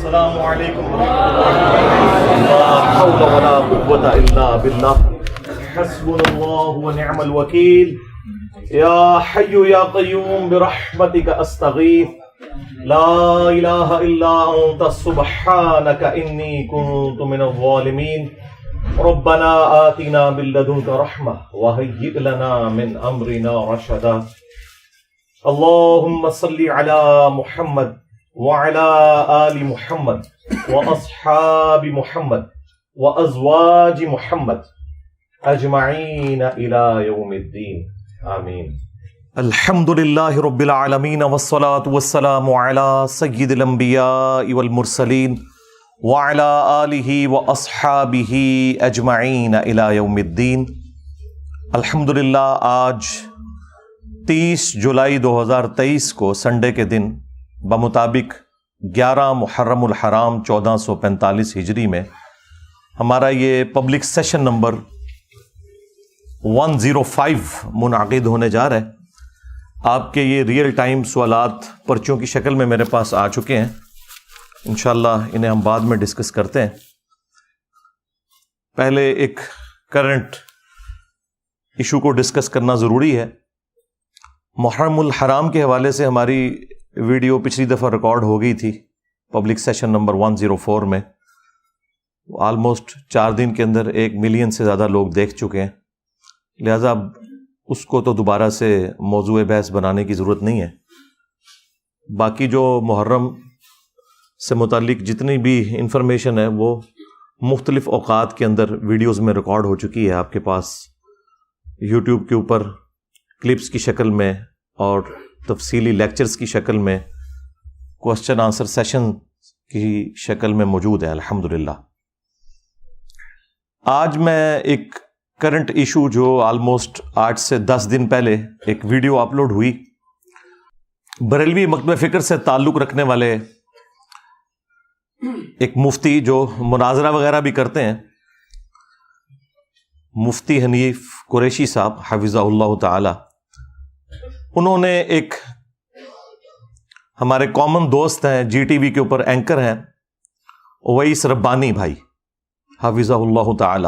السلام علیکم ورحمۃ اللہ، لا حول ولا قوة الا باللہ، حسبنا اللہ ونعم الوکیل، یا حی یا قیوم برحمتک استغیث، لا الہ الا انت سبحانک انی کنت من الظالمین، ربنا آتنا من لدنک رحمہ وہیئ لنا من امرنا رشدا، اللہم صل علی محمد وعلى آل محمد وأصحاب محمد وأزواج محمد أجمعين إلى يوم الدين آمين. الحمد لله رب العالمين والصلاة والسلام على سيد الأنبياء والمرسلين وعلى آله وأصحابه أجمعين إلى يوم الدين. الحمد للہ آج 30 جولائی 2023 کو سنڈے کے دن بمطابق 11 محرم الحرام 1445 ہجری میں ہمارا یہ پبلک سیشن نمبر 105 منعقد ہونے جا رہا ہے. آپ کے یہ ریئل ٹائم سوالات پرچوں کی شکل میں میرے پاس آ چکے ہیں، انشاءاللہ انہیں ہم بعد میں ڈسکس کرتے ہیں. پہلے ایک کرنٹ ایشو کو ڈسکس کرنا ضروری ہے. محرم الحرام کے حوالے سے ہماری ویڈیو پچھلی دفعہ ریکارڈ ہو گئی تھی پبلک سیشن نمبر 104 میں، آلموسٹ 4 دن کے اندر 1 ملین سے زیادہ لوگ دیکھ چکے ہیں، لہذا اب اس کو تو دوبارہ سے موضوع بحث بنانے کی ضرورت نہیں ہے. باقی جو محرم سے متعلق جتنی بھی انفارمیشن ہے وہ مختلف اوقات کے اندر ویڈیوز میں ریکارڈ ہو چکی ہے، آپ کے پاس یوٹیوب کے اوپر کلپس کی شکل میں اور تفصیلی لیکچرز کی شکل میں، کوسچن آنسر سیشن کی شکل میں موجود ہے الحمدللہ. آج میں ایک کرنٹ ایشو جو آلموسٹ 8 سے 10 دن پہلے ایک ویڈیو اپلوڈ ہوئی، بریلوی مکتبہ فکر سے تعلق رکھنے والے ایک مفتی جو مناظرہ وغیرہ بھی کرتے ہیں، مفتی حنیف قریشی صاحب حفظہ اللہ تعالی، انہوں نے ایک ہمارے کامن دوست ہیں، جی ٹی وی کے اوپر اینکر ہیں، اویس ربانی بھائی حفظہ اللہ تعالی،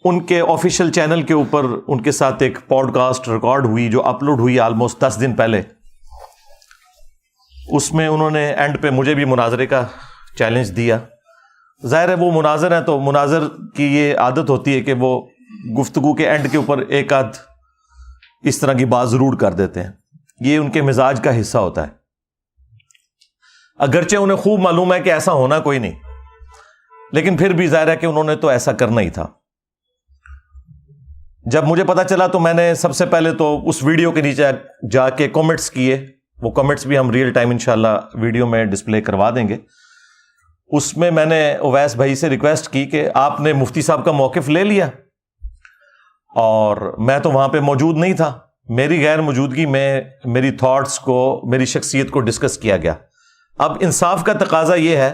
ان کے آفیشیل چینل کے اوپر ان کے ساتھ ایک پوڈ کاسٹ ریکارڈ ہوئی جو اپلوڈ ہوئی آلموسٹ 10 دن پہلے. اس میں انہوں نے اینڈ پہ مجھے بھی مناظرے کا چیلنج دیا. ظاہر ہے وہ مناظر ہیں تو مناظر کی یہ عادت ہوتی ہے کہ وہ گفتگو کے اینڈ کے اوپر ایک آدھ اس طرح کی بات ضرور کر دیتے ہیں، یہ ان کے مزاج کا حصہ ہوتا ہے. اگرچہ انہیں خوب معلوم ہے کہ ایسا ہونا کوئی نہیں، لیکن پھر بھی ظاہر ہے کہ انہوں نے تو ایسا کرنا ہی تھا. جب مجھے پتا چلا تو میں نے سب سے پہلے تو اس ویڈیو کے نیچے جا کے کمنٹس کیے، وہ کمنٹس بھی ہم ریئل ٹائم انشاءاللہ ویڈیو میں ڈسپلے کروا دیں گے. اس میں میں نے اویس بھائی سے ریکویسٹ کی کہ آپ نے مفتی صاحب کا موقف لے لیا، اور میں تو وہاں پہ موجود نہیں تھا، میری غیر موجودگی میں میری تھاٹس کو، میری شخصیت کو ڈسکس کیا گیا. اب انصاف کا تقاضا یہ ہے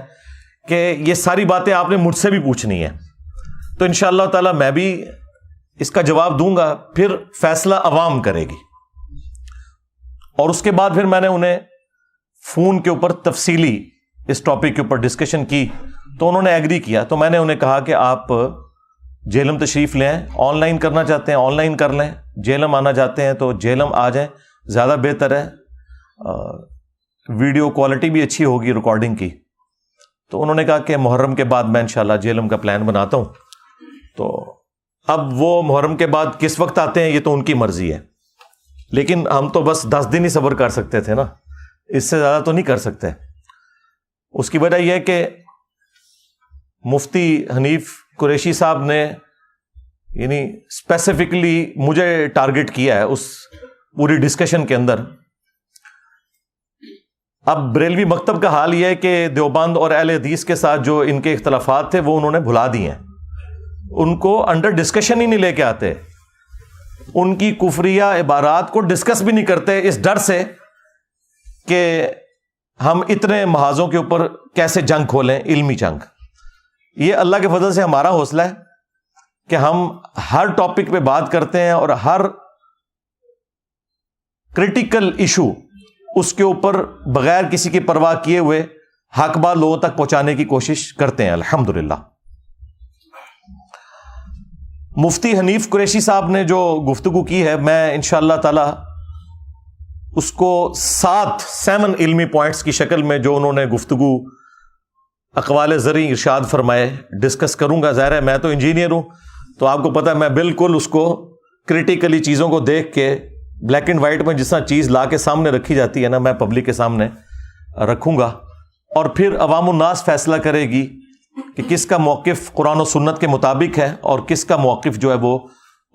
کہ یہ ساری باتیں آپ نے مجھ سے بھی پوچھنی ہیں، تو انشاءاللہ تعالی میں بھی اس کا جواب دوں گا، پھر فیصلہ عوام کرے گی. اور اس کے بعد پھر میں نے انہیں فون کے اوپر تفصیلی اس ٹاپک کے اوپر ڈسکشن کی تو انہوں نے ایگری کیا. تو میں نے انہیں کہا کہ آپ جیلم تشریف لیں، آن لائن کرنا چاہتے ہیں آن لائن کر لیں، جیلم آنا چاہتے ہیں تو جیلم آ جائیں، زیادہ بہتر ہے، ویڈیو کوالٹی بھی اچھی ہوگی ریکارڈنگ کی. تو انہوں نے کہا کہ محرم کے بعد میں انشاءاللہ جیلم کا پلان بناتا ہوں. تو اب وہ محرم کے بعد کس وقت آتے ہیں یہ تو ان کی مرضی ہے، لیکن ہم تو بس 10 دن ہی صبر کر سکتے تھے نا، اس سے زیادہ تو نہیں کر سکتے. اس کی وجہ یہ ہے کہ مفتی حنیف قریشی صاحب نے یعنی اسپیسیفکلی مجھے ٹارگٹ کیا ہے اس پوری ڈسکشن کے اندر. اب بریلوی مکتب کا حال یہ ہے کہ دیوبند اور اہل حدیث کے ساتھ جو ان کے اختلافات تھے وہ انہوں نے بھلا دیے ہیں، ان کو انڈر ڈسکشن ہی نہیں لے کے آتے، ان کی کفریہ عبارات کو ڈسکس بھی نہیں کرتے، اس ڈر سے کہ ہم اتنے محاذوں کے اوپر کیسے جنگ کھولیں، علمی جنگ. یہ اللہ کے فضل سے ہمارا حوصلہ ہے کہ ہم ہر ٹاپک پہ بات کرتے ہیں اور ہر کریٹیکل ایشو اس کے اوپر بغیر کسی کی پرواہ کیے ہوئے حق بات لوگوں تک پہنچانے کی کوشش کرتے ہیں الحمدللہ۔ مفتی حنیف قریشی صاحب نے جو گفتگو کی ہے، میں انشاءاللہ تعالی اس کو 7 علمی پوائنٹس کی شکل میں جو انہوں نے گفتگو اقوال زرعی ارشاد فرمائے ڈسکس کروں گا۔ ظاہر ہے میں تو انجینئر ہوں، تو آپ کو پتہ ہے میں بالکل اس کو کریٹیکلی چیزوں کو دیکھ کے بلیک اینڈ وائٹ میں جس طرح چیز لا کے سامنے رکھی جاتی ہے نا، میں پبلک کے سامنے رکھوں گا، اور پھر عوام الناس فیصلہ کرے گی کہ کس کا موقف قرآن و سنت کے مطابق ہے اور کس کا موقف جو ہے وہ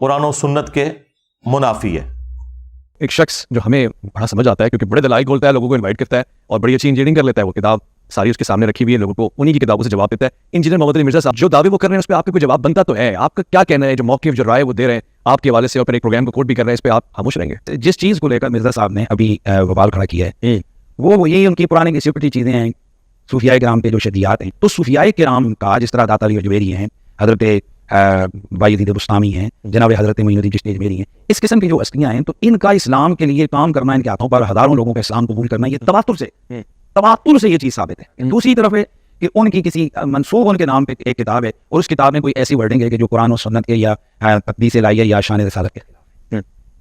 قرآن و سنت کے منافی ہے۔ ایک شخص جو ہمیں بڑا سمجھ آتا ہے کیونکہ بڑے دلائل بولتا ہے، لوگوں کو انوائٹ کرتا ہے اور بڑی اچھی انجینئرنگ کر لیتا ہے، وہ کتاب ساری اس کے سامنے رکھی ہوئی ہے، لوگوں کو انہی کی کتابوں سے جواب دیتا ہے۔ انجینئر محمد علی مرزا صاحب جو دعوے وہ کر رہے ہیں اس پہ آپ کا کوئی جواب بنتا تو ہے؟ آپ کا کیا کہنا ہے جو موقف جو رائے وہ دے رہے ہیں آپ کے حوالے سے، اور پھر ایک پروگرام کو کوٹ بھی کر رہے ہیں، اس پہ آپ خاموش رہیں گے؟ جس چیز کو لے کر مرزا صاحب نے ابھی بوال کھڑا کیا ہے وہ یہی ان کی پرانی گھسی پٹی چیزیں ہیں، صوفیاء کرام پہ جو شدیات ہیں۔ تو صوفیاء کرام کا جس طرح داتا علی اجمیری ہیں، حضرت بایزید بستامی ہیں، جناب حضرت معین الدین چشتی اجمیری ہیں، اس قسم کی جو ہستیاں ہیں، تو ان کا اسلام کے لیے کام کرنا، ان کے ہاتھوں پر ہزاروں لوگوں کا اسلام قبول کرنا، یہ تواتر سے یہ چیز ثابت ہے۔ دوسری طرف ہے کہ ان کی کسی منسوخ ان کے نام پہ ایک کتاب ہے اور اس کتاب میں کوئی ایسی ورڈنگ ہے کہ جو قرآن و سنت کے یا تقدیس الہیہ یا شان رسالت کے خلاف ہے۔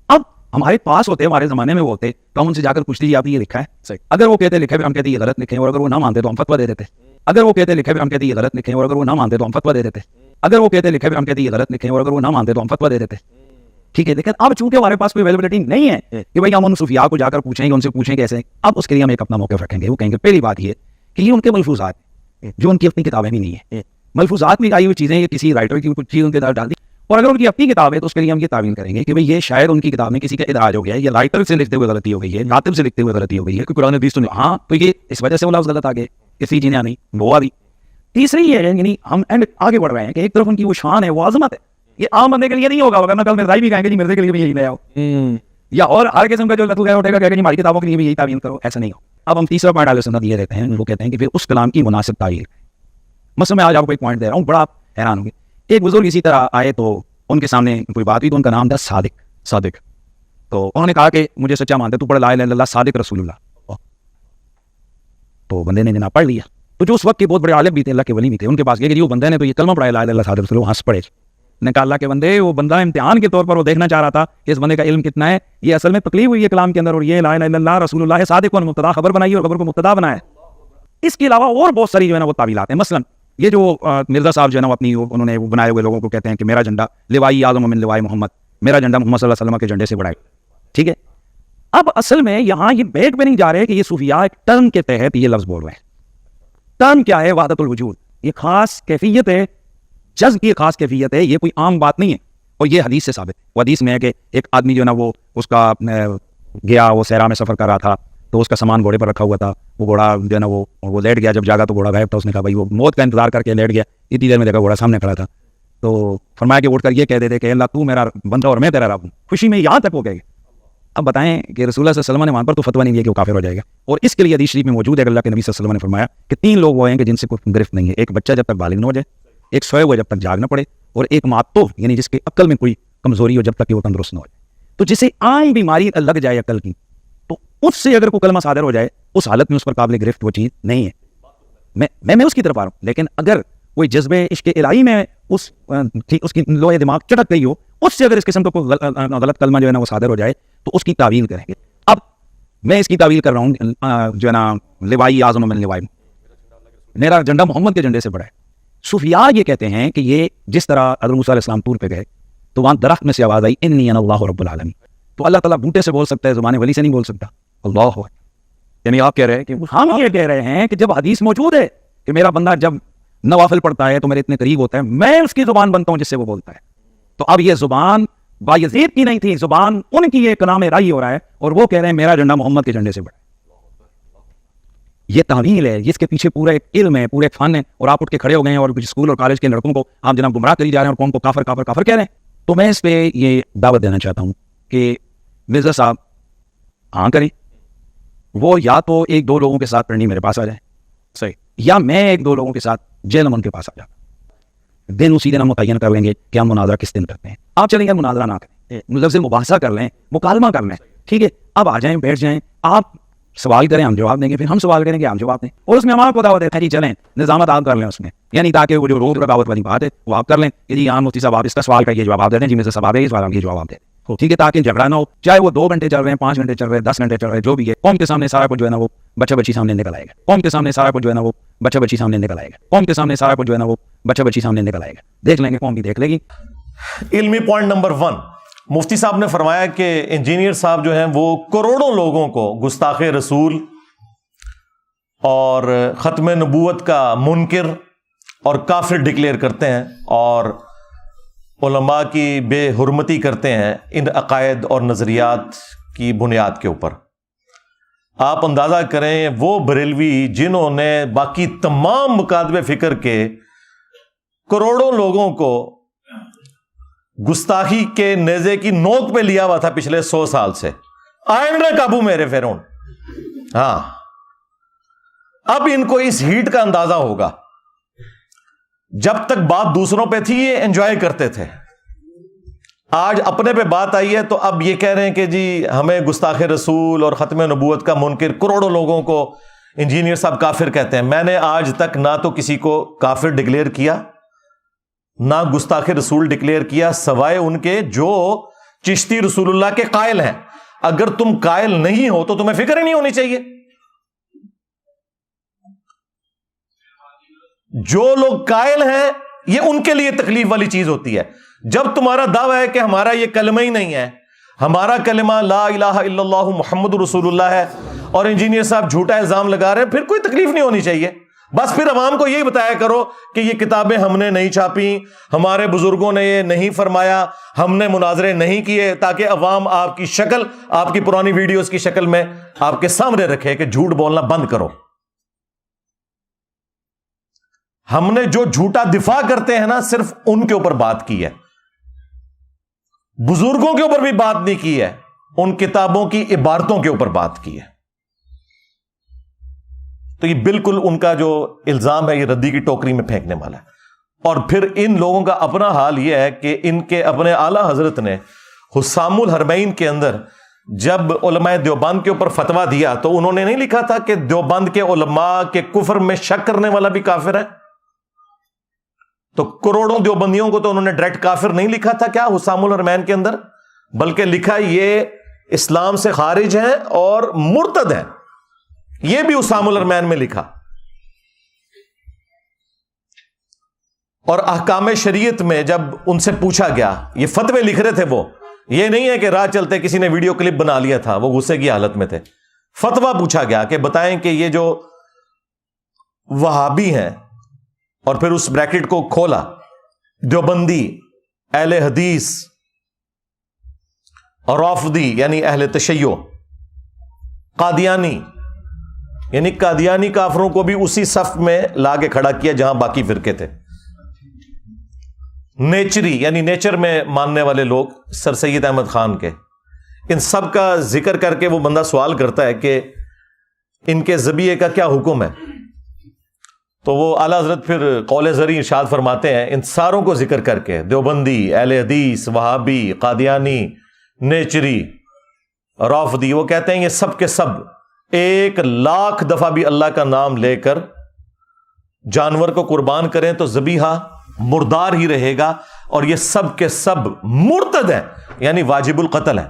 اب ہمارے پاس ہوتے، ہمارے زمانے میں وہ ہوتے تو ہم ان سے جا کر پوچھتے جی آپ نے یہ لکھا ہے؟ اگر وہ کہتے لکھے پھر ہم کہتے یہ غلط لکھے، اور اگر وہ نہ مانتے تو ہم فتویٰ دے دیتے۔ اگر وہ کہتے لکھے پھر ہم کہتے یہ غلط لکھے، اور اگر وہ نہ مانتے تو ہم فتویٰ دے دیتے۔ اگر وہ کہتے لکھے پھر ہم کہتے یہ غلط لکھے، اور اگر وہ نہ مانتے تو ہم فتویٰ دے دیتے۔ ٹھیک ہے، لیکن اب چونکہ ہمارے پاس کوئی اویلیبلٹی نہیں ہے کہ بھائی ہم ان صوفیاء کو جا کر پوچھیں گے، ان سے پوچھیں کیسے، اب اس کے لیے ہم ایک اپنا موقف رکھیں گے۔ وہ کہیں گے پہلی بات یہ کہ یہ ان کے ملفوظات جو ان کی اپنی کتابیں بھی نہیں ہیں، ملفوظات میں آئی ہوئی چیزیں، یہ کسی رائٹر کی کچھ چیز ان کے اندر ڈال دی، اور اگر ان کی اپنی کتاب ہے تو اس کے لیے ہم یہ تعویل کریں گے کہ بھئی یہ شاید ان کی کتاب میں کسی کا ادراج ہو گیا ہے، یا رائٹر سے لکھتے ہوئے غلطی ہو گئی ہے، کاتب سے لکھتے ہوئے غلطی ہو گئی ہے، کوئی قرآن حدیث تو نہیں، ہاں تو یہ اس وجہ سے وہ لفظ غلط آ گئے، کسی چیزیں نہیں وہ آ گئی۔ تیسری یہ ہے یعنی ہم آگے بڑھ رہے ہیں کہ ایک طرف ان کی وہ شان ہے، وہ عظمت ہے، یہ عام بندے کے لیے نہیں ہوگا، ورنہ کل مرزائی بھی کہیں گے جی مرزے کے لیے بھی یہی لے آؤ، یا اور ہر قسم کا جو لطف اٹھے گا کہ ہماری کتابوں کے لیے بھی یہی تعویل کرو، ایسا نہیں ہو۔ اب ہم تیسرا پوائنٹ اہل سنت یہ دیتے ہیں، وہ کہتے ہیں کہ پھر اس کلام کی مناسب تعویل۔ مثلا میں آج آپ کو ایک پوائنٹ دے رہا ہوں، بڑا حیران ہوں گے، ایک بزرگ اسی طرح آئے تو ان کے سامنے کوئی بات ہوئی تو ان کا نام تھا صادق، تو انہوں نے کہا کہ مجھے سچا مانتے تو پڑھ لا الہ الا اللہ صادق رسول اللہ، تو بندے نے جناب پڑھ لیا، تو جو اس وقت کے بہت بڑے عالم بھی تھے، اللہ کے ولی بھی تھے، ان کے پاس گئے کہ وہ بندے نے تو یہ کلمہ پڑھا لا الہ الا اللہ صادق رسول اللہ، ہنس پڑے، نے کہا اللہ کے بندے وہ بندہ امتحان کے طور پر وہ دیکھنا چاہ رہا تھا کہ اس بندے کا علم کتنا ہے، یہ اصل میں تکلیف ہوئی ہے کلام کے اندر، اور یہ لا الہ الا اللہ رسول اللہ صادق کو مبتدا خبر بنائی اور خبر کو مبتدا بنایا۔ اس کے علاوہ اور بہت ساری جو ہے نا وہ تعویلات ہیں، مثلا یہ جو مرزا صاحب جو ہے نا اپنی انہوں نے بنائے ہوئے لوگوں کو کہتے ہیں کہ میرا جھنڈا لوائی اعظم من لوائی محمد، میرا جھنڈا محمد صلی اللہ علیہ وسلم کے جھنڈے سے بڑا ہے، ٹھیک ہے۔ اب اصل میں یہاں یہ بیٹ پہ نہیں جا رہے کہ یہ صوفیاء ایک ٹرم کے تحت یہ لفظ بول رہے ہیں۔ ٹرم کیا ہے؟ وحدت الوجود، یہ خاص کیفیت ہے، جذب کی خاص کیفیت ہے، یہ کوئی عام بات نہیں ہے، اور یہ حدیث سے ثابت ہے۔ وہ حدیث میں ہے کہ ایک آدمی جو ہے نا وہ اس کا گیا، وہ صحرا میں سفر کر رہا تھا، تو اس کا سامان گھوڑے پر رکھا ہوا تھا، وہ گھوڑا جو ہے نا وہ لیٹ گیا، جب جاگا تو گھوڑا غائب تھا، اس نے کہا بھائی وہ موت کا انتظار کر کے لیٹ گیا، اتنی دیر میں دیکھا گھوڑا سامنے کھڑا تھا، تو فرمایا کہ اٹھ کر یہ کہہ دیتے کہ اللہ تو میرا بندہ اور میں تیرا رب ہوں، خوشی میں یہاں تک ہو گئے۔ اب بتائیں کہ رسول اللہ صلی اللہ علیہ وسلم نے وہاں پر تو فتویٰ نہیں دیا کہ وہ کافر ہو جائے گا، اور اس کے لیے حدیث شریف میں موجود ہے کہ اللہ کے نبی صلی اللہ علیہ وسلم نے فرمایا کہ 3 لوگ وہ ہیں کہ جن سے کوئی گرفت نہیں ہے، ایک بچہ جب تک بالغ نہ ہو جائے، ایک سوئے ہوئے جب تک جاگ نہ پڑے، اور ایک معتوف یعنی جس کے عقل میں کوئی کمزوری ہو جب تک کہ وہ تندرست نہ ہو جائے۔ تو جسے عام بیماری لگ جائے عقل کی، تو اس سے اگر کوئی کلمہ صادر ہو جائے، اس حالت میں اس پر قابل گرفت وہ چیز نہیں ہے۔ میں اس کی طرف آ رہا ہوں، لیکن اگر کوئی جذبے عشق الہی میں اس کی لوہے دماغ چٹک گئی ہو، اس سے اگر اس قسم کا کوئی غلط کلمہ جو ہے نا وہ صادر ہو جائے تو اس کی تعویل کریں گے۔ اب میں اس کی تعویل کر رہا ہوں جو ہے نا لوائی اعظم من لوائی، میرا جھنڈا محمد کے جھنڈے سے بڑا ہے۔ صوفیاء یہ کہتے ہیں کہ یہ جس طرح حضرت موسیٰ علیہ السلام طور پہ گئے تو وہاں درخت میں سے آواز آئی انی انا اللہ رب العالمین، تو اللہ تعالیٰ بوٹے سے بول سکتا ہے، زبان ولی سے نہیں بول سکتا۔ اللہ یعنی آپ کہہ رہے ہیں کہ ہم یہ کہہ رہے ہیں کہ جب حدیث موجود ہے کہ میرا بندہ جب نوافل پڑھتا ہے تو میرے اتنے قریب ہوتا ہے، میں اس کی زبان بنتا ہوں جس سے وہ بولتا ہے، تو اب یہ زبان بایزید کی نہیں تھی، زبان ان کی یہ کلام رائی ہو رہا ہے، اور وہ کہہ رہے ہیں میرا جھنڈا محمد کے جھنڈے سے بڑا ہے۔ یہ تعویل ہے، جس کے پیچھے پورا ایک علم ہے، پورے ایک فن ہے، اور آپ اٹھ کے کھڑے ہو گئے ہیں اور کچھ اسکول اور کالج کے لڑکوں کو آپ جناب گمراہ کری جا رہے ہیں اور قوم کو کافر کافر کافر کہہ رہے ہیں۔ تو میں اس پہ یہ دعوت دینا چاہتا ہوں کہ مرزا صاحب ہاں کریں، وہ یا تو 1-2 لوگوں کے ساتھ پڑھنی میرے پاس آ جائیں، صحیح، یا میں 1-2 لوگوں کے ساتھ جیل امن کے پاس آ جاتا، دن اسی دن ہم متعین کر لیں گے کہ ہم مناظرہ کس دن کرتے ہیں۔ آپ چلیں گے مناظرہ نہ کریں، مطلب سے مباحثہ کر لیں، مکالمہ کر لیں، ٹھیک ہے، اب آ جائیں، بیٹھ جائیں، آپ سوال کریں ہم جواب دیں گے, پھر ہم سوال کریں گے ہم جواب دیں, اور اس میں ہمارا پتا ہوتا ہے جی چلیں نظامت آپ کر لیں اس میں, یعنی تاکہ وہ جو روز رکاوٹ والی بات ہے وہ آپ کر لیں کہ جی ہاں مفتی صاحب آپ اس کا سوال کا یہ جواب آپ دے دیں, جی میرے سے سوال ہے یہ سوال آپ یہ جواب آپ دے دیں, ٹھیک ہے, تاکہ جھگڑا نہ ہو, چاہے وہ 2 گھنٹے چل رہے ہیں, 5 گھنٹے چل رہے ہیں, 10 گھنٹے چل رہے ہیں, جو بھی ہے قوم کے سامنے سارا کچھ جو ہے نا وہ بچہ بچی سامنے نکل آئے گا, قوم کے سامنے سارا کچھ جو ہے نا وہ بچہ بچی سامنے نکل آئے گا, قوم کے سامنے سارا کچھ جو ہے نا وہ بچہ بچی سامنے نکل آئے گا, دیکھ لیں گے, قوم بھی دیکھ لے گی. علمی پوائنٹ نمبر 1, مفتی صاحب نے فرمایا کہ انجینئر صاحب جو ہیں وہ کروڑوں لوگوں کو گستاخ رسول اور ختم نبوت کا منکر اور کافر ڈکلیئر کرتے ہیں, اور علماء کی بے حرمتی کرتے ہیں ان عقائد اور نظریات کی بنیاد کے اوپر. آپ اندازہ کریں وہ بریلوی جنہوں نے باقی تمام مکاتب فکر کے کروڑوں لوگوں کو گستاخی کے نیزے کی نوک پہ لیا ہوا تھا پچھلے 100 سال سے, آئیں نہ قابو میرے فرعون. ہاں, اب ان کو اس ہیٹ کا اندازہ ہوگا. جب تک بات دوسروں پہ تھی یہ انجوائے کرتے تھے, آج اپنے پہ بات آئی ہے تو اب یہ کہہ رہے ہیں کہ جی ہمیں گستاخ رسول اور ختم نبوت کا منکر کروڑوں لوگوں کو انجینئر صاحب کافر کہتے ہیں. میں نے آج تک نہ تو کسی کو کافر ڈکلیئر کیا نہ گستاخ رسول ڈکلیئر کیا, سوائے ان کے جو چشتی رسول اللہ کے قائل ہیں. اگر تم قائل نہیں ہو تو تمہیں فکر ہی نہیں ہونی چاہیے. جو لوگ قائل ہیں یہ ان کے لیے تکلیف والی چیز ہوتی ہے. جب تمہارا دعویٰ ہے کہ ہمارا یہ کلمہ ہی نہیں ہے, ہمارا کلمہ لا الہ الا اللہ محمد رسول اللہ ہے, اور انجینئر صاحب جھوٹا الزام لگا رہے ہیں, پھر کوئی تکلیف نہیں ہونی چاہیے. بس پھر عوام کو یہی بتایا کرو کہ یہ کتابیں ہم نے نہیں چھاپی, ہمارے بزرگوں نے یہ نہیں فرمایا, ہم نے مناظرے نہیں کیے, تاکہ عوام آپ کی شکل, آپ کی پرانی ویڈیوز کی شکل میں آپ کے سامنے رکھے کہ جھوٹ بولنا بند کرو. ہم نے جو جھوٹا دفاع کرتے ہیں نا صرف ان کے اوپر بات کی ہے, بزرگوں کے اوپر بھی بات نہیں کی ہے, ان کتابوں کی عبارتوں کے اوپر بات کی ہے. تو یہ بالکل ان کا جو الزام ہے یہ ردی کی ٹوکری میں پھینکنے والا ہے. اور پھر ان لوگوں کا اپنا حال یہ ہے کہ ان کے اپنے اعلیٰ حضرت نے حسام الحرمین کے اندر جب علماء دیوبند کے اوپر فتویٰ دیا تو انہوں نے نہیں لکھا تھا کہ دیوبند کے علماء کے کفر میں شک کرنے والا بھی کافر ہے. تو کروڑوں دیوبندیوں کو تو انہوں نے ڈائریکٹ کافر نہیں لکھا تھا کیا حسام الحرمین کے اندر, بلکہ لکھا یہ اسلام سے خارج ہیں اور مرتد ہیں. یہ بھی حسام الحرمین میں لکھا. اور احکام شریعت میں جب ان سے پوچھا گیا, یہ فتوے لکھ رہے تھے وہ, یہ نہیں ہے کہ راہ چلتے کسی نے ویڈیو کلپ بنا لیا تھا, وہ غصے کی حالت میں تھے. فتویٰ پوچھا گیا کہ بتائیں کہ یہ جو وہابی ہیں, اور پھر اس بریکٹ کو کھولا, دیوبندی, اہل حدیث, رافضی یعنی اہل تشیع, قادیانی یعنی قادیانی کافروں کو بھی اسی صف میں لا کے کھڑا کیا جہاں باقی فرقے تھے. نیچری یعنی نیچر میں ماننے والے لوگ, سر سید احمد خان کے, ان سب کا ذکر کر کے وہ بندہ سوال کرتا ہے کہ ان کے ذبیحے کا کیا حکم ہے. تو وہ اعلیٰ حضرت پھر قول زری ارشاد فرماتے ہیں ان ساروں کو ذکر کر کے, دیوبندی, اہل حدیث, وہابی, قادیانی, نیچری, رافضی, وہ کہتے ہیں یہ سب کے سب 1,00,000 دفعہ بھی اللہ کا نام لے کر جانور کو قربان کریں تو ذبیحہ مردار ہی رہے گا, اور یہ سب کے سب مرتد ہیں یعنی واجب القتل ہیں.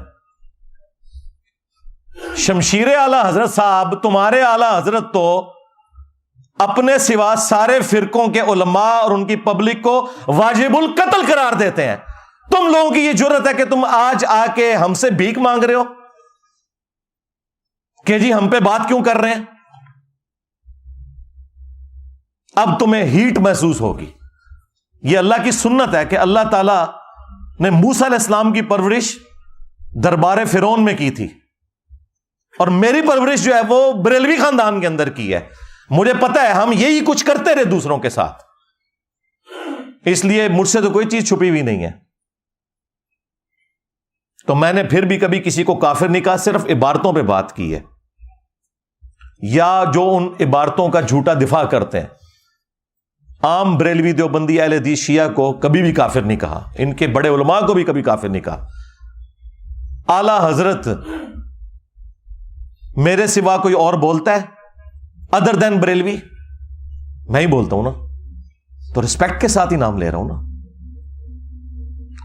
شمشیر اعلیٰ حضرت صاحب, تمہارے اعلیٰ حضرت تو اپنے سوا سارے فرقوں کے علماء اور ان کی پبلک کو واجب القتل قرار دیتے ہیں. تم لوگوں کی یہ جرت ہے کہ تم آج آ کے ہم سے بھیک مانگ رہے ہو کہ جی ہم پہ بات کیوں کر رہے ہیں. اب تمہیں ہیٹ محسوس ہوگی. یہ اللہ کی سنت ہے کہ اللہ تعالی نے موسیٰ علیہ السلام کی پرورش دربار فرعون میں کی تھی, اور میری پرورش جو ہے وہ بریلوی خاندان کے اندر کی ہے. مجھے پتا ہے ہم یہی کچھ کرتے رہے دوسروں کے ساتھ, اس لیے مجھ سے تو کوئی چیز چھپی ہوئی نہیں ہے. تو میں نے پھر بھی کبھی کسی کو کافر نہیں کہا, صرف عبارتوں پہ بات کی ہے, یا جو ان عبارتوں کا جھوٹا دفاع کرتے ہیں. عام بریلوی, دیوبندی, اہل حدیث, شیعہ کو کبھی بھی کافر نہیں کہا, ان کے بڑے علماء کو بھی کبھی کافر نہیں کہا. اعلی حضرت میرے سوا کوئی اور بولتا ہے ادر دین بریلوی؟ میں ہی بولتا ہوں نا، تو رسپیکٹ کے ساتھ ہی نام لے رہا ہوں نا.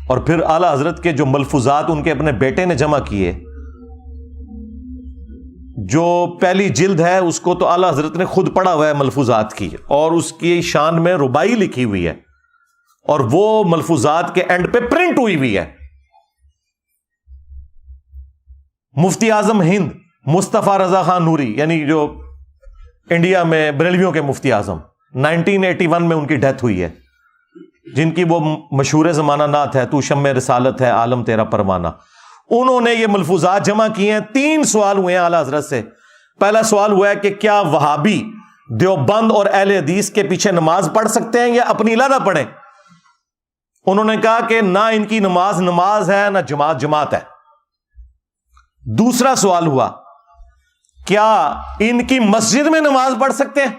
اور پھر اعلی حضرت کے جو ملفوظات ان کے اپنے بیٹے نے جمع کیے، جو پہلی جلد ہے اس کو تو اعلی حضرت نے خود پڑھا ہوا ہے ملفوظات کی، اور اس کی شان میں ربائی لکھی ہوئی ہے، اور وہ ملفوظات کے اینڈ پہ پرنٹ ہوئی ہوئی ہے. مفتی اعظم ہند مصطفیٰ رضا خان نوری، یعنی جو انڈیا میں بریلویوں کے مفتی اعظم، 1981 میں ان کی ڈیتھ ہوئی ہے، جن کی وہ مشہور زمانہ نعت ہے، تو شمع رسالت ہے عالم تیرا پروانہ. انہوں نے یہ ملفوظات جمع کیے ہیں. 3 سوال ہوئے ہیں اعلیٰ حضرت سے. پہلا سوال ہوا ہے کہ کیا وہابی دیوبند اور اہل حدیث کے پیچھے نماز پڑھ سکتے ہیں یا اپنی علیحدہ پڑھیں؟ انہوں نے کہا کہ نہ ان کی نماز نماز ہے، نہ جماعت جماعت ہے. دوسرا سوال ہوا کیا ان کی مسجد میں نماز پڑھ سکتے ہیں؟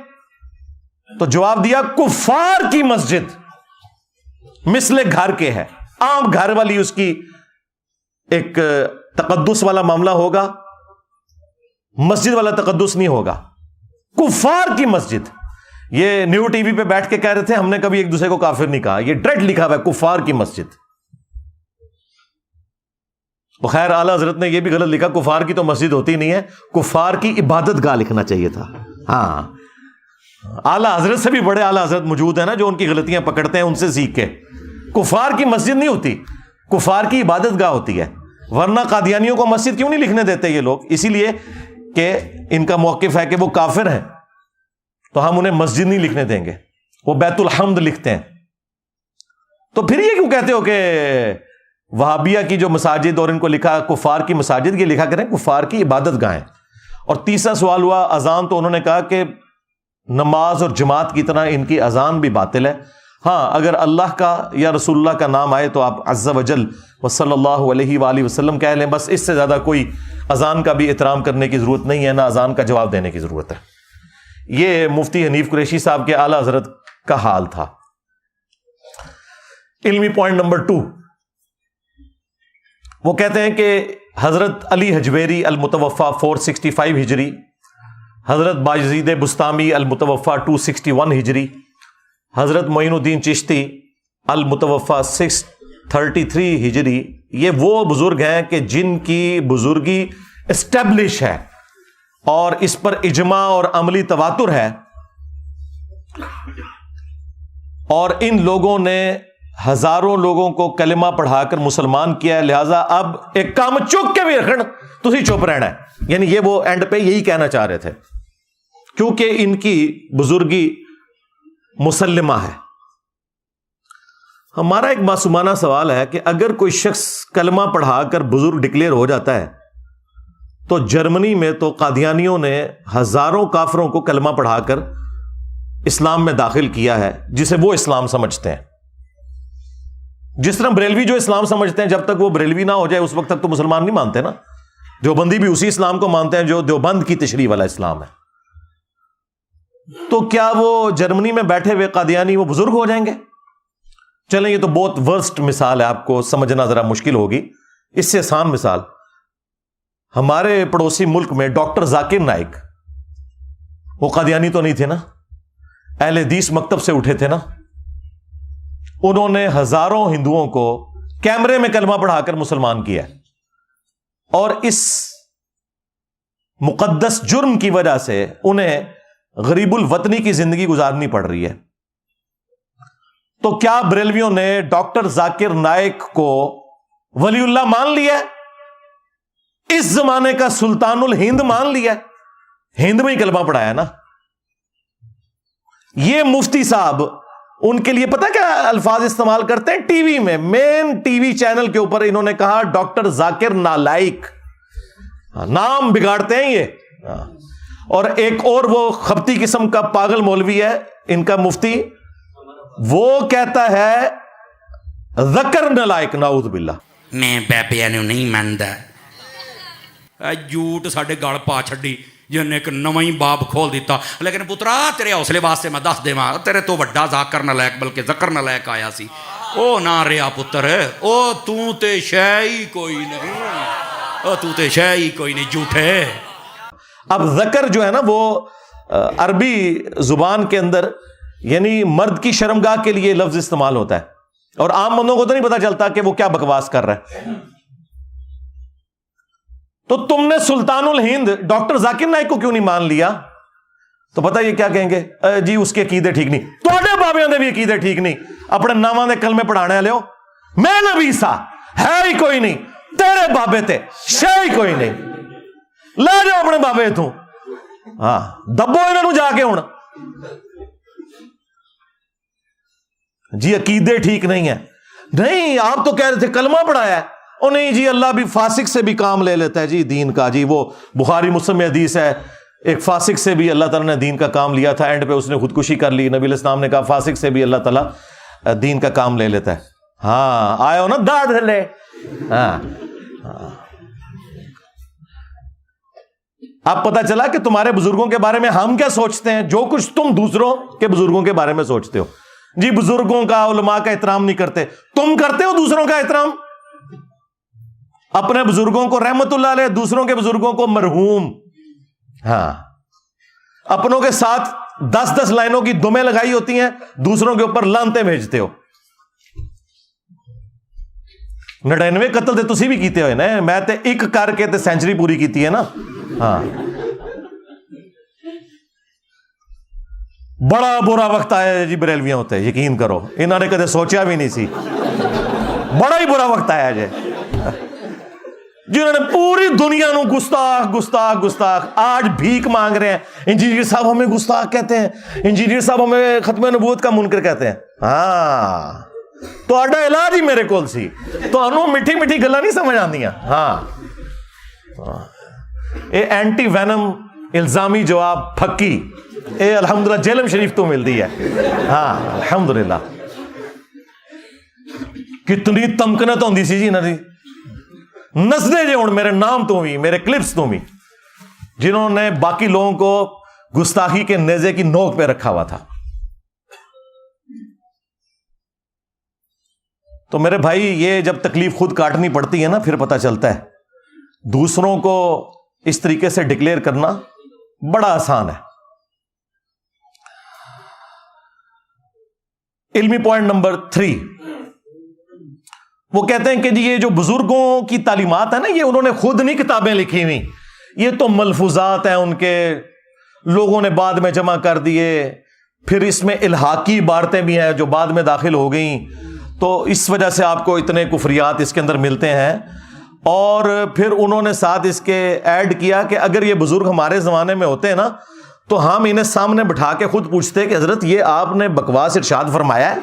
تو جواب دیا کفار کی مسجد مثل گھر کے ہے، عام گھر والی اس کی ایک تقدس والا معاملہ ہوگا، مسجد والا تقدس نہیں ہوگا. کفار کی مسجد. یہ نیو ٹی وی پہ بیٹھ کے کہہ رہے تھے ہم نے کبھی ایک دوسرے کو کافر نہیں کہا، یہ ڈائریکٹ لکھا ہوا ہے کفار کی مسجد. خیر اعلیٰ حضرت نے یہ بھی غلط لکھا، کفار کی تو مسجد ہوتی نہیں ہے، کفار کی عبادت گاہ لکھنا چاہیے تھا. ہاں اعلیٰ حضرت سے بھی بڑے اعلیٰ حضرت موجود ہیں نا جو ان کی غلطیاں پکڑتے ہیں، ان سے سیکھ کے. کفار کی مسجد نہیں ہوتی، کفار کی عبادت گاہ ہوتی ہے. ورنہ قادیانیوں کو مسجد کیوں نہیں لکھنے دیتے یہ لوگ؟ اسی لیے کہ ان کا موقف ہے کہ وہ کافر ہیں، تو ہم انہیں مسجد نہیں لکھنے دیں گے، وہ بیت الحمد لکھتے ہیں. تو پھر یہ کیوں کہتے ہو کہ وہابیہ کی جو مساجد اور ان کو لکھا کفار کی مساجد، یہ لکھا کریں کفار کی عبادت گاہیں. اور تیسرا سوال ہوا اذان، تو انہوں نے کہا کہ نماز اور جماعت کی طرح ان کی اذان بھی باطل ہے. ہاں اگر اللہ کا یا رسول اللہ کا نام آئے تو آپ عز وجل و صلی اللہ علیہ وآلہ وسلم کہہ لیں، بس اس سے زیادہ کوئی اذان کا بھی احترام کرنے کی ضرورت نہیں ہے، نہ اذان کا جواب دینے کی ضرورت ہے. یہ مفتی حنیف قریشی صاحب کے اعلیٰ حضرت کا حال تھا. علمی پوائنٹ نمبر 2، وہ کہتے ہیں کہ حضرت علی حجویری المتوفا 465 ہجری، حضرت باجزید بستامی المتوفا 261 ہجری، حضرت معین الدین چشتی المتوفا 633 ہجری، یہ وہ بزرگ ہیں کہ جن کی بزرگی اسٹیبلش ہے اور اس پر اجماع اور عملی تواتر ہے، اور ان لوگوں نے ہزاروں لوگوں کو کلمہ پڑھا کر مسلمان کیا ہے. لہذا اب ایک کام چک کے بھی رکھنا، تسی چپ رہنا ہے. یعنی یہ وہ اینڈ پہ یہی کہنا چاہ رہے تھے کیونکہ ان کی بزرگی مسلمہ ہے. ہمارا ایک معصومانہ سوال ہے کہ اگر کوئی شخص کلمہ پڑھا کر بزرگ ڈکلیئر ہو جاتا ہے تو جرمنی میں تو قادیانیوں نے ہزاروں کافروں کو کلمہ پڑھا کر اسلام میں داخل کیا ہے، جسے وہ اسلام سمجھتے ہیں. جس طرح بریلوی جو اسلام سمجھتے ہیں، جب تک وہ بریلوی نہ ہو جائے اس وقت تک تو مسلمان نہیں مانتے نا. دیوبندی بھی اسی اسلام کو مانتے ہیں جو دیوبند کی تشریح والا اسلام ہے. تو کیا وہ جرمنی میں بیٹھے ہوئے قادیانی وہ بزرگ ہو جائیں گے؟ چلیں یہ تو بہت ورسٹ مثال ہے، آپ کو سمجھنا ذرا مشکل ہوگی. اس سے آسان مثال، ہمارے پڑوسی ملک میں ڈاکٹر ذاکر نائک، وہ قادیانی تو نہیں تھے نا، اہل حدیث مکتب سے اٹھے تھے نا. انہوں نے ہزاروں ہندوؤں کو کیمرے میں کلمہ پڑھا کر مسلمان کیا، اور اس مقدس جرم کی وجہ سے انہیں غریب الوطنی کی زندگی گزارنی پڑ رہی ہے. تو کیا بریلویوں نے ڈاکٹر ذاکر نائک کو ولی اللہ مان لیا؟ اس زمانے کا سلطان الہند مان لیا؟ ہند میں ہی کلمہ پڑھایا نا. یہ مفتی صاحب ان کے لیے پتہ کیا الفاظ استعمال کرتے ہیں؟ ٹی وی میں، مین ٹی وی چینل کے اوپر انہوں نے کہا ڈاکٹر ذاکر نالائک. نام بگاڑتے ہیں یہ. اور ایک اور وہ خبتی قسم کا پاگل مولوی ہے ان کا مفتی، وہ کہتا ہے ذکر نالائک، نعوذ باللہ. میں بابیاں نوں نہیں مندا. جھوٹ ساڈے گل پا چھڈی جن نے ایک نواں ہی باب کھول دیتا. لیکن پترا تیرے حوصلے واسطے میں دس دیواں، تیرے تو وڈا ذاکر نالائک بلکہ ذکر نالائک آیا سی. او نہ رہا پتر، او تو تے شے ہی کوئی نہیں، او تو تے شے ہی کوئی نہیں، جھوٹے. اب ذکر جو ہے نا وہ عربی زبان کے اندر یعنی مرد کی شرمگاہ کے لیے لفظ استعمال ہوتا ہے, اور عام بندوں کو تو نہیں پتا چلتا کہ وہ کیا بکواس کر رہا ہے. تو تم نے سلطان الہند ڈاکٹر ذاکر نائک کو کیوں نہیں مان لیا؟ تو پتہ یہ کیا کہیں گے, جی اس کے عقیدے ٹھیک نہیں. توڑے بابیاں دے بھی عقیدے ٹھیک نہیں, اپنے ناماں دے کلمے پڑھانے والے ہو. میں نبی سا ہے ہی کوئی نہیں, تیرے بابے تے شے ہی کوئی نہیں, لے جاؤ اپنے بابے تو, ہاں دبو انہوں جا کے ہوں. جی عقیدے ٹھیک نہیں ہے. نہیں, آپ تو کہہ رہے تھے کلمہ پڑھایا ہے. او نہیں جی, اللہ بھی فاسق سے بھی کام لے لیتا ہے جی دین کا. جی وہ بخاری مسلم میں حدیث ہے, ایک فاسق سے بھی اللہ تعالیٰ نے دین کا کام لیا تھا, اینڈ پہ اس نے خودکشی کر لی. نبی علیہ السلام نے کہا فاسق سے بھی اللہ تعالیٰ دین کا کام لے لیتا ہے. ہاں آئے ہو نا داڑھ لے. ہاں اب پتا چلا کہ تمہارے بزرگوں کے بارے میں ہم کیا سوچتے ہیں, جو کچھ تم دوسروں کے بزرگوں کے بارے میں سوچتے ہو. جی بزرگوں کا علماء کا احترام نہیں کرتے, تم کرتے ہو دوسروں کا احترام. اپنے بزرگوں کو رحمت اللہ علیہ, دوسروں کے بزرگوں کو مرحوم. ہاں اپنوں کے ساتھ 10 لائنوں کی دمیں لگائی ہوتی ہیں, دوسروں کے اوپر لانتے بھیجتے ہو. 99 قتل تے تسی بھی کیتے ہوئے نا, میں تے ایک کر کے تے سینچری پوری کیتی ہے نا. ہاں بڑا برا وقت آیا ہے جی بریلویاں ہوتے, یقین کرو انہوں نے کدے سوچا بھی نہیں سی. بڑا ہی برا وقت آیا جی, جنہوں نے پوری دنیا نو گستاخ گستاخ گستاخ آج بھیک مانگ رہے ہیں. انجینئر صاحب ہمیں گستاخ کہتے ہیں, انجینئر صاحب ہمیں ختم نبوت کا منکر کہتے ہیں. ہاں تو آڈا علاج ہی میرے کول سی, تو انہوں میٹھی میٹھی گلا نہیں سمجھ آندیاں. ہاں اے اینٹی وینم الزامی جواب پھکی, اے الحمدللہ جیلم شریف تو ملتی ہے. ہاں الحمدللہ کتنی تمکنت ہوندی سی جی انہاں دی. نسدے جے ہن میرے نام تو بھی, میرے کلپس تو بھی, جنہوں نے باقی لوگوں کو گستاخی کے نیزے کی نوک پہ رکھا ہوا تھا. تو میرے بھائی یہ جب تکلیف خود کاٹنی پڑتی ہے نا, پھر پتہ چلتا ہے دوسروں کو اس طریقے سے ڈکلیئر کرنا بڑا آسان ہے. علمی پوائنٹ نمبر 3, وہ کہتے ہیں کہ جی یہ جو بزرگوں کی تعلیمات ہیں نا, یہ انہوں نے خود نہیں کتابیں لکھی ہوئی, یہ تو ملفوظات ہیں ان کے, لوگوں نے بعد میں جمع کر دیے. پھر اس میں الحاقی عبارتیں بھی ہیں جو بعد میں داخل ہو گئیں, تو اس وجہ سے آپ کو اتنے کفریات اس کے اندر ملتے ہیں. اور پھر انہوں نے ساتھ اس کے ایڈ کیا کہ اگر یہ بزرگ ہمارے زمانے میں ہوتے ہیں نا, تو ہم انہیں سامنے بٹھا کے خود پوچھتے کہ حضرت یہ آپ نے بکواس ارشاد فرمایا ہے.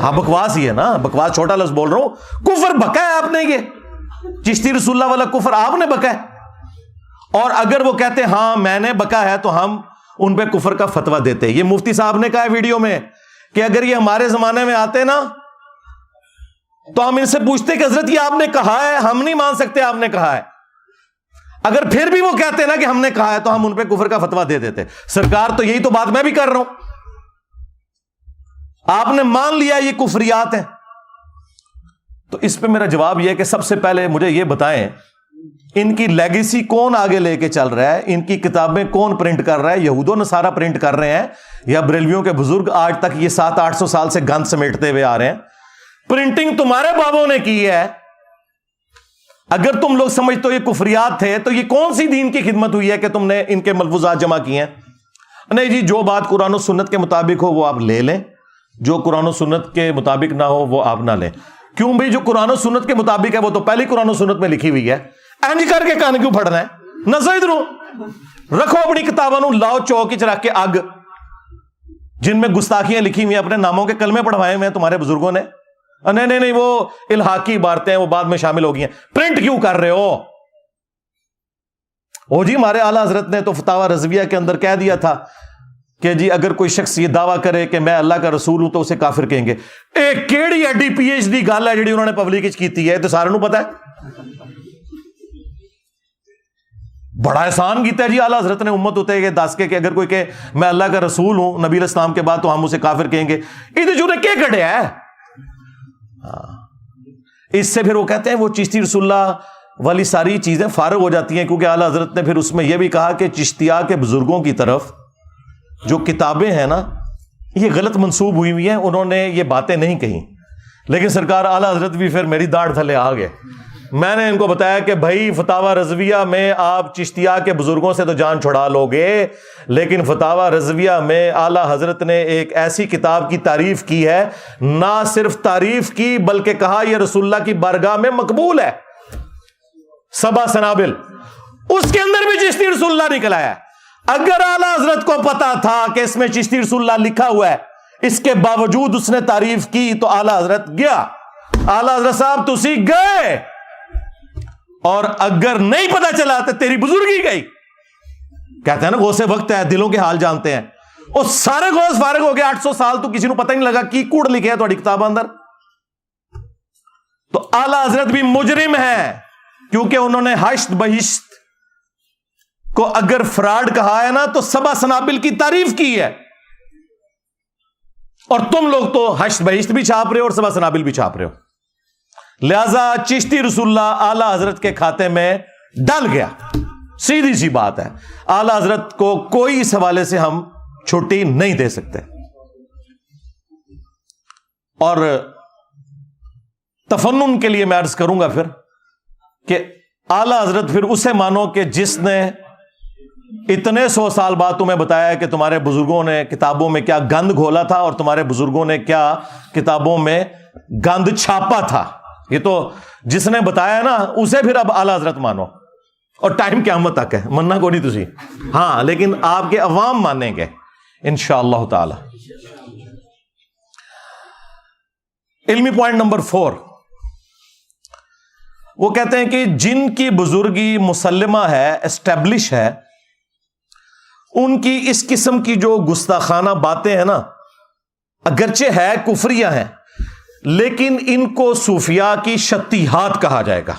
ہاں بکواس ہی ہے نا, بکواس چھوٹا لفظ بول رہا ہوں, کفر بکا ہے آپ نے, یہ چشتی رسول اللہ والا کفر آپ نے بکا ہے. اور اگر وہ کہتے ہاں میں نے بکا ہے, تو ہم ان پہ کفر کا فتویٰ دیتے. یہ مفتی صاحب نے کہا ہے ویڈیو میں کہ اگر یہ ہمارے زمانے میں آتے نا, تو ہم ان سے پوچھتے کہ حضرت یہ آپ نے کہا ہے, ہم نہیں مان سکتے آپ نے کہا ہے. اگر پھر بھی وہ کہتے نا کہ ہم نے کہا ہے, تو ہم ان پہ کفر کا فتویٰ دے دیتے. سرکار تو یہی تو بات میں بھی کر رہا ہوں, آپ نے مان لیا یہ کفریات ہیں. تو اس پہ میرا جواب یہ ہے کہ سب سے پہلے مجھے یہ بتائیں ان کی لیگیسی کون آگے لے کے چل رہا ہے, ان کی کتابیں کون پرنٹ کر رہا ہے؟ یہود و نصارہ پرنٹ کر رہے ہیں یا بریلویوں کے بزرگ آج تک یہ 700-800 سال سے گند سمیٹتے ہوئے آ رہے ہیں؟ پرنٹنگ تمہارے بابوں نے کی ہے. اگر تم لوگ سمجھتے ہو یہ کفریات تھے, تو یہ کون سی دین کی خدمت ہوئی ہے کہ تم نے ان کے ملفوظات جمع کیے ہیں؟ نہیں جی, جو بات قرآن و سنت کے مطابق ہو وہ آپ لے لیں, جو قرآن و سنت کے مطابق نہ ہو وہ آپ نہ لیں. کیوں بھائی, جو قرآن و سنت کے مطابق ہے وہ تو پہلی قرآن و سنت میں لکھی ہوئی ہے. اینج کر کے کان کیوں پھڑنا ہے؟ نہ ادھروں رکھو اپنی کتابوں, لاؤ چوک چ رکھ کے اگ, جن میں گستاخیاں لکھی ہوئی ہیں, اپنے ناموں کے کلمے پڑھوائے ہوئے ہیں تمہارے بزرگوں نے. نہیں وہ الحاقی عبارتیں وہ بعد میں شامل ہو گئی ہیں. پرنٹ کیوں کر رہے ہو؟ او جی ہمارے اعلیٰ حضرت نے تو فتاوی رضویہ کے اندر کہہ دیا تھا کہ جی اگر کوئی شخص یہ دعویٰ کرے کہ میں اللہ کا رسول ہوں تو اسے کافر کہیں گے. ایک کیڑی ایڈی پی ایچ ڈی گل ہے جی انہوں نے پبلک کی ہے, تو سارے نو پتا ہے. بڑا احسان کیتا ہے جی اعلیٰ حضرت نے امت ہوتے کہ دس کے کہ اگر کوئی کہ میں اللہ کا رسول ہوں نبی علیہ السلام کے بعد, تو ہم اسے کافر کہیں گے. یہ جو نے کیا کڑیا ہے. اس سے پھر وہ کہتے ہیں وہ چشتی رسول اللہ والی ساری چیزیں فارغ ہو جاتی ہیں، کیونکہ اعلیٰ حضرت نے پھر اس میں یہ بھی کہا کہ چشتیہ کے بزرگوں کی طرف جو کتابیں ہیں نا یہ غلط منسوب ہوئی ہوئی ہیں، انہوں نے یہ باتیں نہیں کہیں، لیکن سرکار اعلیٰ حضرت بھی پھر میری داڑھ تھلے آ گئے. میں نے ان کو بتایا کہ بھائی فتاوی رضویہ میں آپ چشتیہ کے بزرگوں سے تو جان چھڑا لو گے، لیکن فتاوی رضویہ میں اعلیٰ حضرت نے ایک ایسی کتاب کی تعریف کی ہے، نہ صرف تعریف کی بلکہ کہا یہ رسول اللہ کی بارگاہ میں مقبول ہے. 7 سنابل، اس کے اندر بھی چشتی رسول اللہ نکل آیا. اگر اعلیٰ حضرت کو پتا تھا کہ اس میں چشتی رسول اللہ لکھا ہوا ہے، اس کے باوجود اس نے تعریف کی تو اعلیٰ حضرت گیا. اعلیٰ حضرت صاحب تسی گئے، اور اگر نہیں پتا چلا تو تیری بزرگی گئی. کہتے ہیں نا غوث وقت ہے، دلوں کے حال جانتے ہیں. اور سارے غوث فارغ ہو گئے 800 سال تو کسی کو پتہ نہیں لگا کی کوڑ لکھے ہے تھوڑی کتاب اندر. تو اعلیٰ حضرت بھی مجرم ہے، کیونکہ انہوں نے حشت بہشت کو اگر فراڈ کہا ہے نا تو 7 سنابل کی تعریف کی ہے، اور تم لوگ تو حشت بہشت بھی چھاپ رہے ہو اور 7 سنابل بھی چھاپ رہے ہو. لہذا چشتی رسول اللہ اعلیٰ حضرت کے کھاتے میں ڈل گیا. سیدھی سی بات ہے، اعلیٰ حضرت کو کوئی اس حوالے سے ہم چھٹی نہیں دے سکتے. اور تفنن کے لیے میں عرض کروں گا پھر کہ اعلیٰ حضرت پھر اسے مانو کہ جس نے اتنے 100 سال بعد تمہیں بتایا کہ تمہارے بزرگوں نے کتابوں میں کیا گند گھولا تھا اور تمہارے بزرگوں نے کیا کتابوں میں گند چھاپا تھا. یہ تو جس نے بتایا نا اسے پھر اب اعلیٰ حضرت مانو، اور ٹائم قیامت تک ہے، مننا کو نہیں تسی. ہاں لیکن آپ کے عوام مانیں گے انشاءاللہ تعالی. علمی پوائنٹ نمبر 4، وہ کہتے ہیں کہ جن کی بزرگی مسلمہ ہے، اسٹیبلش ہے، ان کی اس قسم کی جو گستاخانہ باتیں ہیں نا اگرچہ ہے کفریہ ہیں، لیکن ان کو صوفیاء کی شتیہات کہا جائے گا.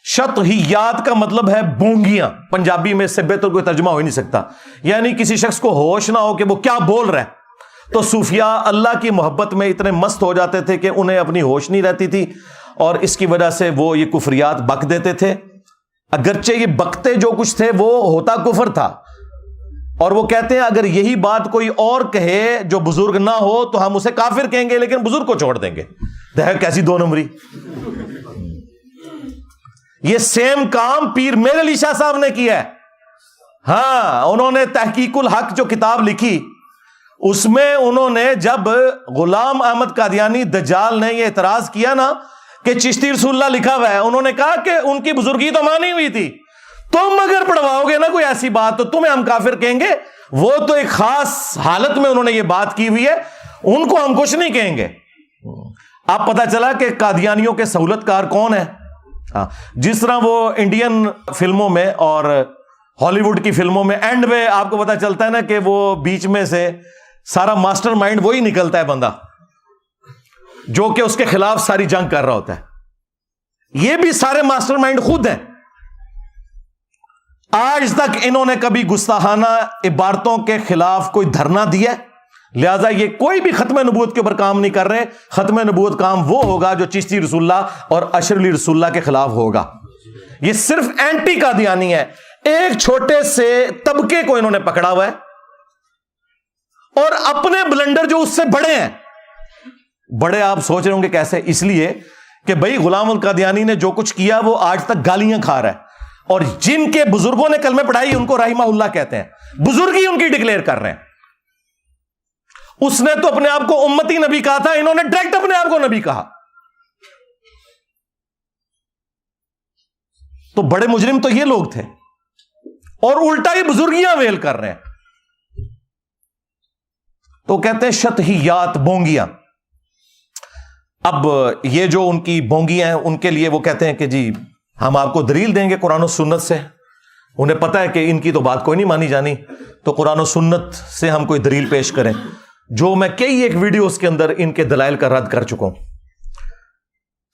شتہیات کا مطلب ہے بونگیاں، پنجابی میں اس سے بہتر کوئی ترجمہ ہو ہی نہیں سکتا، یعنی کسی شخص کو ہوش نہ ہو کہ وہ کیا بول رہا ہے. تو صوفیاء اللہ کی محبت میں اتنے مست ہو جاتے تھے کہ انہیں اپنی ہوش نہیں رہتی تھی، اور اس کی وجہ سے وہ یہ کفریات بک دیتے تھے. اگرچہ یہ بکتے جو کچھ تھے وہ ہوتا کفر تھا، اور وہ کہتے ہیں اگر یہی بات کوئی اور کہے جو بزرگ نہ ہو تو ہم اسے کافر کہیں گے لیکن بزرگ کو چھوڑ دیں گے. دیکھ کیسی 2 نمبری. یہ سیم کام پیر میرے علی شاہ صاحب نے کیا ہے. ہاں انہوں نے تحقیق الحق جو کتاب لکھی، اس میں انہوں نے جب غلام احمد قادیانی دجال نے یہ اعتراض کیا نا کہ چشتی رسول اللہ لکھا ہوا ہے، انہوں نے کہا کہ ان کی بزرگی تو مانی ہوئی تھی، تم اگر پڑھواؤ گے نا کوئی ایسی بات تو تمہیں ہم کافر کہیں گے. وہ تو ایک خاص حالت میں انہوں نے یہ بات کی ہوئی ہے، ان کو ہم کچھ نہیں کہیں گے. اب پتا چلا کہ قادیانیوں کے سہولت کار کون ہے. ہاں جس طرح وہ انڈین فلموں میں اور ہالی ووڈ کی فلموں میں اینڈ میں آپ کو پتا چلتا ہے نا کہ وہ بیچ میں سے سارا ماسٹر مائنڈ وہی نکلتا ہے بندہ جو کہ اس کے خلاف ساری جنگ کر رہا ہوتا ہے. یہ بھی سارے ماسٹر مائنڈ خود ہیں. آج تک انہوں نے کبھی گستاخانہ عبارتوں کے خلاف کوئی دھرنا دیا، لہذا یہ کوئی بھی ختم نبوت کے اوپر کام نہیں کر رہے. ختم نبوت کام وہ ہوگا جو چشتی رسول اللہ اور اشر علی رسول اللہ کے خلاف ہوگا. یہ صرف اینٹی قادیانی ہے. ایک چھوٹے سے طبقے کو انہوں نے پکڑا ہوا ہے، اور اپنے بلنڈر جو اس سے بڑے ہیں. بڑے آپ سوچ رہے ہوں گے کیسے؟ اس لیے کہ بھائی غلام القادیانی نے جو کچھ کیا وہ آج تک گالیاں کھا رہا ہے، اور جن کے بزرگوں نے کلمے پڑھائی ان کو رحمہ اللہ کہتے ہیں، بزرگی ان کی ڈکلیئر کر رہے ہیں. اس نے تو اپنے آپ کو امتی نبی کہا تھا، انہوں نے ڈائریکٹ اپنے آپ کو نبی کہا. تو بڑے مجرم تو یہ لوگ تھے، اور الٹا ہی بزرگیاں ویل کر رہے ہیں. تو کہتے ہیں شتہیات، بونگیاں. اب یہ جو ان کی بونگیاں ہیں ان کے لیے وہ کہتے ہیں کہ جی ہم آپ کو دلیل دیں گے قرآن و سنت سے. انہیں پتا ہے کہ ان کی تو بات کوئی نہیں مانی جانی، تو قرآن و سنت سے ہم کوئی دلیل پیش کریں، جو میں کئی ایک ویڈیوز کے اندر ان کے دلائل کا رد کر چکا ہوں.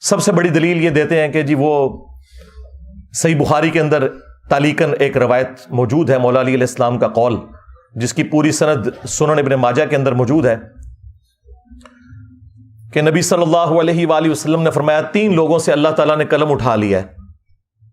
سب سے بڑی دلیل یہ دیتے ہیں کہ جی وہ صحیح بخاری کے اندر تعلیقاً ایک روایت موجود ہے مولا علی علیہ السلام کا قول، جس کی پوری سند سنن ابن ماجہ کے اندر موجود ہے، کہ نبی صلی اللہ علیہ وآلہ وسلم نے فرمایا 3 لوگوں سے اللہ تعالیٰ نے قلم اٹھا لیا ہے.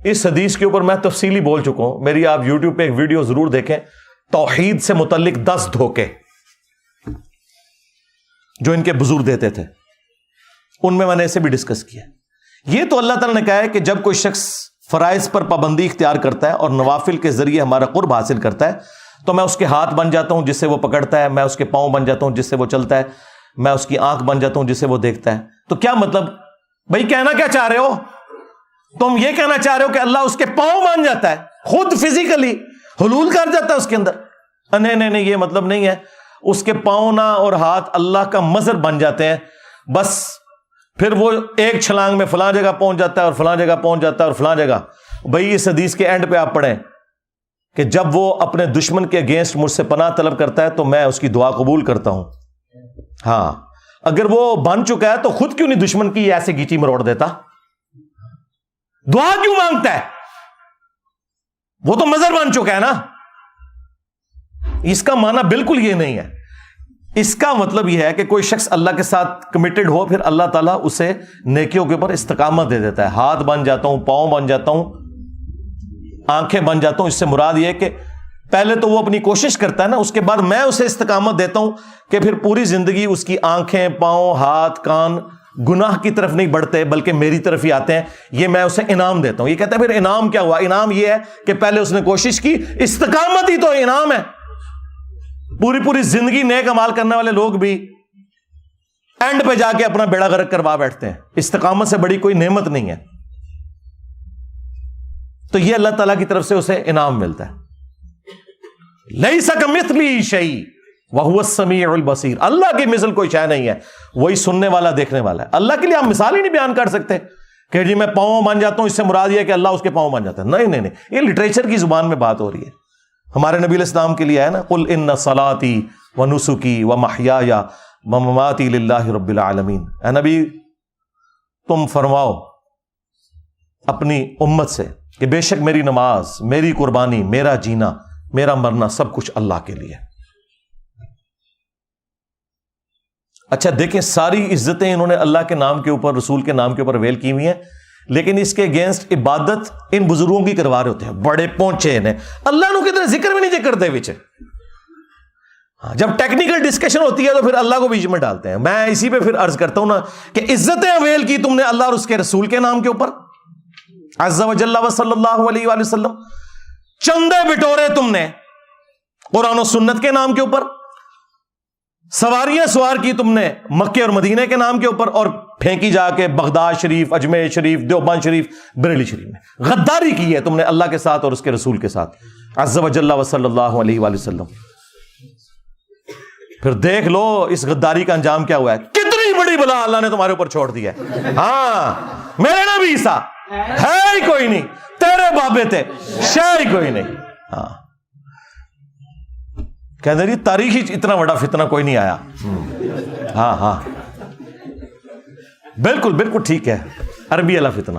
اس حدیث کے اوپر میں تفصیلی بول چکا ہوں, میری آپ یوٹیوب پہ ایک ویڈیو ضرور دیکھیں, توحید سے متعلق 10 دھوکے جو ان کے بزرگ دیتے تھے, ان میں نے اسے بھی ڈسکس کیا. یہ تو اللہ تعالیٰ نے کہا ہے کہ جب کوئی شخص فرائض پر پابندی اختیار کرتا ہے اور نوافل کے ذریعے ہمارا قرب حاصل کرتا ہے, تو میں اس کے ہاتھ بن جاتا ہوں جس سے وہ پکڑتا ہے, میں اس کے پاؤں بن جاتا ہوں جس سے وہ چلتا ہے, میں اس کی آنکھ بن جاتا ہوں جس سے وہ دیکھتا ہے. تو کیا مطلب بھائی, کہنا کیا چاہ رہے ہو تم؟ یہ کہنا چاہ رہے ہو کہ اللہ اس کے پاؤں بن جاتا ہے, خود فزیکلی حلول کر جاتا ہے اس کے اندر؟ نہیں, یہ مطلب نہیں ہے. اس کے پاؤں نہ اور ہاتھ اللہ کا مظہر بن جاتے ہیں, بس پھر وہ ایک چھلانگ میں فلاں جگہ پہنچ جاتا ہے اور فلاں جگہ پہنچ جاتا ہے اور فلاں جگہ. بھائی اس حدیث کے اینڈ پہ آپ پڑھیں کہ جب وہ اپنے دشمن کے اگینسٹ مجھ سے پناہ طلب کرتا ہے تو میں اس کی دعا قبول کرتا ہوں. ہاں, اگر وہ بن چکا ہے تو خود کیوں نہیں دشمن کی ایسے گیچی مروڑ دیتا؟ دعا کیوں مانگتا ہے؟ وہ تو مظہر بن چکا ہے نا. اس کا معنی بالکل یہ نہیں ہے. اس کا مطلب یہ ہے کہ کوئی شخص اللہ کے ساتھ کمیٹڈ ہو, پھر اللہ تعالیٰ اسے نیکیوں کے اوپر استقامت دے دیتا ہے. ہاتھ بن جاتا ہوں, پاؤں بن جاتا ہوں, آنکھیں بن جاتا ہوں. اس سے مراد یہ ہے کہ پہلے تو وہ اپنی کوشش کرتا ہے نا, اس کے بعد میں اسے استقامت دیتا ہوں کہ پھر پوری زندگی اس کی آنکھیں, پاؤں, ہاتھ, کان گناہ کی طرف نہیں بڑھتے بلکہ میری طرف ہی آتے ہیں. یہ میں اسے انعام دیتا ہوں. یہ کہتا ہے پھر انعام کیا ہوا؟ انعام یہ ہے کہ پہلے اس نے کوشش کی, استقامت ہی تو انعام ہے. پوری زندگی نیک عمال کرنے والے لوگ بھی اینڈ پہ جا کے اپنا بیڑا غرق کروا بیٹھتے ہیں. استقامت سے بڑی کوئی نعمت نہیں ہے. تو یہ اللہ تعالیٰ کی طرف سے اسے انعام ملتا ہے. لیس کمثلہ شیء وہو السمیع البصیر. اللہ کی مثل کوئی شے نہیں ہے, وہی سننے والا دیکھنے والا ہے. اللہ کے لیے آپ مثال ہی نہیں بیان کر سکتے کہ جی میں پاؤں بن جاتا ہوں, اس سے مراد یہ ہے کہ اللہ اس کے پاؤں بن جاتا ہے. نہیں, یہ لٹریچر کی زبان میں بات ہو رہی ہے. ہمارے نبی علیہ السلام کے لیے ہے نا, قل ان صلاتی و نسکی و محیای و مماتی للہ رب العالمین. اے نبی تم فرماؤ اپنی امت سے کہ بے شک میری نماز, میری قربانی, میرا جینا, میرا مرنا سب کچھ اللہ کے لیے. اچھا دیکھیں, ساری عزتیں انہوں نے اللہ کے نام کے اوپر, رسول کے نام کے اوپر ویل کی ہوئی ہیں, لیکن اس کے اگینسٹ عبادت ان بزرگوں کی کروا رہے ہوتے ہیں. بڑے پہنچے نے اللہ نو کدھر ذکر بھی نہیں کرتے بچے. جب ٹیکنیکل ڈسکشن ہوتی ہے تو پھر اللہ کو بیچ میں ڈالتے ہیں. میں اسی پہ پھر عرض کرتا ہوں نا کہ عزتیں اویل کی تم نے اللہ اور اس کے رسول کے نام کے اوپر, عز و جل و صلی اللہ علیہ وآلہ وسلم. چندے بٹورے تم نے قرآن و سنت کے نام کے اوپر, سواریاں سوار کی تم نے مکے اور مدینے کے نام کے اوپر, اور پھینکی جا کے بغداد شریف, اجمیر شریف, دیوبند شریف, بریلی شریف میں. غداری کی ہے تم نے اللہ کے ساتھ اور اس کے رسول کے ساتھ, عز و جل و صلی اللہ علیہ وآلہ وسلم. پھر دیکھ لو اس غداری کا انجام کیا ہوا ہے. کتنی بڑی بلا اللہ نے تمہارے اوپر چھوڑ دی ہے. ہاں, میرے نبی عیسیٰ ہے ہی کوئی نہیں, تیرے بابے تھے شے ہی کوئی نہیں. ہاں, کہتے ہیں تاریخی اتنا بڑا فتنہ کوئی نہیں آیا. ہاں بالکل ٹھیک ہے, عربی والا فتنہ.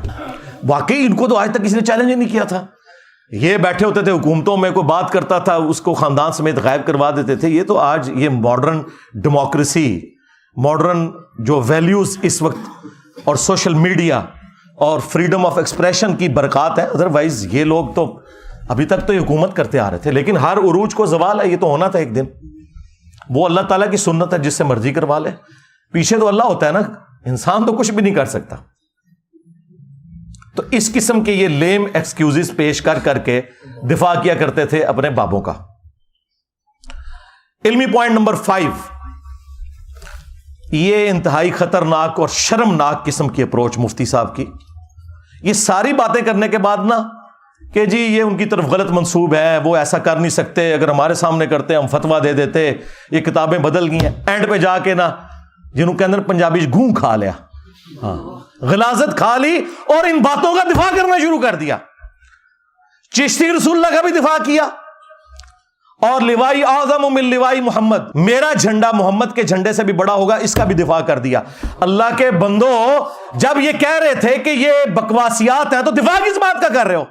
واقعی ان کو تو آج تک کسی نے چیلنج ہی نہیں کیا تھا. یہ بیٹھے ہوتے تھے حکومتوں میں, کوئی بات کرتا تھا اس کو خاندان سمیت غائب کروا دیتے تھے. یہ تو آج یہ ماڈرن ڈیموکریسی, ماڈرن جو ویلیوز اس وقت اور سوشل میڈیا اور فریڈم آف ایکسپریشن کی برکات ہے. ادروائز یہ لوگ تو ابھی تک تو یہ حکومت کرتے آ رہے تھے, لیکن ہر عروج کو زوال ہے. یہ تو ہونا تھا ایک دن. وہ اللہ تعالیٰ کی سنت ہے, جس سے مرضی کروا لے. پیچھے تو اللہ ہوتا ہے نا, انسان تو کچھ بھی نہیں کر سکتا. تو اس قسم کے یہ لیم ایکسکیوزز پیش کر کے دفاع کیا کرتے تھے اپنے بابوں کا. علمی پوائنٹ نمبر 5, یہ انتہائی خطرناک اور شرمناک قسم کی اپروچ مفتی صاحب کی. یہ ساری باتیں کرنے کے بعد نا کہ جی یہ ان کی طرف غلط منسوب ہے, وہ ایسا کر نہیں سکتے, اگر ہمارے سامنے کرتے ہم فتویٰ دے دیتے, یہ کتابیں بدل گئی ہیں. اینڈ پہ جا کے نا جنہوں کے اندر پنجابی گھوں کھا لیا, ہاں غلاظت کھا لی, اور ان باتوں کا دفاع کرنا شروع کر دیا. چشتی رسول اللہ کا بھی دفاع کیا, اور لوائی اعظم من لوائی محمد, میرا جھنڈا محمد کے جھنڈے سے بھی بڑا ہوگا, اس کا بھی دفاع کر دیا. اللہ کے بندو, جب یہ کہہ رہے تھے کہ یہ بکواسیات ہیں تو دفاع کس بات کا کر رہے ہو؟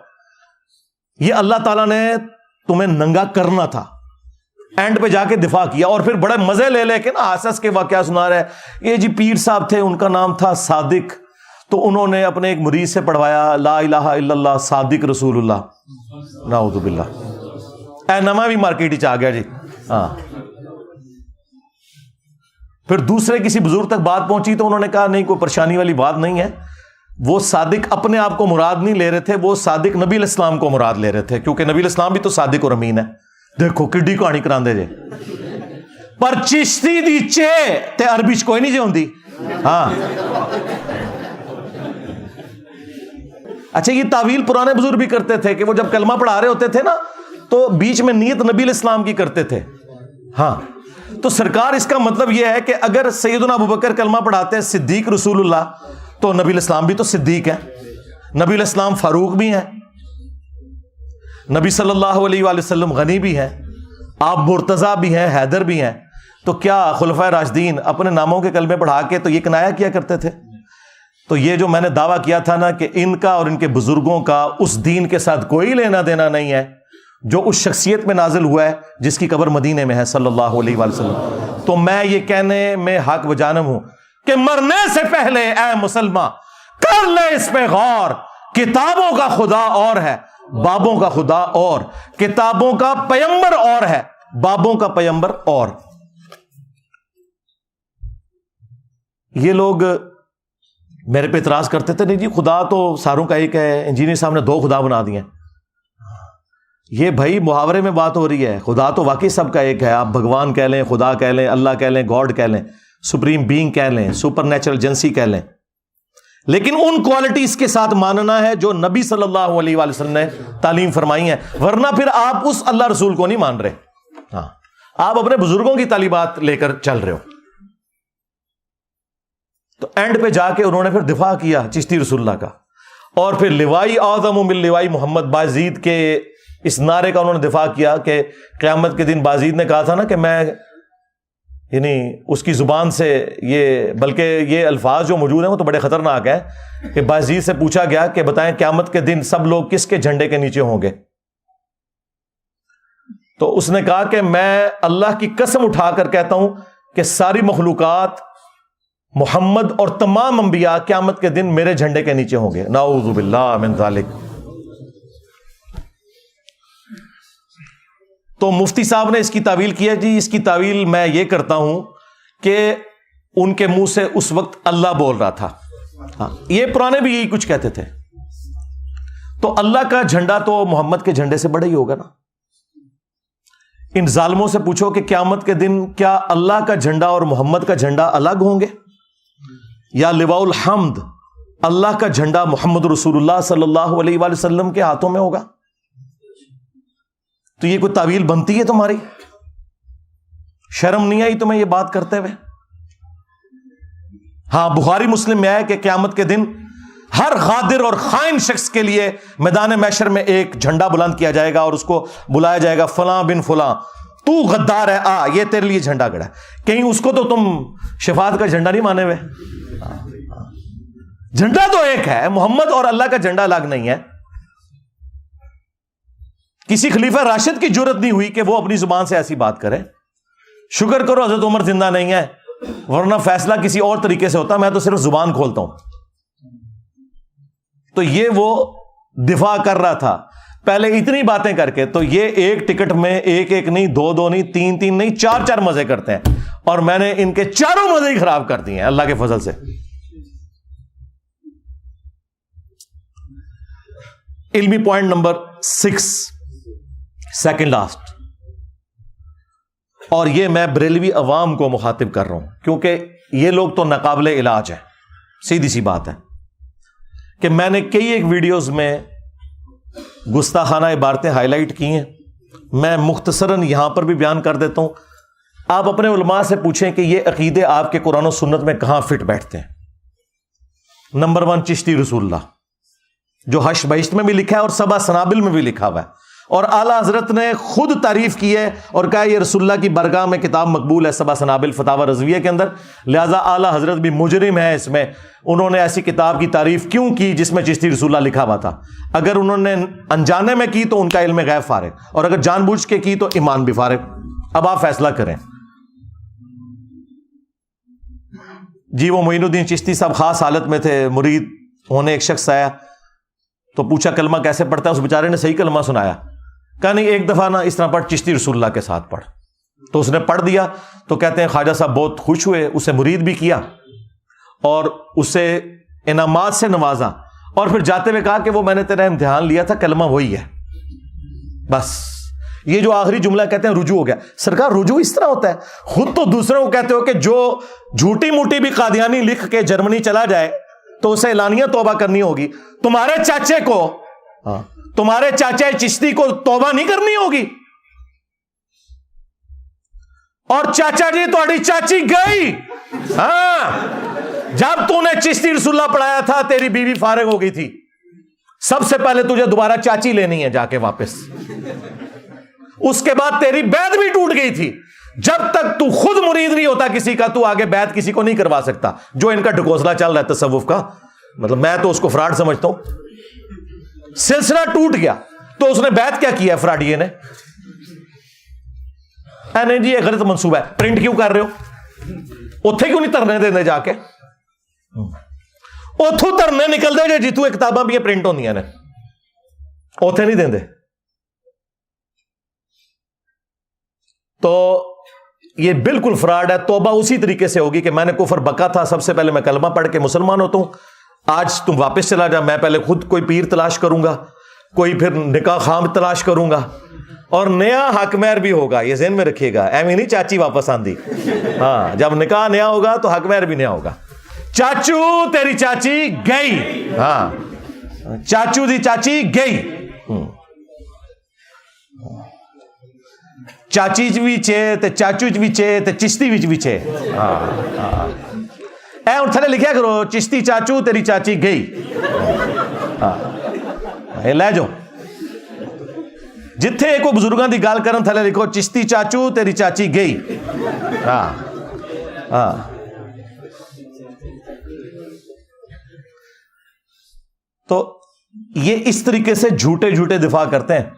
یہ اللہ تعالیٰ نے تمہیں ننگا کرنا تھا. اینڈ پہ جا کے دفاع کیا, اور پھر بڑے مزے لے کے نا آسس کے واقعہ سنا رہے. یہ جی پیر صاحب تھے, ان کا نام تھا صادق, تو انہوں نے اپنے ایک مرید سے پڑھوایا لا الہ الا اللہ صادق رسول اللہ، نعوذ باللہ، اے نواں بھی مارکیٹ آ گیا جی. ہاں. پھر دوسرے کسی بزرگ تک بات پہنچی تو انہوں نے کہا نہیں، کوئی پریشانی والی بات نہیں ہے، وہ صادق اپنے آپ کو مراد نہیں لے رہے تھے، وہ صادق نبی علیہ السلام کو مراد لے رہے تھے، کیونکہ نبی علیہ السلام بھی تو صادق اور امین ہے. دیکھو کڈی کہانی کراندے جے. پر چشتی دی چے تے عربی چ کوئی نہیں جے ہوندی. ہاں. اچھا، یہ تعویل پرانے بزرگ بھی کرتے تھے کہ وہ جب کلمہ پڑھا رہے ہوتے تھے نا تو بیچ میں نیت نبی علیہ السلام کی کرتے تھے. ہاں. تو سرکار اس کا مطلب یہ ہے کہ اگر سیدنا ابوبکر کلمہ پڑھاتے ہیں صدیق رسول اللہ، تو نبی علیہ السلام بھی تو صدیق ہیں، نبی علیہ السلام فاروق بھی ہیں، نبی صلی اللہ علیہ وآلہ وسلم غنی بھی ہیں، آپ مرتضیٰ بھی ہیں، حیدر بھی ہیں. تو کیا خلفائے راشدین اپنے ناموں کے کلمے پڑھا کے تو یہ کنایا کیا کرتے تھے؟ تو یہ جو میں نے دعویٰ کیا تھا نا کہ ان کا اور ان کے بزرگوں کا اس دین کے ساتھ کوئی لینا دینا نہیں ہے جو اس شخصیت میں نازل ہوا ہے جس کی قبر مدینے میں ہے صلی اللہ علیہ وآلہ وسلم. تو میں یہ کہنے میں حق و جانب ہوں کہ مرنے سے پہلے اے مسلمان کر لے اس پہ غور. کتابوں کا خدا اور ہے، بابوں کا خدا اور، کتابوں کا پیمبر اور ہے، بابوں کا پیمبر اور. یہ لوگ میرے پہ اعتراض کرتے تھے نہیں جی خدا تو ساروں کا ایک ہے، انجینئر صاحب نے 2 خدا بنا دیے. یہ بھائی محاورے میں بات ہو رہی ہے، خدا تو واقعی سب کا ایک ہے. آپ بھگوان کہہ لیں، خدا کہہ لیں، اللہ کہہ لیں، گاڈ کہہ لیں، سپریم بینگ کہہ لیں، سپر نیچرل ایجنسی کہہ لیں، لیکن ان کوالٹیز کے ساتھ ماننا ہے جو نبی صلی اللہ علیہ وآلہ وسلم نے تعلیم فرمائی ہیں، ورنہ پھر آپ اس اللہ رسول کو نہیں مان رہے. ہاں، آپ اپنے بزرگوں کی تعلیمات لے کر چل رہے ہو. تو اینڈ پہ جا کے انہوں نے پھر دفاع کیا چشتی رسول اللہ کا، اور پھر لوائی اعظم من لوائی محمد، باجید کے اس نعرے کا انہوں نے دفاع کیا کہ قیامت کے دن باجید نے کہا تھا نا کہ میں، یعنی اس کی زبان سے یہ، بلکہ یہ الفاظ جو موجود ہیں وہ تو بڑے خطرناک ہیں کہ باجید سے پوچھا گیا کہ بتائیں قیامت کے دن سب لوگ کس کے جھنڈے کے نیچے ہوں گے؟ تو اس نے کہا کہ میں اللہ کی قسم اٹھا کر کہتا ہوں کہ ساری مخلوقات، محمد اور تمام انبیاء قیامت کے دن میرے جھنڈے کے نیچے ہوں گے. نعوذ باللہ من ذالک. تو مفتی صاحب نے اس کی تعویل کیا جی اس کی تعویل میں یہ کرتا ہوں کہ ان کے منہ سے اس وقت اللہ بول رہا تھا. ہاں، یہ پرانے بھی یہی کچھ کہتے تھے. تو اللہ کا جھنڈا تو محمد کے جھنڈے سے بڑا ہی ہوگا نا. ان ظالموں سے پوچھو کہ قیامت کے دن کیا اللہ کا جھنڈا اور محمد کا جھنڈا الگ ہوں گے، یا لواء الحمد اللہ کا جھنڈا محمد رسول اللہ صلی اللہ علیہ وآلہ وسلم کے ہاتھوں میں ہوگا؟ تو یہ کوئی تعویل بنتی ہے تمہاری؟ شرم نہیں آئی تمہیں یہ بات کرتے ہوئے؟ ہاں، بخاری مسلم میں ہے کہ قیامت کے دن ہر غادر اور خائن شخص کے لیے میدان محشر میں ایک جھنڈا بلند کیا جائے گا اور اس کو بلایا جائے گا فلاں بن فلاں، تو غدار ہے، آ یہ تیرے لیے جھنڈا گڑا ہے. کہیں اس کو تو تم شفاعت کا جھنڈا نہیں مانے ہوئے؟ جھنڈا تو ایک ہے، محمد اور اللہ کا جھنڈا الگ نہیں ہے. کسی خلیفہ راشد کی جرت نہیں ہوئی کہ وہ اپنی زبان سے ایسی بات کرے. شکر کرو حضرت عمر زندہ نہیں ہے، ورنہ فیصلہ کسی اور طریقے سے ہوتا. میں تو صرف زبان کھولتا ہوں. تو یہ وہ دفاع کر رہا تھا پہلے اتنی باتیں کر کے. تو یہ ایک ٹکٹ میں ایک نہیں، دو نہیں، تین نہیں، چار مزے کرتے ہیں، اور میں نے ان کے چاروں مزے ہی خراب کر دیے ہیں اللہ کے فضل سے. علمی پوائنٹ نمبر 6، سیکنڈ لاسٹ، اور یہ میں بریلوی عوام کو مخاطب کر رہا ہوں کیونکہ یہ لوگ تو ناقابل علاج ہیں. سیدھی سی بات ہے کہ میں نے کئی ایک ویڈیوز میں گستاخانہ عبارتیں ہائی لائٹ کی ہیں. میں مختصراً یہاں پر بھی بیان کر دیتا ہوں. آپ اپنے علماء سے پوچھیں کہ یہ عقیدے آپ کے قرآن و سنت میں کہاں فٹ بیٹھتے ہیں. نمبر 1 چشتی رسول اللہ، جو حشر بہشت میں بھی لکھا ہے اور سبع سنابل میں بھی لکھا ہوا ہے، اور اعلیٰ حضرت نے خود تعریف کی ہے اور کہا یہ رسول اللہ کی برگاہ میں کتاب مقبول ہے، سبع سنابل فتاوی رضویہ کے اندر. لہذا اعلیٰ حضرت بھی مجرم ہے اس میں. انہوں نے ایسی کتاب کی تعریف کیوں کی جس میں چشتی رسول اللہ لکھا ہوا تھا؟ اگر انہوں نے انجانے میں کی تو ان کا علم غیب فارغ، اور اگر جان بوجھ کے کی تو ایمان بھی فارغ. اب آپ فیصلہ کریں. جی وہ معین چشتی صاحب خاص حالت میں تھے, مرید ہونے ایک شخص آیا تو پوچھا کلمہ کیسے پڑھتا ہے, اس بیچارے نے صحیح کلمہ سنایا, کہا نہیں ایک دفعہ نا اس طرح پڑھ, چشتی رسول اللہ کے ساتھ پڑھ. تو اس نے پڑھ دیا. تو کہتے ہیں خواجہ صاحب بہت خوش ہوئے, اسے مرید بھی کیا اور اسے انعامات سے نوازا, اور پھر جاتے ہوئے کہا کہ وہ میں نے تیرا امتحان لیا تھا, کلمہ وہی ہے. بس یہ جو آخری جملہ کہتے ہیں رجوع ہو گیا. سرکار رجوع اس طرح ہوتا ہے, خود تو دوسروں کو کہتے ہو کہ جو جھوٹی موٹی بھی قادیانی لکھ کے جرمنی چلا جائے تو اسے اعلانیہ توبہ کرنی ہوگی, تمہارے چاچے کو, تمہارے چاچے چشتی کو توبہ نہیں کرنی ہوگی. اور چاچا جی تھوڑی چاچی گئی, ہاں جب تو نے چشتی رسول اللہ پڑھایا تھا تیری بیوی فارغ ہو گئی تھی, سب سے پہلے تجھے دوبارہ چاچی لینی ہے جا کے واپس. اس کے بعد تیری بیعت بھی ٹوٹ گئی تھی. جب تک تو خود مرید نہیں ہوتا کسی کا, تو آگے بیعت کسی کو نہیں کروا سکتا. جو ان کا ڈھکوسلا چل رہا ہے تصوف کا, مطلب میں تو اس کو فراڈ سمجھتا ہوں. سلسلہ ٹوٹ گیا تو اس نے بیعت کیا کیا ہے فراڈیے نے؟ نہیں جی یہ غلط منصوبہ ہے, پرنٹ کیوں کر رہے ہو؟ اتھے کیوں نہیں ترنے دینے جا کے؟ اتھوں ترنے نکل دے جی جیتو کتاباں بھی پرنٹ ہوندیاں نے, اتھے نہیں دیندے. تو یہ بالکل فراڈ ہے. توبہ اسی طریقے سے ہوگی کہ میں نے کفر بکا تھا, سب سے پہلے میں کلمہ پڑھ کے مسلمان ہوتا ہوں, آج تم واپس چلا جا, میں پہلے خود کوئی پیر تلاش کروں گا, کوئی پھر نکاح خام تلاش کروں گا, اور نیا حق مہر بھی ہوگا. یہ ذہن میں رکھیے گا, ایویں نہیں چاچی واپس آندی. ہاں جب نکاح نیا ہوگا تو حق مہر بھی نیا ہوگا. چاچو تیری چاچی گئی, ہاں چاچو دی چاچی گئی, چاچی بھی چے تے چاچو بھی چے تے چشتی بھی چے. اے ہن تھلے لکھیا کرو چشتی چاچو تیری چاچی گئی, اے لے جاؤ جتھے کوئی بزرگاں دی گل کرن تھلے لکھو چشتی چاچو تیری چاچی گئی. ہاں ہاں تو یہ اس طریقے سے جھوٹے جھوٹے دفاع کرتے ہیں.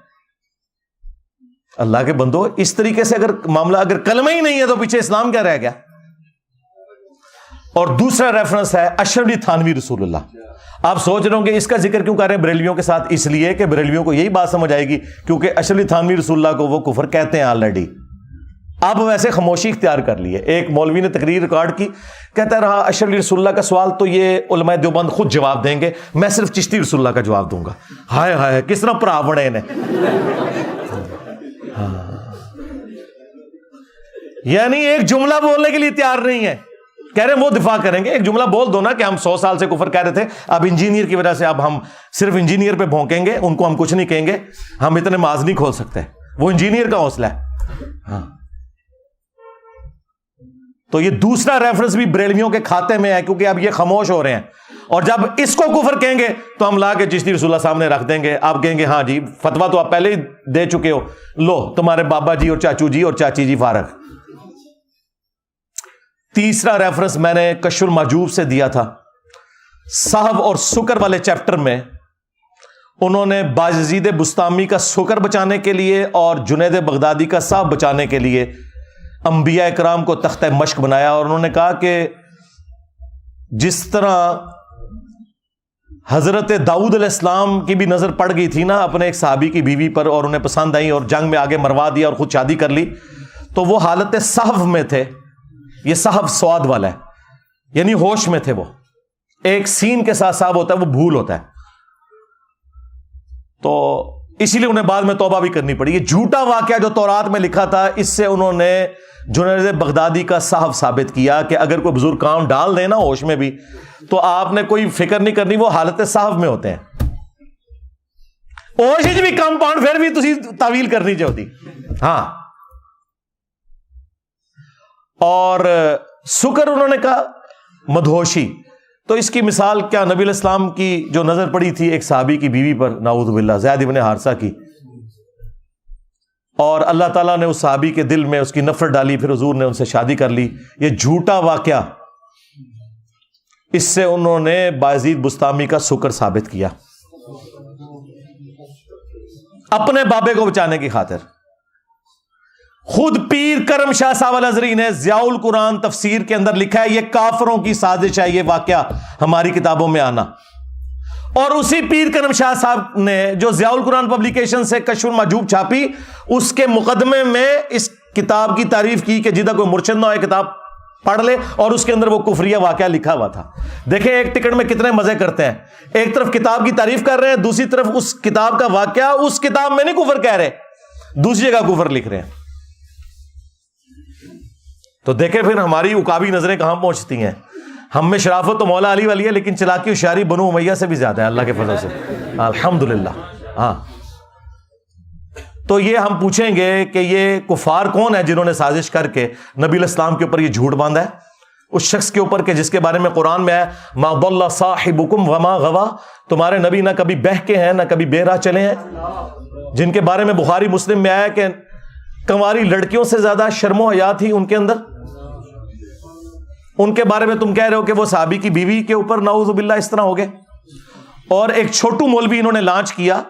اللہ کے بندو, اس طریقے سے اگر معاملہ, اگر کلمہ ہی نہیں ہے تو پیچھے اسلام کیا رہ گیا؟ اور دوسرا ریفرنس ہے اشرف علی تھانوی رسول اللہ. آپ سوچ رہے ہوں کہ اس کا ذکر کیوں کر رہے ہیں بریلویوں کے ساتھ؟ اس لیے کہ بریلویوں کو یہی بات سمجھ آئے گی, کیونکہ اشرف علی تھانوی رسول اللہ کو وہ کفر کہتے ہیں آلریڈی. اب ویسے خاموشی اختیار کر لی ہے. ایک مولوی نے تقریر ریکارڈ کی, کہتا رہا اشرف علی رسول اللہ کا سوال تو یہ علماء دیوبند خود جواب دیں گے, میں صرف چشتی رسول اللہ کا جواب دوں گا. ہائے ہائے کس طرح پرا بنے نے. یعنی ایک جملہ بولنے کے لیے تیار نہیں ہے, کہہ رہے ہیں وہ دفاع کریں گے. ایک جملہ بول دو نا کہ ہم 100 سال سے کفر کہہ رہے تھے, اب انجینئر کی وجہ سے اب ہم صرف انجینئر پہ بھونکیں گے, ان کو ہم کچھ نہیں کہیں گے, ہم اتنے ماز نہیں کھول سکتے. وہ انجینئر کا حوصلہ ہے. ہاں تو یہ دوسرا ریفرنس بھی بریلویوں کے کھاتے میں ہے, کیونکہ اب یہ خاموش ہو رہے ہیں, اور جب اس کو کفر کہیں گے تو ہم لا کے چشتی رسول اللہ سامنے رکھ دیں گے. آپ کہیں گے ہاں جی فتویٰ تو آپ پہلے ہی دے چکے ہو, لو تمہارے بابا جی اور چاچو جی اور چاچی جی فارغ. تیسرا ریفرنس میں نے کشف المحجوب سے دیا تھا, صحب اور سکر والے چیپٹر میں. انہوں نے باجزید بستامی کا سکر بچانے کے لیے اور جنید بغدادی کا صحب بچانے کے لیے انبیاء کرام کو تختہ مشق بنایا, اور انہوں نے کہا کہ جس طرح حضرت داؤد علیہ السلام کی بھی نظر پڑ گئی تھی نا اپنے ایک صحابی کی بیوی پر, اور انہیں پسند آئی اور جنگ میں آگے مروا دیا اور خود شادی کر لی, تو وہ حالت صحف میں تھے. یہ صحف سواد والا ہے, یعنی ہوش میں تھے. وہ ایک سین کے ساتھ صاحب ہوتا ہے, وہ بھول ہوتا ہے, تو اسی لیے انہیں بعد میں توبہ بھی کرنی پڑی. یہ جھوٹا واقعہ جو تورات میں لکھا تھا, اس سے انہوں نے جنید بغدادی کا صحف ثابت کیا کہ اگر کوئی بزرگ کام ڈال دے نا ہوش میں بھی, تو آپ نے کوئی فکر نہیں کرنی, وہ حالت صحف میں ہوتے ہیں. ہوش بھی کمپاؤنڈ پھر بھی تسی تعویل کرنی چاہتی. ہاں اور سکر انہوں نے کہا مدہوشی, تو اس کی مثال کیا نبی علیہ السلام کی جو نظر پڑی تھی ایک صحابی کی بیوی پر, نعوذ باللہ, زید ابن حارثہ کی, اور اللہ تعالیٰ نے اس صحابی کے دل میں اس کی نفرت ڈالی, پھر حضور نے ان سے شادی کر لی. یہ جھوٹا واقعہ, اس سے انہوں نے باجزید بستامی کا سکر ثابت کیا اپنے بابے کو بچانے کی خاطر. خود پیر کرم شاہ صاحب الازہری نے ضیاء القرآن تفسیر کے اندر لکھا ہے یہ کافروں کی سازش ہے یہ واقعہ ہماری کتابوں میں آنا. اور اسی پیر کرم شاہ صاحب نے جو ضیاء القرآن پبلیکیشن سے کشف المحجوب چھاپی, اس کے مقدمے میں اس کتاب کی تعریف کی کہ جدہ کوئی مرشد نہ ہوئے کتاب پڑھ لے, اور اس کے اندر وہ کفریہ واقعہ لکھا ہوا تھا. دیکھیں ایک ٹکٹ میں کتنے مزے کرتے ہیں, ایک طرف کتاب کی تعریف کر رہے ہیں, دوسری طرف اس کتاب کا واقعہ اس کتاب میں نہیں کفر کہہ رہے, دوسری جگہ کفر لکھ رہے ہیں. تو دیکھیں پھر ہماری عقابی نظریں کہاں پہنچتی ہیں. ہم میں شرافت تو مولا علی والی ہے, لیکن چلاکی و شیاری بنو امیہ سے بھی زیادہ ہے اللہ کے فضل سے, الحمدللہ. ہاں تو یہ ہم پوچھیں گے کہ یہ کفار کون ہے جنہوں نے سازش کر کے نبی علیہ السلام کے اوپر یہ جھوٹ باندھا ہے, اس شخص کے اوپر کہ جس کے بارے میں قرآن میں ہے ما ضل صاحبکم وما غوا, تمہارے نبی نہ کبھی بہکے ہیں نہ کبھی بے راہ چلے ہیں, جن کے بارے میں بخاری مسلم میں آیا کہ کنواری لڑکیوں سے زیادہ شرم و حیا تھی ان کے اندر. ان کے بارے میں تم کہہ رہے ہو کہ وہ صحابی کی بیوی کے اوپر نعوذ باللہ اس طرح ہو گئے. اور ایک چھوٹو مولوی انہوں نے لانچ کیا,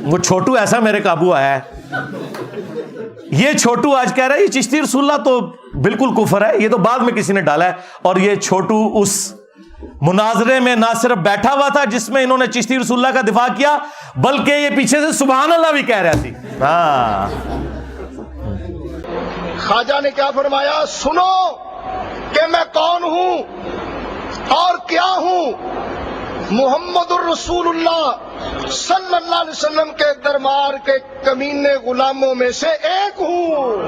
وہ چھوٹو ایسا میرے قابو آیا ہے, یہ چھوٹو آج کہہ رہا ہے یہ چشتی رسول اللہ تو بالکل کفر ہے, یہ تو بعد میں کسی نے ڈالا ہے. اور یہ چھوٹو اس مناظرے میں نہ صرف بیٹھا ہوا تھا جس میں انہوں نے چشتی رسول اللہ کا دفاع کیا, بلکہ یہ پیچھے سے سبحان اللہ بھی کہہ رہا تھی. ہاں خواجہ نے کیا فرمایا, سنو کہ میں کون ہوں اور کیا ہوں, محمد الرسول اللہ صلی اللہ علیہ وسلم کے دربار کے کمینے غلاموں میں سے ایک ہوں,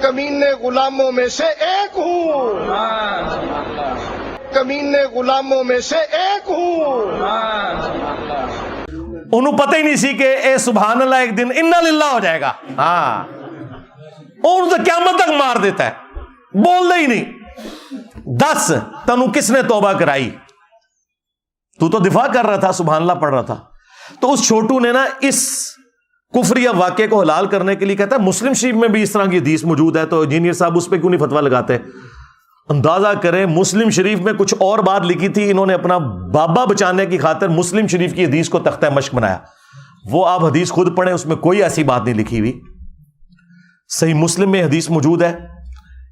کمینے غلاموں میں سے ایک ہوں, کمینے غلاموں میں سے ایک ہوں. انہوں پتہ ہی نہیں سی کہ اے سبحان اللہ ایک دن انا للہ ہو جائے گا. ہاں اور تو قیامت تک مار دیتا ہے, بول دے ہی نہیں. 10 تنو کس نے توبہ کرائی, تو دفاع کر رہا تھا, سبحان اللہ پڑھ رہا تھا. تو اس چھوٹو نے نا اس کفریہ واقعے کو حلال کرنے کے لیے کہتا ہے مسلم شریف میں بھی اس طرح کی حدیث موجود ہے, تو انجینئر صاحب اس پہ کیوں نہیں فتویٰ لگاتے. اندازہ کریں مسلم شریف میں کچھ اور بات لکھی تھی, انہوں نے اپنا بابا بچانے کی خاطر مسلم شریف کی حدیث کو تختہ مشق بنایا. وہ آپ حدیث خود پڑھیں, اس میں کوئی ایسی بات نہیں لکھی ہوئی. صحیح مسلم میں حدیث موجود ہے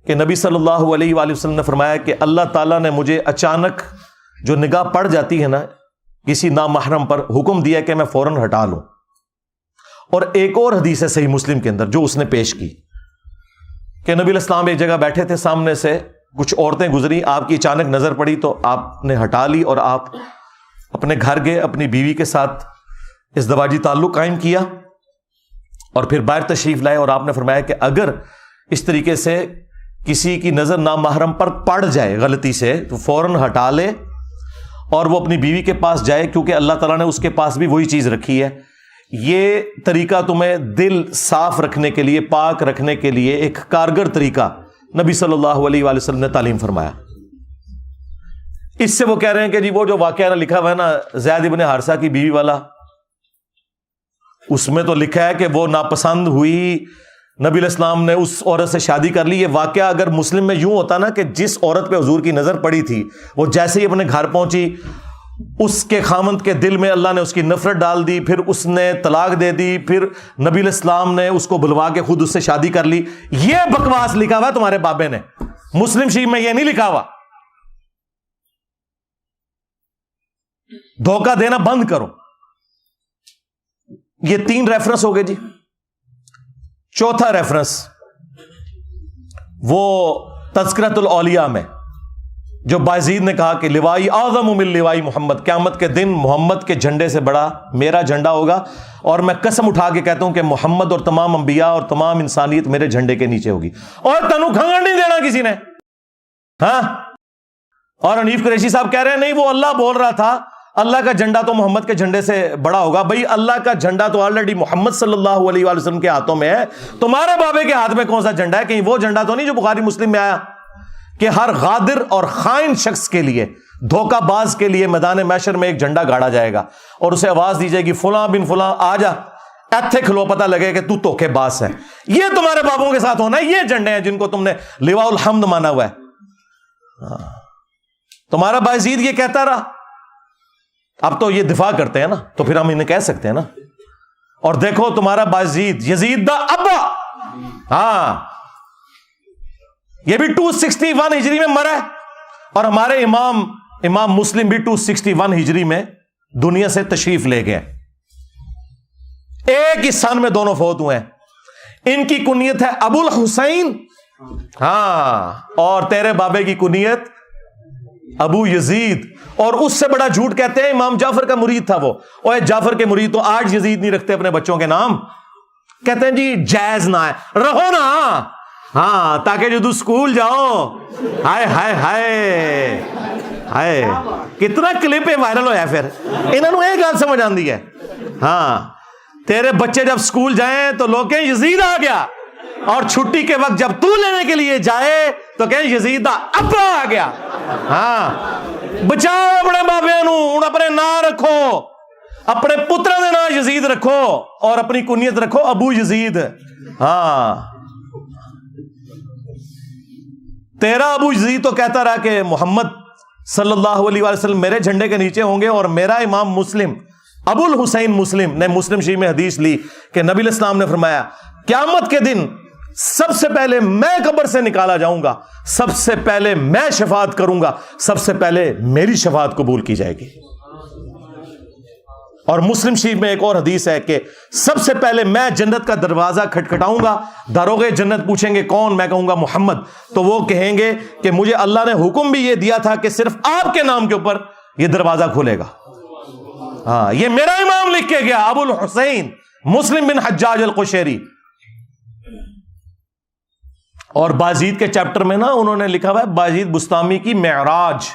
کہ نبی صلی اللہ علیہ وآلہ وسلم نے فرمایا کہ اللہ تعالیٰ نے مجھے اچانک جو نگاہ پڑ جاتی ہے نا کسی نامحرم پر, حکم دیا کہ میں فوراً ہٹا لوں. اور ایک اور حدیث ہے صحیح مسلم کے اندر جو اس نے پیش کی کہ نبی علیہ السلام ایک جگہ بیٹھے تھے, سامنے سے کچھ عورتیں گزری, آپ کی اچانک نظر پڑی تو آپ نے ہٹا لی اور آپ اپنے گھر گئے, اپنی بیوی کے ساتھ ازدواجی تعلق قائم کیا اور پھر باہر تشریف لائے. اور آپ نے فرمایا کہ اگر اس طریقے سے کسی کی نظر نامحرم پر پڑ جائے غلطی سے تو فوراً ہٹا لے اور وہ اپنی بیوی کے پاس جائے, کیونکہ اللہ تعالیٰ نے اس کے پاس بھی وہی چیز رکھی ہے. یہ طریقہ تمہیں دل صاف رکھنے کے لیے, پاک رکھنے کے لیے ایک کارگر طریقہ نبی صلی اللہ علیہ وآلہ وسلم نے تعلیم فرمایا. اس سے وہ کہہ رہے ہیں کہ جی وہ جو واقعہ لکھا ہوا ہے نا زید ابن حارثہ کی بیوی والا, اس میں تو لکھا ہے کہ وہ ناپسند ہوئی, نبی علیہ السلام نے اس عورت سے شادی کر لی. یہ واقعہ اگر مسلم میں یوں ہوتا نا کہ جس عورت پہ حضور کی نظر پڑی تھی وہ جیسے ہی اپنے گھر پہنچی, اس کے خامند کے دل میں اللہ نے اس کی نفرت ڈال دی, پھر اس نے طلاق دے دی, پھر نبی علیہ السلام نے اس کو بلوا کے خود اس سے شادی کر لی. یہ بکواس لکھا ہوا تمہارے بابے نے, مسلم شریف میں یہ نہیں لکھا ہوا. دھوکہ دینا بند کرو. یہ 3 ریفرنس ہو گئے جی. چوتھا ریفرنس وہ تذکرۃ الاولیاء میں جو بایزید نے کہا کہ لوائی اعظم من لوائی محمد, قیامت کے دن محمد کے جھنڈے سے بڑا میرا جھنڈا ہوگا, اور میں قسم اٹھا کے کہتا ہوں کہ محمد اور تمام انبیاء اور تمام انسانیت میرے جھنڈے کے نیچے ہوگی. اور تنو کھنگڑ نہیں دینا کسی نے. ہاں اور حنیف قریشی صاحب کہہ رہے ہیں نہیں وہ اللہ بول رہا تھا, اللہ کا جھنڈا تو محمد کے جھنڈے سے بڑا ہوگا. بھائی اللہ کا جھنڈا تو آلریڈی محمد صلی اللہ علیہ وآلہ وسلم کے ہاتھوں میں ہے, تمہارے بابے کے ہاتھ میں کون سا جھنڈا ہے؟ کہیں وہ جھنڈا تو نہیں جو بخاری مسلم میں آیا کہ ہر غادر اور خائن شخص کے لیے, دھوکہ باز کے لیے میدان محشر میں ایک جھنڈا گاڑا جائے گا اور اسے آواز دی جائے گی فلاں بن فلاں آ جا, ایتھے کھلو, پتہ لگے کہ تو دھوکے باز ہے. یہ تمہارے بابوں کے ساتھ ہونا ہے. یہ جھنڈے ہیں جن کو تم نے لواء الحمد مانا ہوا ہے. تمہارا بایزید یہ کہتا رہا, اب تو یہ دفاع کرتے ہیں نا تو پھر ہم انہیں کہہ سکتے ہیں نا. اور دیکھو تمہارا بازید یزید دا ابا، ہاں یہ بھی 261 ہجری میں مرا ہے، اور ہمارے امام مسلم بھی 261 ہجری میں دنیا سے تشریف لے گئے، ایک ہی سن میں دونوں فوت ہوئے ہیں۔ ان کی کنیت ہے ابو الحسین، ہاں، اور تیرے بابے کی کنیت ابو یزید، اور اس سے بڑا جھوٹ کہتے ہیں امام جعفر کا مرید تھا وہ، اور جعفر کے مرید تو آج یزید نہیں رکھتے اپنے بچوں کے نام، کہتے ہیں جی جائز نہ ہے، رہو نا، ہاں، تاکہ جدو اسکول جاؤ، ہائے ہائے ہائے ہائے، کتنا کلپ وائرل ہوا پھر انہوں نے ایک گل سمجھ آندی ہے، ہاں، تیرے بچے جب اسکول جائیں تو لوگ کہیں یزید آ گیا، اور چھٹی کے وقت جب تو لینے کے لیے جائے تو کہیں یزید دا ابا آ گیا، ہاں، بچاؤ اپنے بابے نو، ہن اپنے نام رکھو، اپنے پتروں دے نام یزید رکھو، اور اپنی کنیت رکھو ابو یزید، ہاں۔ تیرا ابو یزید تو کہتا رہا کہ محمد صلی اللہ علیہ وسلم میرے جھنڈے کے نیچے ہوں گے، اور میرا امام مسلم ابو الحسین مسلم نے مسلم شریف میں حدیث لی کہ نبی علیہ السلام نے فرمایا قیامت کے دن سب سے پہلے میں قبر سے نکالا جاؤں گا، سب سے پہلے میں شفاعت کروں گا، سب سے پہلے میری شفاعت قبول کی جائے گی۔ اور مسلم شریف میں ایک اور حدیث ہے کہ سب سے پہلے میں جنت کا دروازہ کھٹکھٹاؤں گا، داروغے جنت پوچھیں گے کون، میں کہوں گا محمد، تو وہ کہیں گے کہ مجھے اللہ نے حکم بھی یہ دیا تھا کہ صرف آپ کے نام کے اوپر یہ دروازہ کھلے گا، ہاں، یہ میرا امام لکھ کے گیا ابو الحسین مسلم بن حجاج القشیری۔ اور بازید کے چیپٹر میں نا انہوں نے لکھا ہوا ہے بازید بستامی کی معراج،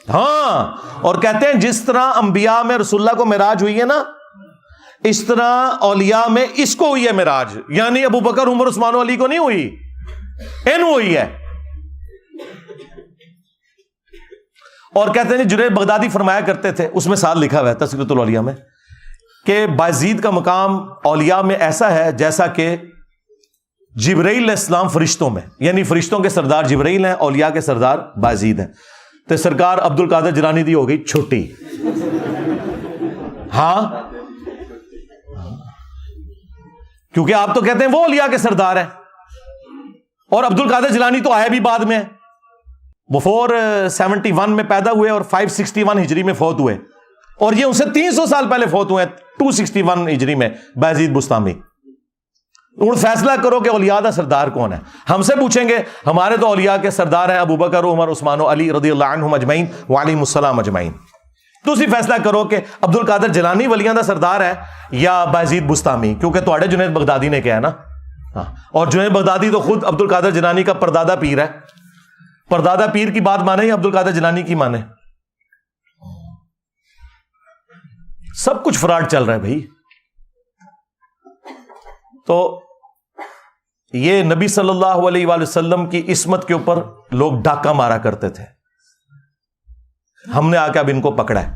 ہاں، اور کہتے ہیں جس طرح انبیاء میں رسول اللہ کو معراج ہوئی ہے نا، اس طرح اولیاء میں اس کو ہوئی ہے معراج، یعنی ابو بکر عمر عثمان و علی کو نہیں ہوئی، ان ہوئی ہے۔ اور کہتے ہیں جنید بغدادی فرمایا کرتے تھے، اس میں ساتھ لکھا ہوا ہے تذکرۃ الاولیاء میں، کہ بازید کا مقام اولیاء میں ایسا ہے جیسا کہ جبرائیل علیہ السلام فرشتوں میں، یعنی فرشتوں کے سردار جبرائیل ہیں، اولیاء کے سردار بازید ہیں۔ تو سرکار عبد القادر جیلانی دی ہو گئی چھوٹی، ہاں، کیونکہ آپ تو کہتے ہیں وہ اولیاء کے سردار ہیں، اور عبد القادر جیلانی تو آئے بھی بعد میں، وہ 471 میں پیدا ہوئے اور 561 ہجری میں فوت ہوئے، اور یہ ان سے 300 سال پہلے فوت ہوئے 261 ہجری میں بازید بستامی۔ فیصلہ کرو کہ اولیاء دا سردار کون ہے، ہم سے پوچھیں گے، ہمارے تو اولیاء کے سردار ہیں ابو بکر عمر عثمان و علی رضی اللہ عنہم اجمعین وعلیہم السلام اجمعین۔ تو اسی فیصلہ کرو کہ عبد القادر جیلانی ولیاں دا سردار ہے یا بازید بستامی، کیونکہ تواڈے جنید بغدادی نے کہا ہے نا، ہاں، اور جنید بغدادی تو خود عبد القادر جیلانی کا پردادا پیر ہے، پردادا پیر کی بات مانے یا عبد القادر جیلانی کی مانے، سب کچھ فراڈ چل رہا ہے بھائی۔ تو یہ نبی صلی اللہ علیہ وآلہ وسلم کی عصمت کے اوپر لوگ ڈاکہ مارا کرتے تھے، ہم نے آ کے اب ان کو پکڑا ہے،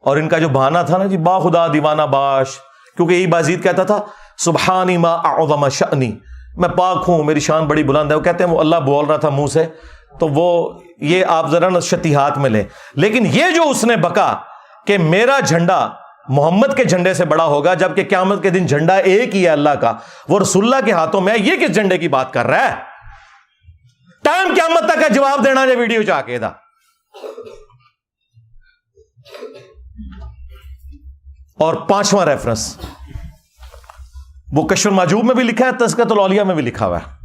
اور ان کا جو بہانہ تھا نا جی با خدا دیوانہ باش، کیونکہ یہی بازید کہتا تھا سبحانی ما اعظم شأنی، میں پاک ہوں، میری شان بڑی بلند ہے، وہ کہتے ہیں وہ اللہ بول رہا تھا منہ سے، تو وہ یہ آپ ذرا نشتیہات میں لیں، لیکن یہ جو اس نے بکا کہ میرا جھنڈا محمد کے جھنڈے سے بڑا ہوگا، جبکہ قیامت کے دن جھنڈا ایک ہی ہے اللہ کا، وہ رسول اللہ کے ہاتھوں میں ہے، یہ کس جھنڈے کی بات کر رہا ہے؟ ٹائم قیامت تک کا جواب دینا جو ویڈیو چاہ کے دا۔ اور 5واں ریفرنس وہ کشف المحجوب میں بھی لکھا ہے، تذکرۃ الاولیاء میں بھی لکھا ہوا ہے۔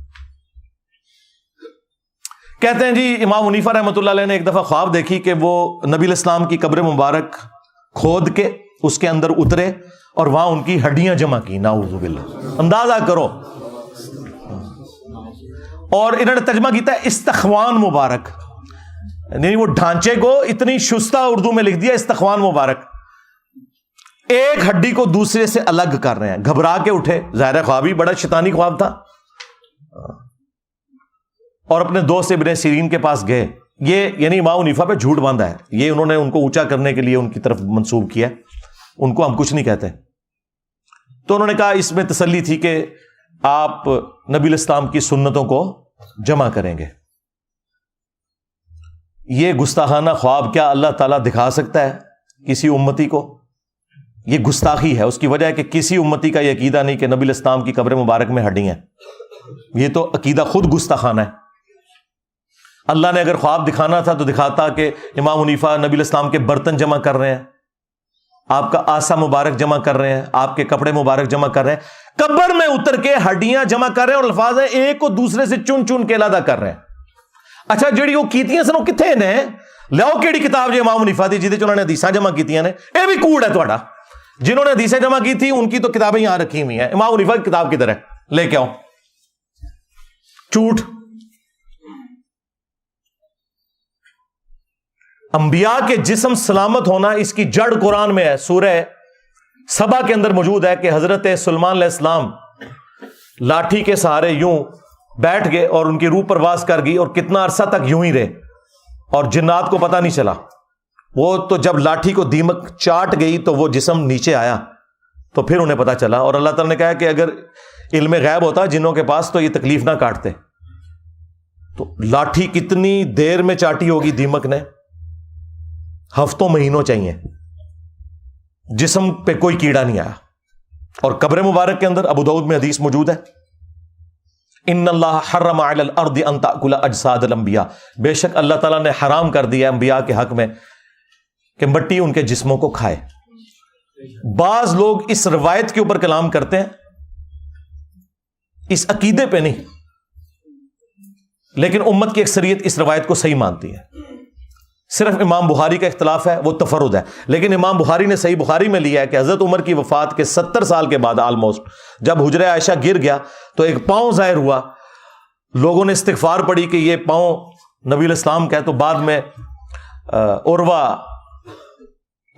کہتے ہیں جی امام حنیفہ رحمۃ اللہ علیہ نے ایک دفعہ خواب دیکھی کہ وہ نبی علیہ السلام کی قبر مبارک کھود کے اس کے اندر اترے اور وہاں ان کی ہڈیاں جمع کی، نعوذ باللہ، اندازہ کرو۔ اور انہوں نے ترجمہ کیتا ہے استخوان مبارک، یعنی وہ ڈھانچے کو اتنی شستہ اردو میں لکھ دیا استخوان مبارک، ایک ہڈی کو دوسرے سے الگ کر رہے ہیں، گھبرا کے اٹھے، ظاہر خواب ہی بڑا شیطانی خواب تھا، اور اپنے دوست ابن سیرین کے پاس گئے۔ یہ یعنی امام حنیفہ پہ جھوٹ باندھا ہے، یہ انہوں نے ان کو اونچا کرنے کے لیے ان کی طرف منسوب کیا، ان کو ہم کچھ نہیں کہتے۔ تو انہوں نے کہا اس میں تسلی تھی کہ آپ نبی علیہ السلام کی سنتوں کو جمع کریں گے۔ یہ گستاخانہ خواب کیا اللہ تعالیٰ دکھا سکتا ہے کسی امتی کو؟ یہ گستاخی ہے. اس کی وجہ ہے کہ کسی امتی کا یہ عقیدہ نہیں کہ نبی الاسلام کی قبر مبارک میں ہڈی ہیں. یہ تو عقیدہ خود گستاخانہ ہے. اللہ نے اگر خواب دکھانا تھا تو دکھاتا کہ امام حنیفہ نبی الاسلام کے برتن جمع کر رہے ہیں, آپ کا آسا مبارک جمع کر رہے ہیں, آپ کے کپڑے مبارک جمع کر رہے ہیں, قبر میں اتر کے ہڈیاں جمع کر رہے ہیں, اور الفاظ ہیں ایک کو دوسرے سے چن چن کے علیحدہ کر رہے ہیں. اچھا جڑی وہ کیتیاں سن وہ کتنے نے لیاؤ کیڑی کتاب جو امام حنیفہ دی جہدے انہوں نے حدیثاں جمع کیتیاں نے, اے بھی کوڑ ہے تہاڈا. جنہوں نے حدیثیں جمع کی تھی ان کی تو کتابیں یہاں رکھی ہوئی ہیں, امام حنیفہ کی کتاب کدھر ہے, لے کے آؤ. جھوٹ. انبیاء کے جسم سلامت ہونا اس کی جڑ قرآن میں ہے. سورہ سبا کے اندر موجود ہے کہ حضرت سلیمان علیہ السلام لاٹھی کے سہارے یوں بیٹھ گئے اور ان کی روح پرواز کر گئی, اور کتنا عرصہ تک یوں ہی رہے, اور جنات کو پتہ نہیں چلا. وہ تو جب لاٹھی کو دیمک چاٹ گئی تو وہ جسم نیچے آیا تو پھر انہیں پتہ چلا. اور اللہ تعالیٰ نے کہا کہ اگر علم غیب ہوتا جنوں کے پاس تو یہ تکلیف نہ کاٹتے. تو لاٹھی کتنی دیر میں چاٹی ہوگی دیمک نے, ہفتوں مہینوں چاہیے, جسم پہ کوئی کیڑا نہیں آیا. اور قبر مبارک کے اندر ابو داؤد میں حدیث موجود ہے, ان اللہ حرم علی الارض ان تاکل اجساد الانبیاء, بے شک اللہ تعالیٰ نے حرام کر دیا انبیاء کے حق میں کہ مٹی ان کے جسموں کو کھائے. بعض لوگ اس روایت کے اوپر کلام کرتے ہیں, اس عقیدے پہ نہیں, لیکن امت کی اکثریت اس روایت کو صحیح مانتی ہے. صرف امام بخاری کا اختلاف ہے, وہ تفرد ہے, لیکن امام بخاری نے صحیح بخاری میں لیا ہے کہ حضرت عمر کی وفات کے 70 سال کے بعد آلموسٹ جب حجرہ عائشہ گر گیا تو ایک پاؤں ظاہر ہوا, لوگوں نے استغفار پڑھی کہ یہ پاؤں نبی الاسلام کا ہے. تو بعد میں عروہ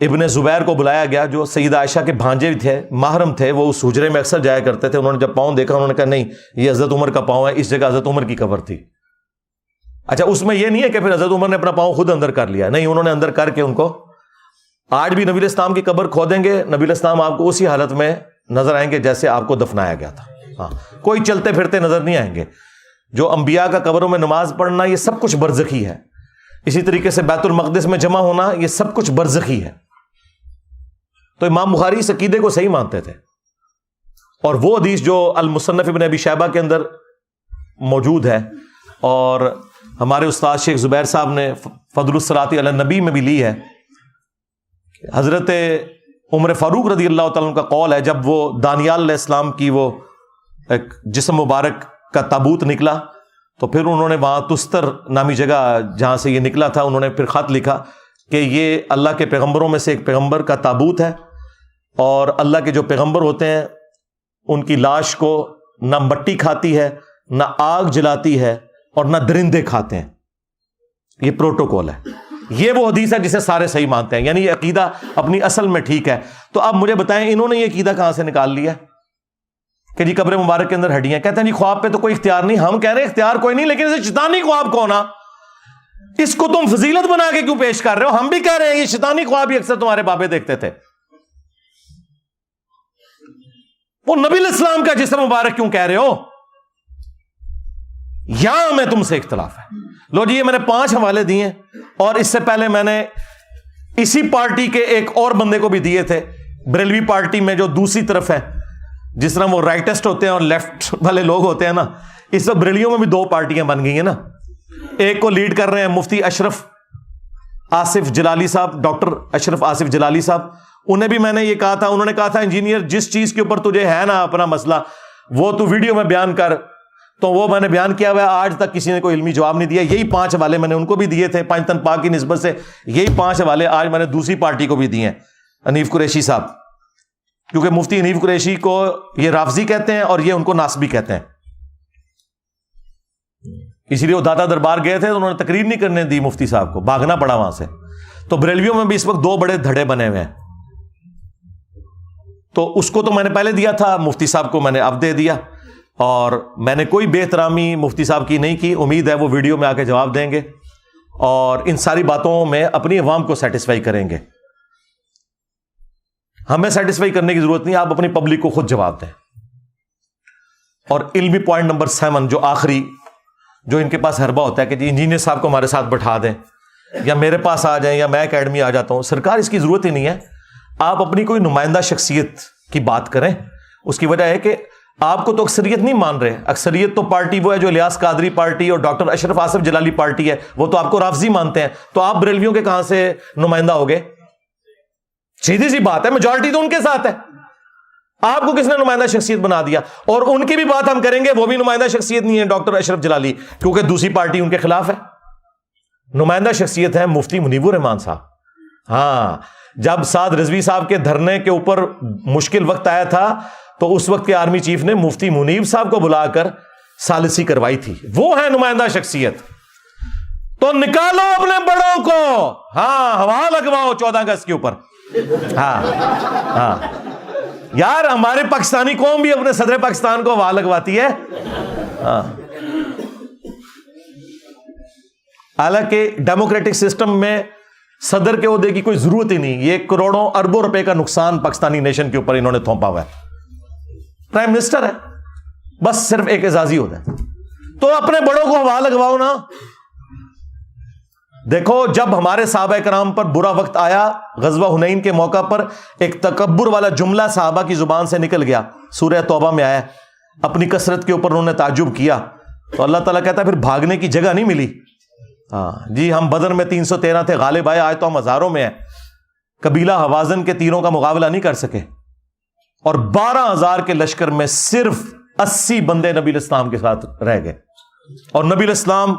ابن زبیر کو بلایا گیا جو سیدہ عائشہ کے بھانجے تھے, محرم تھے, وہ اس حجرے میں اکثر جایا کرتے تھے. انہوں نے جب پاؤں دیکھا انہوں نے کہا نہیں یہ حضرت عمر کا پاؤں ہے, اس جگہ حضرت عمر کی قبر تھی. اچھا اس میں یہ نہیں ہے کہ پھر حضرت عمر نے اپنا پاؤں خود اندر کر لیا, نہیں, انہوں نے اندر کر کے ان کو, آج بھی نبی الاسلام کی قبر کھودیں گے, نبی الاسلام آپ کو اسی حالت میں نظر آئیں گے جیسے آپ کو دفنایا گیا تھا. ہاں, کوئی چلتے پھرتے نظر نہیں آئیں گے. جو انبیاء کا قبروں میں نماز پڑھنا یہ سب کچھ برزخی ہے. اسی طریقے سے بیت المقدس میں جمع ہونا یہ سب کچھ برزخی ہے. تو امام بخاری اس عقیدے کو صحیح مانتے تھے. اور وہ حدیث جو المصنف ابن ابی شیبہ کے اندر موجود ہے اور ہمارے استاد شیخ زبیر صاحب نے فضل الصلاۃ علی النبی میں بھی لی ہے, حضرت عمر فاروق رضی اللہ تعالیٰ عنہ کا قول ہے, جب وہ دانیال علیہ السلام کی وہ ایک جسم مبارک کا تابوت نکلا تو پھر انہوں نے وہاں تستر نامی جگہ جہاں سے یہ نکلا تھا, انہوں نے پھر خط لکھا کہ یہ اللہ کے پیغمبروں میں سے ایک پیغمبر کا تابوت ہے, اور اللہ کے جو پیغمبر ہوتے ہیں ان کی لاش کو نہ مٹی کھاتی ہے, نہ آگ جلاتی ہے, اور نہ درندے کھاتے ہیں. یہ پروٹوکول ہے. یہ وہ حدیث ہے جسے سارے صحیح مانتے ہیں, یعنی یہ عقیدہ اپنی اصل میں ٹھیک ہے. تو آپ مجھے بتائیں انہوں نے یہ عقیدہ کہاں سے نکال لیا کہ جی قبر مبارک کے اندر ہڈیاں؟ کہتے ہیں جی خواب پہ تو کوئی اختیار نہیں. ہم کہہ رہے ہیں اختیار کوئی نہیں, لیکن اسے شیطانی خواب کون آ, اس کو تم فضیلت بنا کے کیوں پیش کر رہے ہو؟ ہم بھی کہہ رہے ہیں یہ شیطانی خواب ہی اکثر تمہارے بابے دیکھتے تھے. وہ نبی الاسلام کا جسم مبارک کیوں کہہ رہے ہو؟ یہاں میں تم سے اختلاف ہے. لو جی یہ میں نے 5 حوالے دیے, اور اس سے پہلے میں نے اسی پارٹی کے ایک اور بندے کو بھی دیے تھے, بریلوی پارٹی میں جو دوسری طرف ہے, جس طرح وہ رائٹسٹ ہوتے ہیں اور لیفٹ والے لوگ ہوتے ہیں نا, اس وقت بریلیوں میں بھی 2 پارٹیاں بن گئی ہیں نا. ایک کو لیڈ کر رہے ہیں مفتی اشرف آصف جلالی صاحب, ڈاکٹر اشرف آصف جلالی صاحب. انہیں بھی میں نے یہ کہا تھا, انہوں نے کہا تھا انجینئر جس چیز کے اوپر تجھے ہے نا اپنا مسئلہ وہ تو ویڈیو میں بیان کر, تو وہ میں نے بیان کیا ہوا ہے. آج تک کسی نے کوئی علمی جواب نہیں دیا. یہی 5 حوالے میں نے ان کو بھی دیے تھے پنجتن پاک کی نسبت سے, یہی 5 حوالے آج میں نے دوسری پارٹی کو بھی دیے ہیں, حنیف قریشی صاحب, کیونکہ مفتی حنیف قریشی کو یہ رافضی کہتے ہیں اور یہ ان کو ناسبی کہتے ہیں. اسی لیے وہ داتا دربار گئے تھے تو انہوں نے تقریر نہیں کرنے دی مفتی صاحب کو, بھاگنا پڑا وہاں سے. تو بریلویوں میں بھی اس وقت 2 بڑے دھڑے بنے ہوئے ہیں. تو اس کو تو میں نے پہلے دیا تھا, مفتی صاحب کو میں نے اب دے دیا, اور میں نے کوئی بے احترامی مفتی صاحب کی نہیں کی. امید ہے وہ ویڈیو میں آ کے جواب دیں گے اور ان ساری باتوں میں اپنی عوام کو سیٹسفائی کریں گے. ہمیں سیٹسفائی کرنے کی ضرورت نہیں, آپ اپنی پبلک کو خود جواب دیں. اور علمی پوائنٹ نمبر 7 جو آخری, جو ان کے پاس حربہ ہوتا ہے کہ جی انجینئر صاحب کو ہمارے ساتھ بٹھا دیں یا میرے پاس آ جائیں یا میں اکیڈمی آ جاتا ہوں. سرکار اس کی ضرورت ہی نہیں ہے. آپ اپنی کوئی نمائندہ شخصیت کی بات کریں. اس کی وجہ ہے کہ آپ کو تو اکثریت نہیں مان رہے. اکثریت تو پارٹی وہ ہے جو الیاس قادری پارٹی اور ڈاکٹر اشرف آصف جلالی پارٹی ہے, وہ تو آپ کو رافضی مانتے ہیں. تو آپ بریلویوں کے کہاں سے نمائندہ ہو گئے؟ سیدھی سی بات ہے, میجورٹی تو ان کے ساتھ ہے. آپ کو کس نے نمائندہ شخصیت بنا دیا؟ اور ان کی بھی بات ہم کریں گے, وہ بھی نمائندہ شخصیت نہیں ہے ڈاکٹر اشرف جلالی, کیونکہ دوسری پارٹی ان کے خلاف ہے. نمائندہ شخصیت ہے مفتی منیب الرحمان صاحب. ہاں, جب سعد رضوی صاحب کے دھرنے کے اوپر مشکل وقت آیا تھا تو اس وقت کے آرمی چیف نے مفتی منیب صاحب کو بلا کر ثالثی کروائی تھی. وہ ہے نمائندہ شخصیت. تو نکالو اپنے بڑوں کو, ہاں ہوا لگواؤ 14 اگست کے اوپر. ہاں یار, ہمارے پاکستانی قوم بھی اپنے صدر پاکستان کو ہوا لگواتی ہے. ہاں, حالانکہ ڈیموکریٹک سسٹم میں صدر کے عہدے کی کوئی ضرورت ہی نہیں. یہ کروڑوں اربوں روپے کا نقصان پاکستانی نیشن کے اوپر انہوں نے تھوپا ہوا ہے. پرائم منسٹر ہے, بس صرف ایک اعزازی ہوتا ہے. تو اپنے بڑوں کو ہوا لگواؤ نا. دیکھو, جب ہمارے صحابہ کرام پر برا وقت آیا, غزوہ حنین کے موقع پر ایک تکبر والا جملہ صحابہ کی زبان سے نکل گیا. سورہ توبہ میں آیا, اپنی کثرت کے اوپر انہوں نے تعجب کیا. تو اللہ تعالیٰ کہتا ہے پھر بھاگنے کی جگہ نہیں ملی. ہاں جی, ہم بدر میں 313 تھے, غالب آئے, آج تو ہم ہزاروں میں ہیں. قبیلہ حوازن کے تیروں کا مقابلہ نہیں کر سکے, اور 12,000 کے لشکر میں صرف 80 بندے نبی الاسلام کے ساتھ رہ گئے. اور نبی الاسلام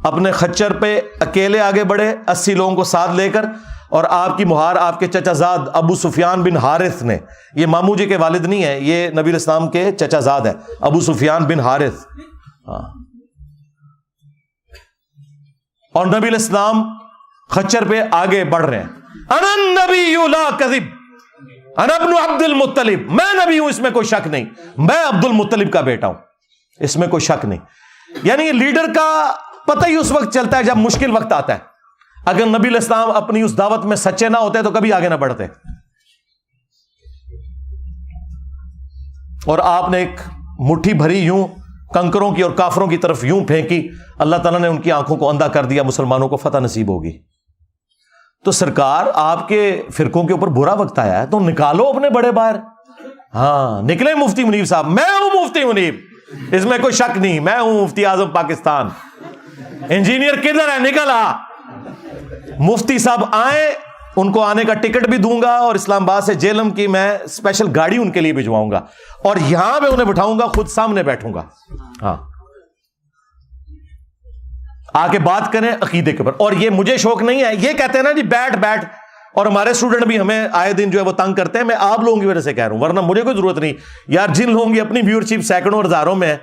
اپنے خچر پہ اکیلے آگے بڑھے 80 لوگوں کو ساتھ لے کر, اور آپ کی مہار آپ کے چچا زاد ابو سفیان بن حارث نے, یہ مامو جی کے والد نہیں ہے, یہ نبی الاسلام کے چچا زاد ہے, ابو سفیان بن حارث. ہاں, اور نبی الاسلام خچر پہ آگے بڑھ رہے ہیں. انا النبی لا کذب انا ابن عبد المطلب, میں نبی ہوں, اس میں کوئی شک نہیں, میں عبد المطلب کا بیٹا ہوں, اس میں کوئی شک نہیں. یعنی لیڈر کا پتہ ہی اس وقت چلتا ہے جب مشکل وقت آتا ہے. اگر نبی الاسلام اپنی اس دعوت میں سچے نہ ہوتے تو کبھی آگے نہ بڑھتے. اور آپ نے ایک مٹھی بھری یوں کنکروں کی اور کافروں کی طرف یوں پھینکی, اللہ تعالیٰ نے ان کی آنکھوں کو اندھا کر دیا, مسلمانوں کو فتح نصیب ہوگی. تو سرکار, آپ کے فرقوں کے اوپر برا وقت آیا ہے تو نکالو اپنے بڑے باہر. ہاں, نکلے مفتی منیب صاحب, میں ہوں مفتی منیب, اس میں کوئی شک نہیں, میں ہوں مفتی اعظم پاکستان. انجینئر کدھر ہے, نکل آ. مفتی صاحب آئے, ان کو آنے کا ٹکٹ بھی دوں گا, اور اسلام آباد سے جیلم کی میں اسپیشل گاڑی ان کے لیے بھجواؤں گا, اور یہاں میں انہیں بٹھاؤں گا, خود سامنے بیٹھوں گا. ہاں, آ کے بات کریں عقیدے کے اوپر. اور یہ مجھے شوق نہیں ہے, یہ کہتے ہیں نا جی بیٹھ, اور ہمارے اسٹوڈنٹ بھی ہمیں آئے دن جو ہے وہ تنگ کرتے ہیں. میں آپ لوگوں کی وجہ سے کہہ رہا ہوں, ورنہ مجھے کوئی ضرورت نہیں یار. جن لوگوں کی اپنی ویورشپ سینکڑوں اور ہزاروں میں ہے,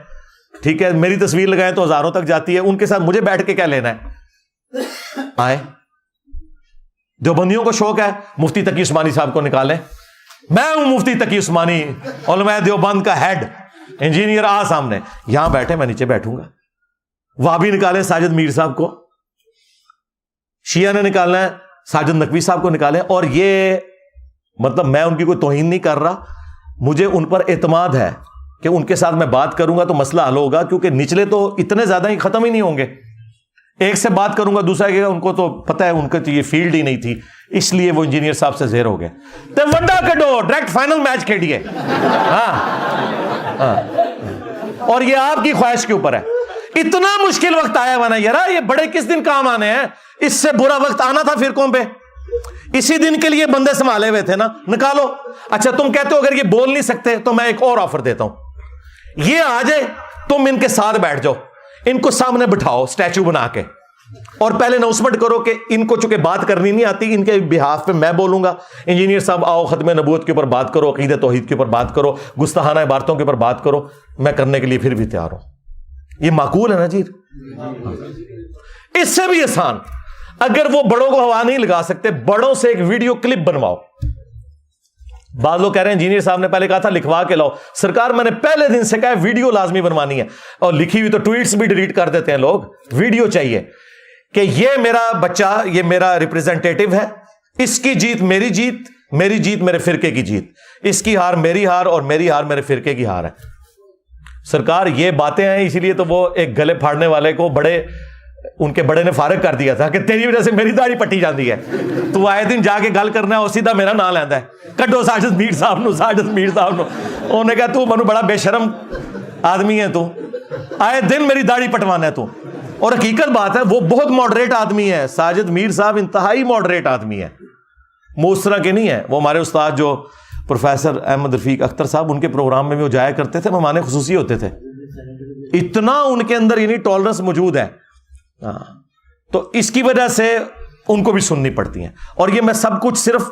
ٹھیک ہے, میری تصویر لگائیں تو ہزاروں تک جاتی ہے, ان کے ساتھ مجھے بیٹھ کے کیا لینا ہے. آئے, دیوبندیوں کو شوق ہے مفتی تقی عثمانی صاحب کو نکالیں, میں ہوں مفتی تقی عثمانی, علماء دیوبند کا ہیڈ. انجینئر آ سامنے, یہاں بیٹھے, میں نیچے بیٹھوں گا. وہابی نکالیں ساجد میر صاحب کو, شیعہ نے نکالنا ہے ساجد نقوی صاحب کو نکالیں. اور یہ مطلب میں ان کی کوئی توہین نہیں کر رہا, مجھے ان پر اعتماد ہے کہ ان کے ساتھ میں بات کروں گا تو مسئلہ حل ہوگا, کیونکہ نچلے تو اتنے زیادہ ہی ختم ہی نہیں ہوں گے. ایک سے بات کروں گا, دوسرا کہ ان کو تو پتہ ہے ان کو تو یہ فیلڈ ہی نہیں تھی, اس لیے وہ انجینئر صاحب سے زیر ہو گئے. تو ونڈا کڈو, ڈائریکٹ فائنل میچ کھیلیے. ہاں, اور یہ آپ کی خواہش کے اوپر ہے. اتنا مشکل وقت آیا ہوا نا یار, یہ بڑے کس دن کام آنے ہیں, اس سے برا وقت آنا تھا فرقوں پہ, اسی دن کے لیے بندے سنبھالے ہوئے تھے نا, نکالو. اچھا تم کہتے ہو اگر یہ بول نہیں سکتے تو میں ایک اور آفر دیتا ہوں, یہ آ جائے, تم ان کے ساتھ بیٹھ جاؤ, ان کو سامنے بٹھاؤ اسٹیچو بنا کے, اور پہلے اناؤنسمنٹ کرو کہ ان کو چونکہ بات کرنی نہیں آتی, ان کے بہاف پہ میں بولوں گا. انجینئر صاحب آؤ, ختم نبوت کے اوپر بات کرو, عقیدہ توحید کے اوپر بات کرو, گستاخانہ عبارتوں کے اوپر بات کرو, میں کرنے کے لیے پھر بھی تیار ہوں. یہ معقول ہے نا جی؟ اس سے بھی آسان, اگر وہ بڑوں کو ہوا نہیں لگا سکتے, بڑوں سے ایک ویڈیو کلپ بنواؤ. بعض لوگ کہہ رہے ہیں انجینئر صاحب نے پہلے کہا تھا لکھوا کے لاؤ. سرکار میں نے پہلے دن سے کہا ہے ویڈیو لازمی بنوانی ہے, اور لکھی ہوئی تو ٹویٹس بھی ڈیلیٹ کر دیتے ہیں لوگ. ویڈیو چاہیے کہ یہ میرا بچہ, یہ میرا ریپریزنٹیٹو ہے, اس کی جیت میری جیت, میری جیت میرے فرقے کی جیت, اس کی ہار میری ہار, اور میری ہار میرے فرقے کی ہار ہے. سرکار یہ باتیں ہیں, اسی لیے تو وہ ایک گلے پھاڑنے والے کو بڑے ان کے بڑے نے فارغ کر دیا تھا کہ تیری وجہ سے میری داڑھی پٹی جاتی ہے, تو آئے دن جا کے گل کرنا ہے اور سیدھا میرا نام لینا ہے, کڈو ساجد میر صاحب نو, ساجد میر صاحب نو. انہوں نے کہا تو منو بڑا بے شرم آدمی ہے, تو آئے دن میری داڑھی پٹوانا ہے تو. اور حقیقت بات ہے وہ بہت ماڈریٹ آدمی ہے, ساجد میر صاحب انتہائی ماڈریٹ آدمی ہے, وہ اس طرح کے نہیں ہے. وہ ہمارے استاد جو پروفیسر احمد رفیق اختر صاحب, ان کے پروگرام میں بھی وہ جایا کرتے تھے, مہمان خصوصی ہوتے تھے. اتنا ان کے اندر یعنی ٹالرنس موجود ہے. تو اس کی وجہ سے ان کو بھی سننی پڑتی ہیں. اور یہ میں سب کچھ صرف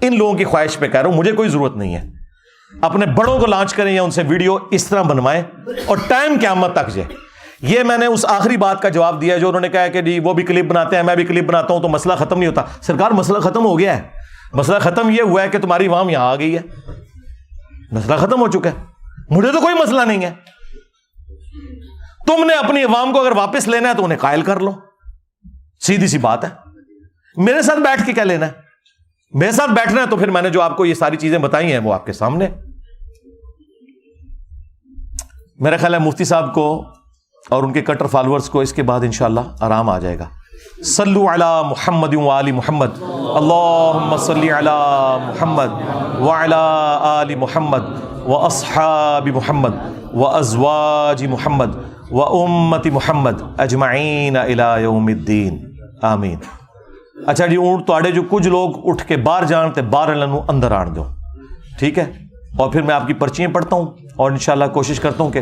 ان لوگوں کی خواہش پہ کہہ رہا ہوں, مجھے کوئی ضرورت نہیں ہے. اپنے بڑوں کو لانچ کریں یا ان سے ویڈیو اس طرح بنوائیں اور ٹائم قیامت تک جائے. یہ میں نے اس آخری بات کا جواب دیا جو انہوں نے کہا کہ جی وہ بھی کلپ بناتے ہیں, میں بھی کلپ بناتا ہوں, تو مسئلہ ختم نہیں ہوتا. سرکار مسئلہ ختم ہو گیا ہے. مسئلہ ختم یہ ہوا ہے کہ تمہاری عوام یہاں آ گئی ہے, مسئلہ ختم ہو چکا ہے. مجھے تو کوئی مسئلہ نہیں ہے. تم نے اپنی عوام کو اگر واپس لینا ہے تو انہیں قائل کر لو, سیدھی سی بات ہے. میرے ساتھ بیٹھ کے کیا لینا ہے, میرے ساتھ بیٹھنا ہے تو پھر میں نے جو آپ کو یہ ساری چیزیں بتائی ہیں وہ آپ کے سامنے. میرا خیال ہے مفتی صاحب کو اور ان کے کٹر فالورز کو اس کے بعد انشاءاللہ آرام آ جائے گا. صلو علی محمد و آل محمد, اللہم صلی علی محمد وعلی آل محمد و اصحاب محمد و ازواج محمد و امت محمد اجمعین الی یوم الدین, آمین. اچھا جی, اونٹ توڑے جو کچھ لوگ اٹھ کے باہر جان تے باہر لنو اندر آن دو, ٹھیک ہے. اور پھر میں آپ کی پرچیاں پڑھتا ہوں اور انشاءاللہ کوشش کرتا ہوں کہ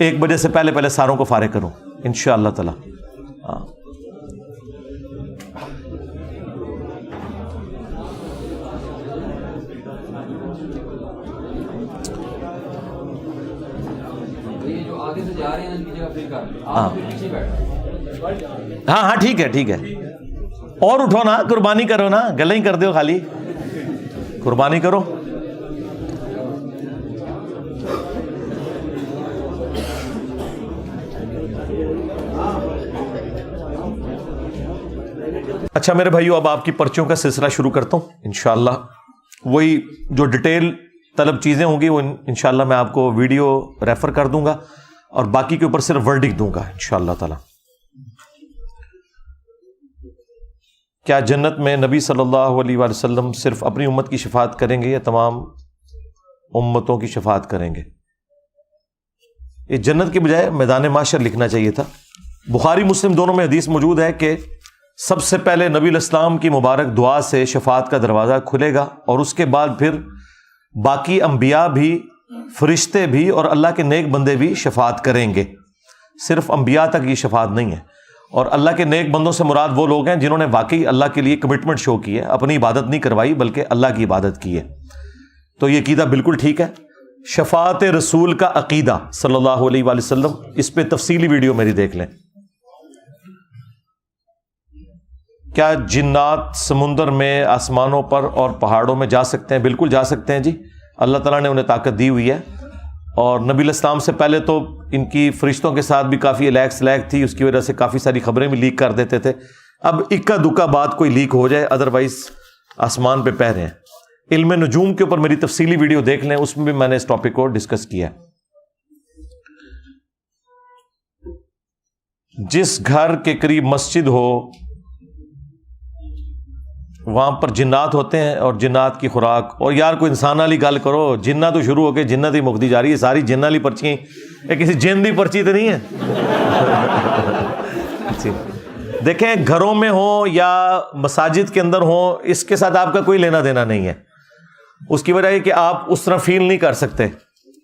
1 بجے سے پہلے ساروں کو فارغ کروں انشاءاللہ تعالی. ہاں ٹھیک ہے ٹھیک ہے. اور اٹھو نا, قربانی کرو نا, گلیں ہی کر دو خالی, قربانی کرو. اچھا میرے بھائیو, اب آپ کی پرچیوں کا سلسلہ شروع کرتا ہوں انشاءاللہ. وہی جو ڈیٹیل طلب چیزیں ہوں گی وہ انشاءاللہ میں آپ کو ویڈیو ریفر کر دوں گا اور باقی کے اوپر صرف ورڈک دوں گا انشاءاللہ تعالی. کیا جنت میں نبی صلی اللہ علیہ وآلہ وسلم صرف اپنی امت کی شفاعت کریں گے یا تمام امتوں کی شفاعت کریں گے؟ یہ جنت کے بجائے میدان محشر لکھنا چاہیے تھا. بخاری مسلم دونوں میں حدیث موجود ہے کہ سب سے پہلے نبی علیہ السلام کی مبارک دعا سے شفاعت کا دروازہ کھلے گا اور اس کے بعد پھر باقی انبیاء بھی, فرشتے بھی اور اللہ کے نیک بندے بھی شفاعت کریں گے. صرف انبیاء تک یہ شفاعت نہیں ہے. اور اللہ کے نیک بندوں سے مراد وہ لوگ ہیں جنہوں نے واقعی اللہ کے لیے کمٹمنٹ شو کی ہے, اپنی عبادت نہیں کروائی بلکہ اللہ کی عبادت کی ہے. تو یہ عقیدہ بالکل ٹھیک ہے. شفاعت رسول کا عقیدہ صلی اللہ علیہ وآلہ وسلم, اس پہ تفصیلی ویڈیو میری دیکھ لیں. کیا جنات سمندر میں, آسمانوں پر اور پہاڑوں میں جا سکتے ہیں؟ بالکل جا سکتے ہیں جی, اللہ تعالیٰ نے انہیں طاقت دی ہوئی ہے. اور نبی علیہ السلام سے پہلے تو ان کی فرشتوں کے ساتھ بھی کافی الیک تھی, اس کی وجہ سے کافی ساری خبریں بھی لیک کر دیتے تھے. اب اکا دکا بات کوئی لیک ہو جائے, ادروائز آسمان پہ پہ رہے ہیں. علم نجوم کے اوپر میری تفصیلی ویڈیو دیکھ لیں, اس میں بھی میں نے اس ٹاپک کو ڈسکس کیا. جس گھر کے قریب مسجد ہو وہاں پر جنات ہوتے ہیں اور جنات کی خوراک. اور یار کوئی انسان والی گل کرو, جنات تو شروع ہو کے جنت ہی مکتی جا رہی ہے. ساری جن والی پرچی, یہ کسی جن دی پرچی تو نہیں ہے. دیکھیں گھروں میں ہو یا مساجد کے اندر ہو, اس کے ساتھ آپ کا کوئی لینا دینا نہیں ہے. اس کی وجہ یہ کہ آپ اس طرح فیل نہیں کر سکتے,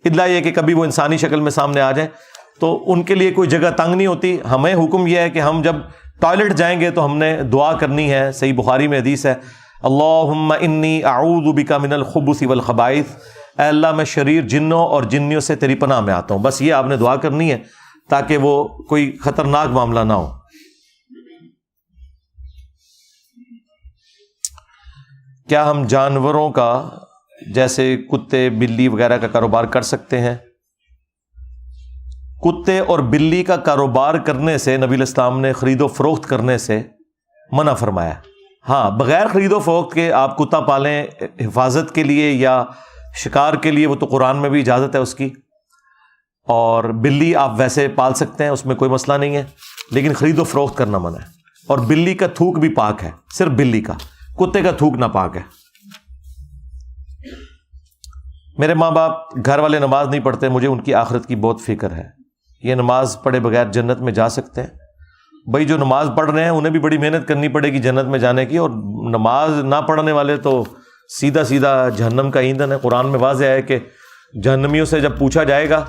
الا یہ کہ کبھی وہ انسانی شکل میں سامنے آ جائیں تو ان کے لیے کوئی جگہ تنگ نہیں ہوتی. ہمیں حکم یہ ہے کہ ہم جب ٹوائلٹ جائیں گے تو ہم نے دعا کرنی ہے. صحیح بخاری میں حدیث ہے, اللہم انی اعوذ بک من الخبث والخبائث, اے اللہ میں شریر جنوں اور جنیوں سے تیری پناہ میں آتا ہوں. بس یہ آپ نے دعا کرنی ہے تاکہ وہ کوئی خطرناک معاملہ نہ ہو. کیا ہم جانوروں کا جیسے کتے بلی وغیرہ کا کاروبار کر سکتے ہیں؟ کتے اور بلی کا کاروبار کرنے سے نبی علیہ السلام نے خرید و فروخت کرنے سے منع فرمایا. ہاں, بغیر خرید و فروخت کے آپ کتا پالیں حفاظت کے لیے یا شکار کے لیے, وہ تو قرآن میں بھی اجازت ہے اس کی. اور بلی آپ ویسے پال سکتے ہیں، اس میں کوئی مسئلہ نہیں ہے، لیکن خرید و فروخت کرنا منع ہے. اور بلی کا تھوک بھی پاک ہے، صرف بلی کا، کتے کا تھوک نہ پاک ہے. میرے ماں باپ گھر والے نماز نہیں پڑھتے، مجھے ان کی آخرت کی بہت فکر ہے. یہ نماز پڑھے بغیر جنت میں جا سکتے ہیں؟ بھائی جو نماز پڑھ رہے ہیں انہیں بھی بڑی محنت کرنی پڑے گی جنت میں جانے کی، اور نماز نہ پڑھنے والے تو سیدھا سیدھا جہنم کا ایندھن ہے. قرآن میں واضح ہے کہ جہنمیوں سے جب پوچھا جائے گا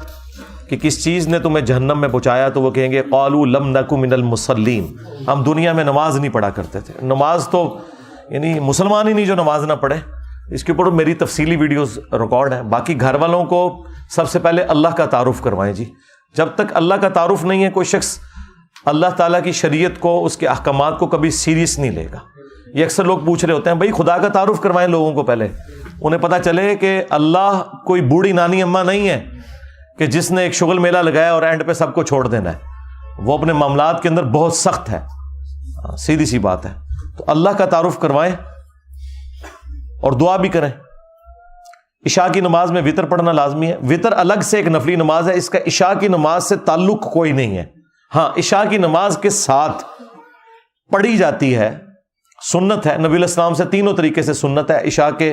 کہ کس چیز نے تمہیں جہنم میں پہنچایا، تو وہ کہیں گے قالوا لم نک من المصلین، ہم دنیا میں نماز نہیں پڑھا کرتے تھے. نماز تو یعنی مسلمان ہی نہیں جو نماز نہ پڑھے. اس کے اوپر میری تفصیلی ویڈیوز ریکارڈ ہیں. باقی گھر والوں کو سب سے پہلے اللہ کا تعارف کروائیں جی. جب تک اللہ کا تعارف نہیں ہے کوئی شخص اللہ تعالیٰ کی شریعت کو، اس کے احکامات کو کبھی سیریس نہیں لے گا. یہ اکثر لوگ پوچھ رہے ہوتے ہیں بھائی خدا کا تعارف کروائیں لوگوں کو، پہلے انہیں پتہ چلے کہ اللہ کوئی بوڑھی نانی اماں نہیں ہے کہ جس نے ایک شغل میلہ لگایا اور اینڈ پہ سب کو چھوڑ دینا ہے. وہ اپنے معاملات کے اندر بہت سخت ہے، سیدھی سی بات ہے. تو اللہ کا تعارف کروائیں اور دعا بھی کریں. عشاء کی نماز میں وطر پڑھنا لازمی ہے. وطر الگ سے ایک نفلی نماز ہے، اس کا عشاء کی نماز سے تعلق کوئی نہیں ہے. ہاں عشاء کی نماز کے ساتھ پڑھی جاتی ہے، سنت ہے. نبی علیہ السلام سے تینوں طریقے سے سنت ہے. عشاء کے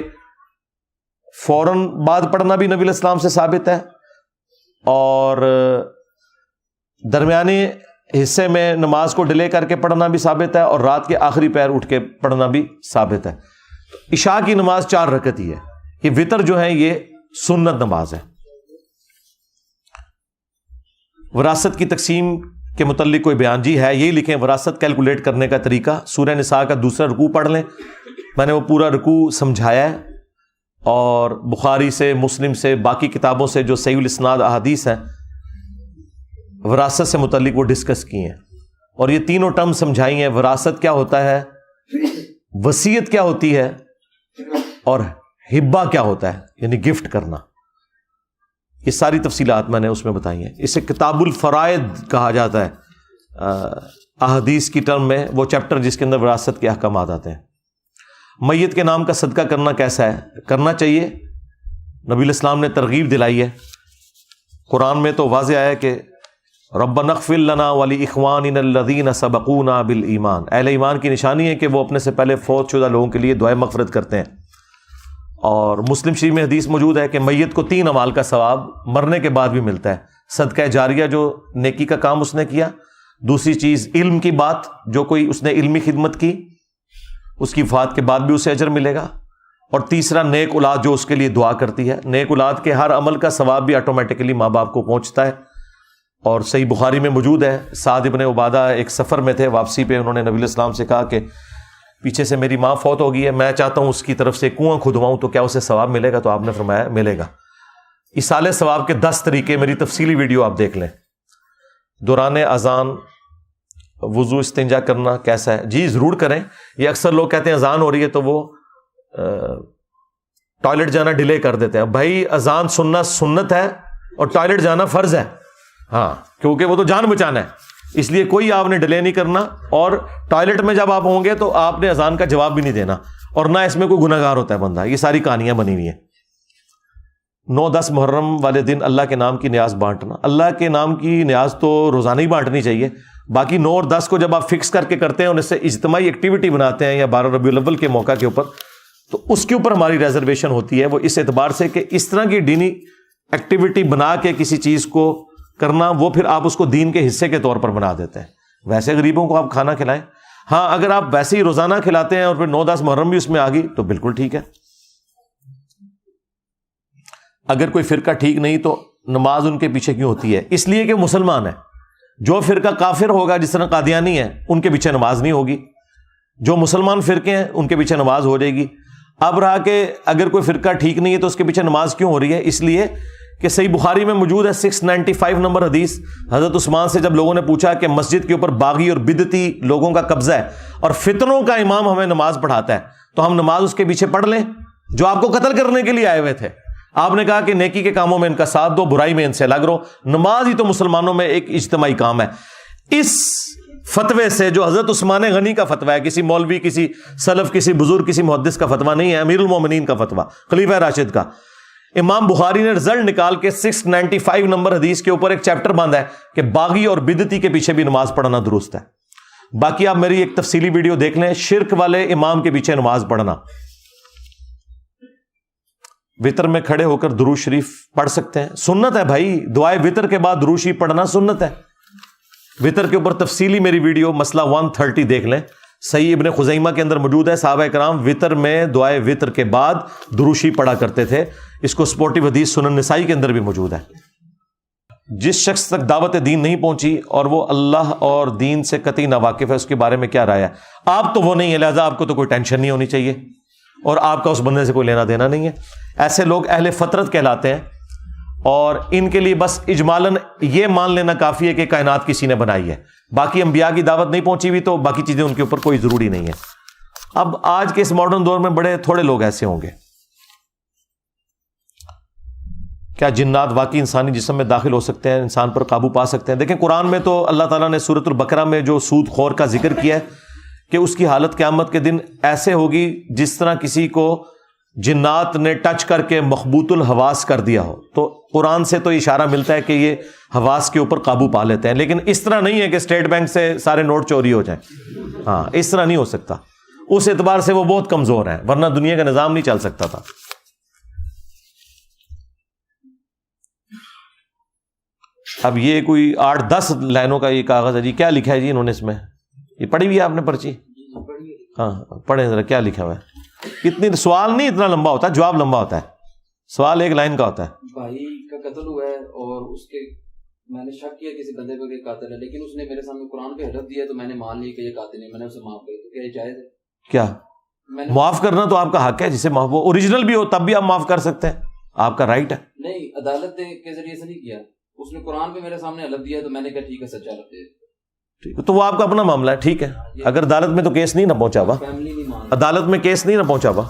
فوراً بعد پڑھنا بھی نبی علیہ السلام سے ثابت ہے، اور درمیانی حصے میں نماز کو ڈیلے کر کے پڑھنا بھی ثابت ہے، اور رات کے آخری پہر اٹھ کے پڑھنا بھی ثابت ہے. عشاء کی نماز 4 رکعت ہی ہے. یہ وطر جو ہے یہ سنت نماز ہے. وراثت کی تقسیم کے متعلق کوئی بیان جی ہے، یہی لکھیں وراثت کیلکولیٹ کرنے کا طریقہ. سورہ نساء کا 2 رکوع پڑھ لیں، میں نے وہ پورا رکوع سمجھایا ہے، اور بخاری سے، مسلم سے، باقی کتابوں سے جو صحیح الاسناد احادیث ہیں وراثت سے متعلق وہ ڈسکس کی ہیں، اور یہ تینوں ٹرم سمجھائی ہیں. وراثت کیا ہوتا ہے، وصیت کیا ہوتی ہے، اور ہبہ کیا ہوتا ہے یعنی گفٹ کرنا. یہ ساری تفصیلات میں نے اس میں بتائی ہیں. اسے کتاب الفرائض کہا جاتا ہے احادیث کی ٹرم میں، وہ چیپٹر جس کے اندر وراثت کے احکامات آتے ہیں. میت کے نام کا صدقہ کرنا کیسا ہے؟ کرنا چاہیے. نبی علیہ السلام نے ترغیب دلائی ہے. قرآن میں تو واضح آیا کہ ربنا اغفر لنا ولاخواننا الذین سبقونا بالایمان. اہل ایمان کی نشانی ہے کہ وہ اپنے سے پہلے فوت شدہ لوگوں کے لیے دعائے مغفرت کرتے ہیں. اور مسلم شریف میں حدیث موجود ہے کہ میت کو 3 اعمال کا ثواب مرنے کے بعد بھی ملتا ہے. صدقہ جاریہ جو نیکی کا کام اس نے کیا، دوسری چیز علم کی بات، جو کوئی اس نے علمی خدمت کی اس کی وفات کے بعد بھی اسے اجر ملے گا، اور تیسرا نیک اولاد جو اس کے لیے دعا کرتی ہے. نیک اولاد کے ہر عمل کا ثواب بھی آٹومیٹکلی ماں باپ کو پہنچتا ہے. اور صحیح بخاری میں موجود ہے، سعد ابن عبادہ ایک سفر میں تھے، واپسی پہ انہوں نے نبی علیہ السلام سے کہا کہ پیچھے سے میری ماں فوت ہو گئی ہے، میں چاہتا ہوں اس کی طرف سے کنواں کھدواؤں تو کیا اسے ثواب ملے گا؟ تو آپ نے فرمایا ملے گا. ایصال ثواب کے 10 طریقے، میری تفصیلی ویڈیو آپ دیکھ لیں. دوران اذان وضو استنجا کرنا کیسا ہے؟ جی ضرور کریں. یہ اکثر لوگ کہتے ہیں اذان ہو رہی ہے تو وہ ٹوائلٹ جانا ڈیلے کر دیتے ہیں. بھائی اذان سننا سنت ہے اور ٹوائلٹ جانا فرض ہے. ہاں کیونکہ وہ تو جان بچانا ہے، اس لیے کوئی آپ نے ڈیلے نہیں کرنا. اور ٹوائلٹ میں جب آپ ہوں گے تو آپ نے اذان کا جواب بھی نہیں دینا، اور نہ اس میں کوئی گناہگار ہوتا ہے بندہ. یہ ساری کہانیاں بنی ہوئی ہیں. 9-10 محرم والے دن اللہ کے نام کی نیاز بانٹنا. اللہ کے نام کی نیاز تو روزانہ ہی بانٹنی چاہیے. باقی 9 اور 10 کو جب آپ فکس کر کے کرتے ہیں اور اس سے اجتماعی ایکٹیویٹی بناتے ہیں، یا 12 ربیع الاول کے موقع کے اوپر، تو اس کے اوپر ہماری ریزرویشن ہوتی ہے. وہ اس اعتبار سے کہ اس طرح کی دینی ایکٹیویٹی بنا کے کسی چیز کو کرنا، وہ پھر آپ اس کو دین کے حصے کے طور پر بنا دیتے ہیں. ویسے غریبوں کو آپ کھانا کھلائیں. ہاں اگر آپ ویسے ہی روزانہ کھلاتے ہیں اور پھر 9-10 محرم بھی اس میں آ گئی تو بالکل ٹھیک ہے. اگر کوئی فرقہ ٹھیک نہیں تو نماز ان کے پیچھے کیوں ہوتی ہے؟ اس لیے کہ مسلمان ہے. جو فرقہ کافر ہوگا جس طرح قادیانی ہے ان کے پیچھے نماز نہیں ہوگی. جو مسلمان فرقے ہیں ان کے پیچھے نماز ہو جائے گی. اب رہا کہ اگر کوئی فرقہ ٹھیک نہیں ہے تو اس کے پیچھے نماز کیوں ہو رہی ہے؟ اس لیے کہ صحیح بخاری میں موجود ہے 695 نمبر حدیث. حضرت عثمان سے جب لوگوں نے پوچھا کہ مسجد کے اوپر باغی اور بدعتی لوگوں کا قبضہ ہے اور فتنوں کا امام ہمیں نماز پڑھاتا ہے، تو ہم نماز اس کے پیچھے پڑھ لیں جو آپ کو قتل کرنے کے لیے آئے ہوئے تھے. آپ نے کہا کہ نیکی کے کاموں میں ان کا ساتھ دو، برائی میں ان سے الگ رہو. نماز ہی تو مسلمانوں میں ایک اجتماعی کام ہے. اس فتوے سے جو حضرت عثمان غنی کا فتویٰ ہے، کسی مولوی، کسی سلف، کسی بزرگ، کسی محدث کا فتویٰ نہیں ہے، امیر المومنین کا فتویٰ، خلیفہ راشد کا، امام بخاری نے رزلٹ نکال کے 695 نمبر حدیث کے اوپر ایک چیپٹر باندھا ہے کہ باغی اور بدعتی کے پیچھے بھی نماز پڑھنا درست ہے. باقی آپ میری ایک تفصیلی ویڈیو دیکھ لیں, شرک والے امام کے پیچھے نماز پڑھنا. وطر میں کھڑے ہو کر درود شریف پڑھ سکتے ہیں, سنت ہے بھائی. دعائے وطر کے بعد درود شریف پڑھنا سنت ہے. وطر کے اوپر تفصیلی میری ویڈیو مسئلہ 130 دیکھ لیں, صحیح ابن خزیمہ کے اندر موجود ہے. صحابہ کرام وطر میں دعائے وطر کے بعد درود شریف پڑھا کرتے تھے. اس کو سپورٹیو حدیث سنن نسائی کے اندر بھی موجود ہے. جس شخص تک دعوت دین نہیں پہنچی اور وہ اللہ اور دین سے قطعی ناواقف ہے, اس کے بارے میں کیا رائے ہے؟ آپ تو وہ نہیں ہے, لہذا آپ کو تو کوئی ٹینشن نہیں ہونی چاہیے اور آپ کا اس بندے سے کوئی لینا دینا نہیں ہے. ایسے لوگ اہل فطرت کہلاتے ہیں اور ان کے لیے بس اجمالاً یہ مان لینا کافی ہے کہ کائنات کسی نے بنائی ہے. باقی انبیاء کی دعوت نہیں پہنچی ہوئی تو باقی چیزیں ان کے اوپر کوئی ضروری نہیں ہے. اب آج کے اس ماڈرن دور میں بڑے تھوڑے لوگ ایسے ہوں گے. کیا جنات واقعی انسانی جسم میں داخل ہو سکتے ہیں, انسان پر قابو پا سکتے ہیں؟ دیکھیں قرآن میں تو اللہ تعالیٰ نے سورۃ البقرہ میں جو سود خور کا ذکر کیا ہے کہ اس کی حالت قیامت کے دن ایسے ہوگی جس طرح کسی کو جنات نے ٹچ کر کے مخبوط الحواس کر دیا ہو. تو قرآن سے تو اشارہ ملتا ہے کہ یہ حواس کے اوپر قابو پا لیتے ہیں, لیکن اس طرح نہیں ہے کہ اسٹیٹ بینک سے سارے نوٹ چوری ہو جائیں. ہاں, اس طرح نہیں ہو سکتا. اس اعتبار سے وہ بہت کمزور ہیں, ورنہ دنیا کا نظام نہیں چل سکتا تھا. اب یہ کوئی 8-10 لائنوں کا یہ کاغذ ہے جی, کیا لکھا ہے جی انہوں نے اس میں؟ یہ پڑھی ہوئی ہے آپ نے پرچی؟ ہاں پڑھیں ذرا, کیا لکھا ہوا ہے؟ اتنی سوال نہیں اتنا لمبا ہوتا, جواب لمبا ہوتا ہے. سوال ایک لائن کا ہوتا ہے. بھائی کا قتل ہوا ہے اور اس کے میں نے شک کیا کسی بندے پہ کہ قاتل ہے, لیکن اس نے میرے سامنے قرآن پہ حلف دیا تو میں نے مان لی کہ یہ قاتل ہے, میں نے اسے معاف کر دیا. کیا یہ جائز ہے؟ کیا معاف کرنا تو آپ کا حق ہے, جسے معاف وہ اوریجنل بھی ہو تب بھی آپ معاف کر سکتے ہیں, آپ کا رائٹ ہے. نہیں, عدالت کے ذریعے سے نہیں کیا, اس نے قرآن پہ میرے سامنے حلف دیا تو میں نے کہا ٹھیک ہے سچا حلف دے. ٹھیک ہے, تو وہ آپ کا اپنا معاملہ ہے, ٹھیک ہے. اگر عدالت میں تو کیس نہیں نہ پہنچا ہوا, فیملی نہیں مان, عدالت میں کیس نہیں نہ پہنچا ہوا,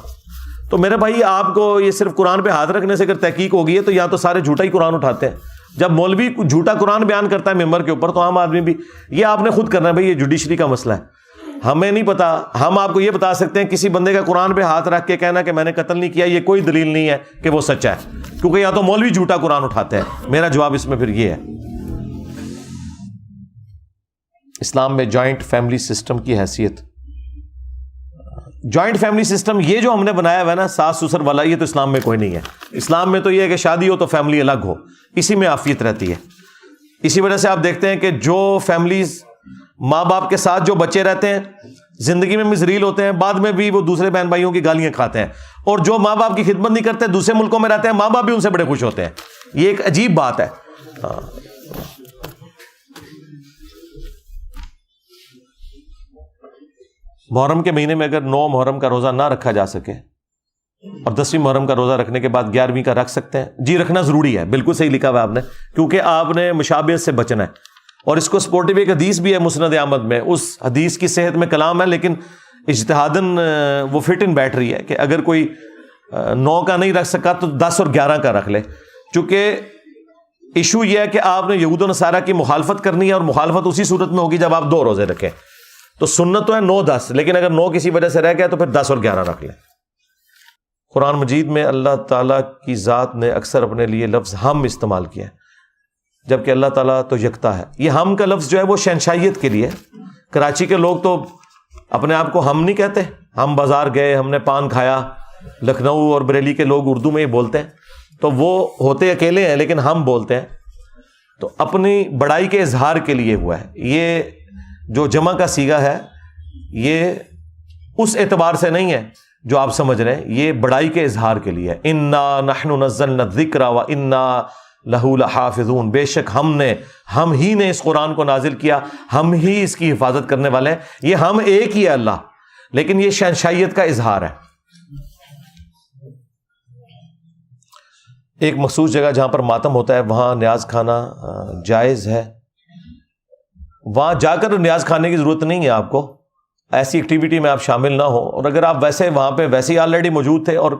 تو میرے بھائی آپ کو یہ صرف قرآن پہ ہاتھ رکھنے سے اگر تحقیق ہوگی ہے تو یا تو سارے جھوٹا ہی قرآن اٹھاتے ہیں. جب مولوی جھوٹا قرآن بیان کرتا ہے ممبر کے اوپر تو عام آدمی بھی, یہ آپ نے خود کرنا ہے بھائی, یہ جوڈیشری کا مسئلہ ہے, ہمیں نہیں پتا. ہم آپ کو یہ بتا سکتے ہیں کسی بندے کا قرآن پہ ہاتھ رکھ کے کہنا کہ میں نے قتل نہیں کیا, یہ کوئی دلیل نہیں ہے کہ وہ سچا ہے, کیونکہ یا تو مولوی جھوٹا قرآن اٹھاتے ہیں. میرا جواب اس میں پھر یہ ہے, اسلام میں جوائنٹ فیملی سسٹم کی حیثیت. جوائنٹ فیملی سسٹم یہ جو ہم نے بنایا ہوا ہے نا, ساس سسر والا, یہ تو اسلام میں کوئی نہیں ہے. اسلام میں تو یہ ہے کہ شادی ہو تو فیملی الگ ہو, اسی میں عافیت رہتی ہے. اسی وجہ سے آپ دیکھتے ہیں کہ جو فیملیز ماں باپ کے ساتھ جو بچے رہتے ہیں زندگی میں ذلیل ہوتے ہیں, بعد میں بھی وہ دوسرے بہن بھائیوں کی گالیاں کھاتے ہیں, اور جو ماں باپ کی خدمت نہیں کرتے دوسرے ملکوں میں رہتے ہیں, ماں باپ بھی ان سے بڑے خوش ہوتے ہیں. یہ ایک عجیب بات ہے. محرم کے مہینے میں اگر 9 محرم کا روزہ نہ رکھا جا سکے اور 10ویں محرم کا روزہ رکھنے کے بعد 11ویں کا رکھ سکتے ہیں, جی رکھنا ضروری ہے, بالکل صحیح لکھا ہوا ہے آپ نے, کیونکہ آپ نے مشابہت سے بچنا ہے. اور اس کو سپورٹیو ایک حدیث بھی ہے مسند احمد میں, اس حدیث کی صحت میں کلام ہے, لیکن اجتہاداً وہ فٹ ان بیٹھ رہی ہے کہ اگر کوئی 9 کا نہیں رکھ سکا تو 10 اور 11 کا رکھ لے. چونکہ ایشو یہ ہے کہ آپ نے یہود و نصارہ کی مخالفت کرنی ہے, اور مخالفت اسی صورت میں ہوگی جب آپ 2 روزے رکھیں. تو سنت تو ہے 9-10, لیکن اگر 9 کسی وجہ سے رہ گیا تو پھر 10 اور 11 رکھ لیں. قرآن مجید میں اللہ تعالیٰ کی ذات نے اکثر اپنے لیے لفظ ہم استعمال کیا ہے, جبکہ اللہ تعالیٰ تو یکتا ہے. یہ ہم کا لفظ جو ہے وہ شہنشائیت کے لیے. کراچی کے لوگ تو اپنے آپ کو ہم نہیں کہتے, ہم بازار گئے, ہم نے پان کھایا. لکھنؤ اور بریلی کے لوگ اردو میں ہی بولتے ہیں, تو وہ ہوتے اکیلے ہیں لیکن ہم بولتے ہیں. تو اپنی بڑائی کے اظہار کے لیے ہوا ہے. یہ جو جمع کا صیغہ ہے یہ اس اعتبار سے نہیں ہے جو آپ سمجھ رہے ہیں, یہ بڑائی کے اظہار کے لیے. انا نحن نزلنا الذکر وانا لہو لحافظون, بے شک ہم ہی نے اس قرآن کو نازل کیا, ہم ہی اس کی حفاظت کرنے والے ہیں. یہ ہم ایک ہی ہے اللہ, لیکن یہ شہنشائیت کا اظہار ہے. ایک مخصوص جگہ جہاں پر ماتم ہوتا ہے وہاں نیاز کھانا جائز ہے. وہاں جا کر نیاز کھانے کی ضرورت نہیں ہے آپ کو, ایسی ایکٹیویٹی میں آپ شامل نہ ہو. اور اگر آپ ویسے وہاں پہ ویسے ہی آلریڈی موجود تھے اور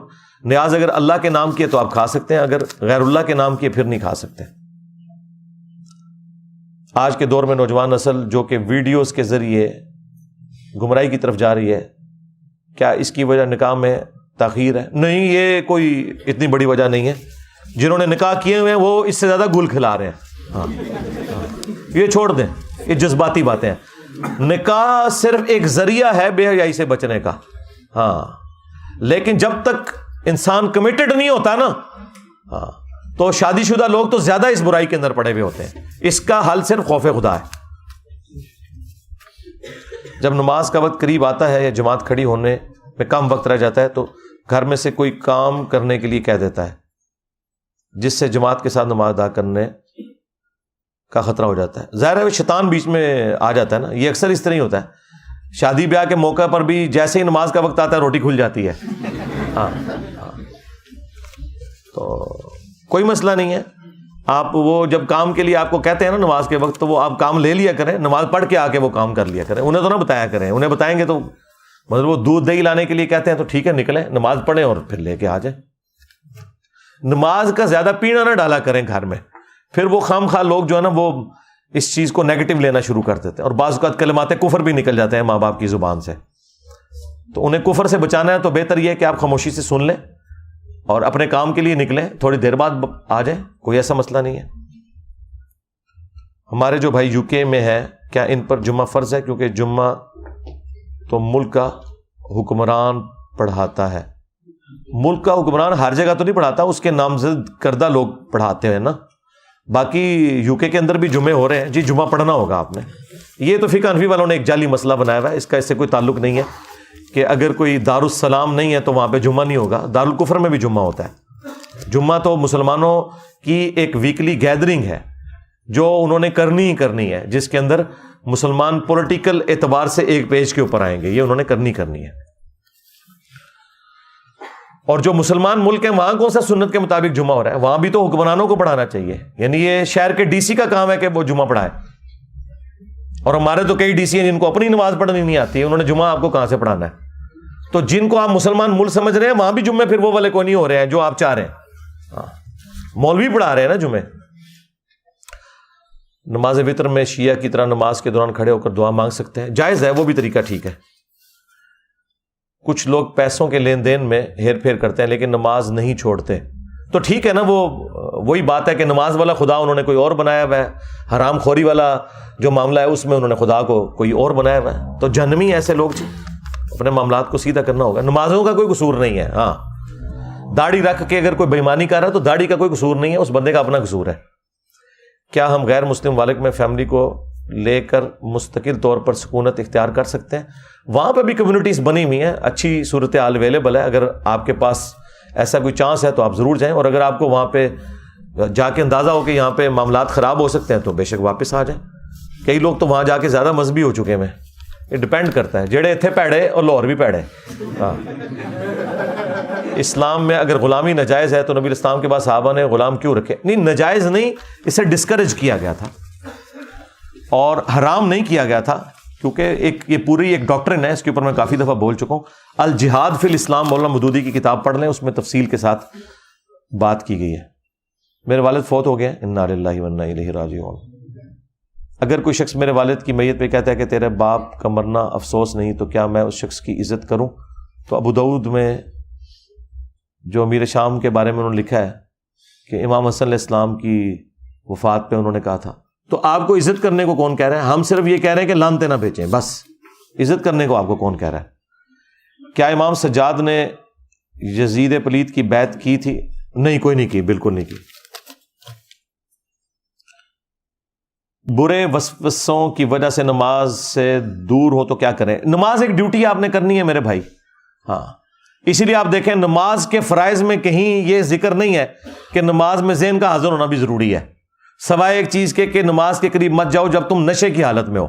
نیاز اگر اللہ کے نام کیے تو آپ کھا سکتے ہیں, اگر غیر اللہ کے نام کیے پھر نہیں کھا سکتے. آج کے دور میں نوجوان نسل جو کہ ویڈیوز کے ذریعے گمراہی کی طرف جا رہی ہے, کیا اس کی وجہ نکاح میں تاخیر ہے. نہیں, یہ کوئی اتنی بڑی وجہ نہیں ہے. جنہوں نے نکاح کیے ہوئے ہیں وہ اس سے زیادہ گول کھلا رہے ہیں. ہاں یہ چھوڑ دیں, یہ جذباتی باتیں ہیں. نکاح صرف ایک ذریعہ ہے بے حیائی سے بچنے کا. ہاں لیکن جب تک انسان کمیٹڈ نہیں ہوتا نا, ہاں تو شادی شدہ لوگ تو زیادہ اس برائی کے اندر پڑے ہوئے ہوتے ہیں. اس کا حل صرف خوف خدا ہے. جب نماز کا وقت قریب آتا ہے یا جماعت کھڑی ہونے میں کم وقت رہ جاتا ہے تو گھر میں سے کوئی کام کرنے کے لیے کہہ دیتا ہے, جس سے جماعت کے ساتھ نماز ادا کرنے کا خطرہ ہو جاتا ہے. ظاہر ہے شیطان بیچ میں آ جاتا ہے نا, یہ اکثر اس طرح ہی ہوتا ہے. شادی بیاہ کے موقع پر بھی جیسے ہی نماز کا وقت آتا ہے روٹی کھل جاتی ہے. ہاں تو کوئی مسئلہ نہیں ہے. آپ وہ جب کام کے لیے آپ کو کہتے ہیں نا نماز کے وقت, تو وہ آپ کام لے لیا کریں, نماز پڑھ کے آ کے وہ کام کر لیا کریں. انہیں تو نہ بتایا کریں, انہیں بتائیں گے تو مطلب وہ دودھ دہی لانے کے لیے کہتے ہیں تو ٹھیک ہے نکلیں, نماز پڑھیں اور پھر لے کے آ جائیں. نماز کا زیادہ پینا نہ ڈالا کریں گھر میں, پھر وہ خام خواہ لوگ جو ہے نا وہ اس چیز کو نیگیٹو لینا شروع کر دیتے ہیں, اور بعض اوقات کلمات کفر بھی نکل جاتے ہیں ماں باپ کی زبان سے. تو انہیں کفر سے بچانا ہے تو بہتر یہ ہے کہ آپ خاموشی سے سن لیں اور اپنے کام کے لیے نکلیں, تھوڑی دیر بعد آ جائیں, کوئی ایسا مسئلہ نہیں ہے. ہمارے جو بھائی یو کے میں ہے, کیا ان پر جمعہ فرض ہے؟ کیونکہ جمعہ تو ملک کا حکمران پڑھاتا ہے. ملک کا حکمران ہر جگہ تو نہیں پڑھاتا, اس کے نامزد کردہ لوگ پڑھاتے ہیں نا. باقی یو کے اندر بھی جمعے ہو رہے ہیں, جی جمعہ پڑھنا ہوگا آپ نے. یہ تو فقہ حنفی والوں نے ایک جعلی مسئلہ بنایا ہوا ہے, اس کا اس سے کوئی تعلق نہیں ہے کہ اگر کوئی دارالسلام نہیں ہے تو وہاں پہ جمعہ نہیں ہوگا. دارالکفر میں بھی جمعہ ہوتا ہے. جمعہ تو مسلمانوں کی ایک ویکلی گیدرنگ ہے جو انہوں نے کرنی ہی کرنی ہے, جس کے اندر مسلمان پولیٹیکل اعتبار سے ایک پیج کے اوپر آئیں گے, یہ انہوں نے کرنی ہے. اور جو مسلمان ملک ہیں وہاں کون سا سنت کے مطابق جمعہ ہو رہا ہے؟ وہاں بھی تو حکمرانوں کو پڑھانا چاہیے. یعنی یہ شہر کے ڈی سی کا کام ہے کہ وہ جمعہ پڑھائے, اور ہمارے تو کئی ڈی سی ہیں جن کو اپنی نماز پڑھنی نہیں آتی ہے, انہوں نے جمعہ آپ کو کہاں سے پڑھانا ہے؟ تو جن کو آپ مسلمان ملک سمجھ رہے ہیں وہاں بھی جمعے پھر وہ والے کوئی نہیں ہو رہے ہیں جو آپ چاہ رہے ہیں. ہاں مولوی پڑھا رہے ہیں نا جمعے. نماز وتر میں شیعہ کی طرح نماز کے دوران کھڑے ہو کر دعا مانگ سکتے ہیں, جائز ہے, وہ بھی طریقہ ٹھیک ہے. کچھ لوگ پیسوں کے لین دین میں ہیر پھیر کرتے ہیں لیکن نماز نہیں چھوڑتے, تو ٹھیک ہے نا, وہی بات ہے کہ نماز والا خدا انہوں نے کوئی اور بنایا ہوا ہے, حرام خوری والا جو معاملہ ہے اس میں انہوں نے خدا کو کوئی اور بنایا ہوا ہے. تو جہنمی ایسے لوگ جی, اپنے معاملات کو سیدھا کرنا ہوگا. نمازوں کا کوئی قصور نہیں ہے. ہاں داڑھی رکھ کے اگر کوئی بےمانی کر رہا ہے تو داڑھی کا کوئی قصور نہیں ہے, اس بندے کا اپنا قصور ہے. کیا ہم غیر مسلم ممالک میں فیملی کو لے کر مستقل طور پر سکونت اختیار کر سکتے ہیں؟ وہاں پہ بھی کمیونٹیز بنی ہوئی ہیں, اچھی صورتحال اویلیبل ہے. اگر آپ کے پاس ایسا کوئی چانس ہے تو آپ ضرور جائیں, اور اگر آپ کو وہاں پہ جا کے اندازہ ہو کہ یہاں پہ معاملات خراب ہو سکتے ہیں تو بے شک واپس آ جائیں. کئی لوگ تو وہاں جا کے زیادہ مذہبی ہو چکے ہیں. یہ ڈپینڈ کرتا ہے, جڑے اتنے پیڑے اور لاہور بھی پیڑے. ہاں اسلام میں اگر غلامی ناجائز ہے تو نبی اسلام کے بعد صحابہ نے غلام کیوں رکھے؟ نہیں, ناجائز نہیں, اسے ڈسکریج کیا گیا تھا اور حرام نہیں کیا گیا تھا, کیونکہ یہ پوری ایک ڈاکٹرن ہے, اس کے اوپر میں کافی دفعہ بول چکا ہوں. الجہاد فی الاسلام مولانا مودودی کی کتاب پڑھ لیں, اس میں تفصیل کے ساتھ بات کی گئی ہے. میرے والد فوت ہو گئے, انا للہ و انا الیہ راجعون. اگر کوئی شخص میرے والد کی میت پہ کہتا ہے کہ تیرے باپ کا مرنا افسوس نہیں, تو کیا میں اس شخص کی عزت کروں؟ تو ابو داؤد میں جو امیر شام کے بارے میں انہوں نے لکھا ہے کہ امام حسن علیہ السلام کی وفات پہ انہوں نے کہا تھا. تو آپ کو عزت کرنے کو کون کہہ رہا ہے؟ ہم صرف یہ کہہ رہے ہیں کہ لانتے نہ بیچیں, بس. عزت کرنے کو آپ کو کون کہہ رہا ہے؟ کیا امام سجاد نے یزید پلید کی بیعت کی تھی؟ نہیں, کوئی نہیں کی, بالکل نہیں کی. برے وسوسوں کی وجہ سے نماز سے دور ہو تو کیا کریں؟ نماز ایک ڈیوٹی آپ نے کرنی ہے میرے بھائی. ہاں اسی لیے آپ دیکھیں نماز کے فرائض میں کہیں یہ ذکر نہیں ہے کہ نماز میں ذہن کا حاضر ہونا بھی ضروری ہے, سوائے ایک چیز کے کہ نماز کے قریب مت جاؤ جب تم نشے کی حالت میں ہو.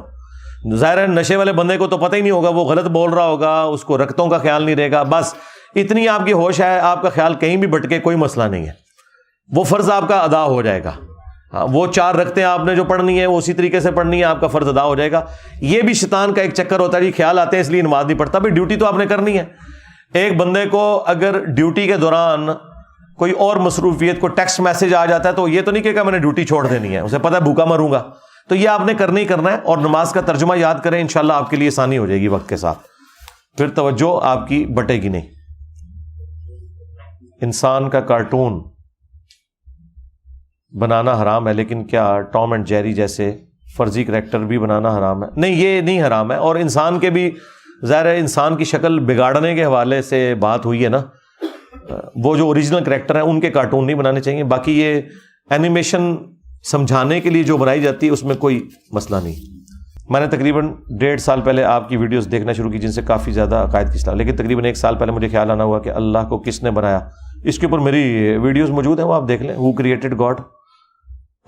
ظاہر ہے نشے والے بندے کو تو پتہ ہی نہیں ہوگا, وہ غلط بول رہا ہوگا, اس کو رکعتوں کا خیال نہیں رہے گا, بس اتنی آپ کی ہوش ہے, آپ کا خیال کہیں بھی بٹکے کوئی مسئلہ نہیں ہے, وہ فرض آپ کا ادا ہو جائے گا. ہاں وہ 4 رکعتیں آپ نے جو پڑھنی ہے وہ اسی طریقے سے پڑھنی ہے, آپ کا فرض ادا ہو جائے گا. یہ بھی شیطان کا ایک چکر ہوتا ہے جی, خیال آتے ہیں اس لیے نماز نہیں پڑھتا. بھائی ڈیوٹی تو آپ نے کرنی ہے. ایک بندے کو اگر ڈیوٹی کے دوران کوئی اور مصروفیت کو ٹیکسٹ میسج آ جاتا ہے تو یہ تو نہیں کہ میں نے ڈیوٹی چھوڑ دینی ہے, اسے پتہ ہے بھوکا مروں گا, تو یہ آپ نے کرنا ہی کرنا ہے. اور نماز کا ترجمہ یاد کریں, انشاءاللہ آپ کے لیے آسانی ہو جائے گی وقت کے ساتھ, پھر توجہ آپ کی بٹے گی نہیں. انسان کا کارٹون بنانا حرام ہے، لیکن کیا ٹام اینڈ جیری جیسے فرضی کریکٹر بھی بنانا حرام ہے؟ نہیں، یہ نہیں حرام ہے. اور انسان کے بھی ظاہر ہے انسان کی شکل بگاڑنے کے حوالے سے بات ہوئی ہے نا، وہ جو اوریجنل کریکٹر ہیں ان کے کارٹون نہیں بنانے چاہیے. باقی یہ اینیمیشن سمجھانے کے لیے جو بنائی جاتی ہے اس میں کوئی مسئلہ نہیں. میں نے تقریباً 1.5 سال پہلے آپ کی ویڈیوز دیکھنا شروع کی جن سے کافی زیادہ عقائد کی اصلاح، لیکن تقریباً 1 سال پہلے مجھے خیال آنا ہوا کہ اللہ کو کس نے بنایا. اس کے اوپر میری ویڈیوز موجود ہیں، وہ آپ دیکھ لیں، ہو کریٹڈ گاڈ.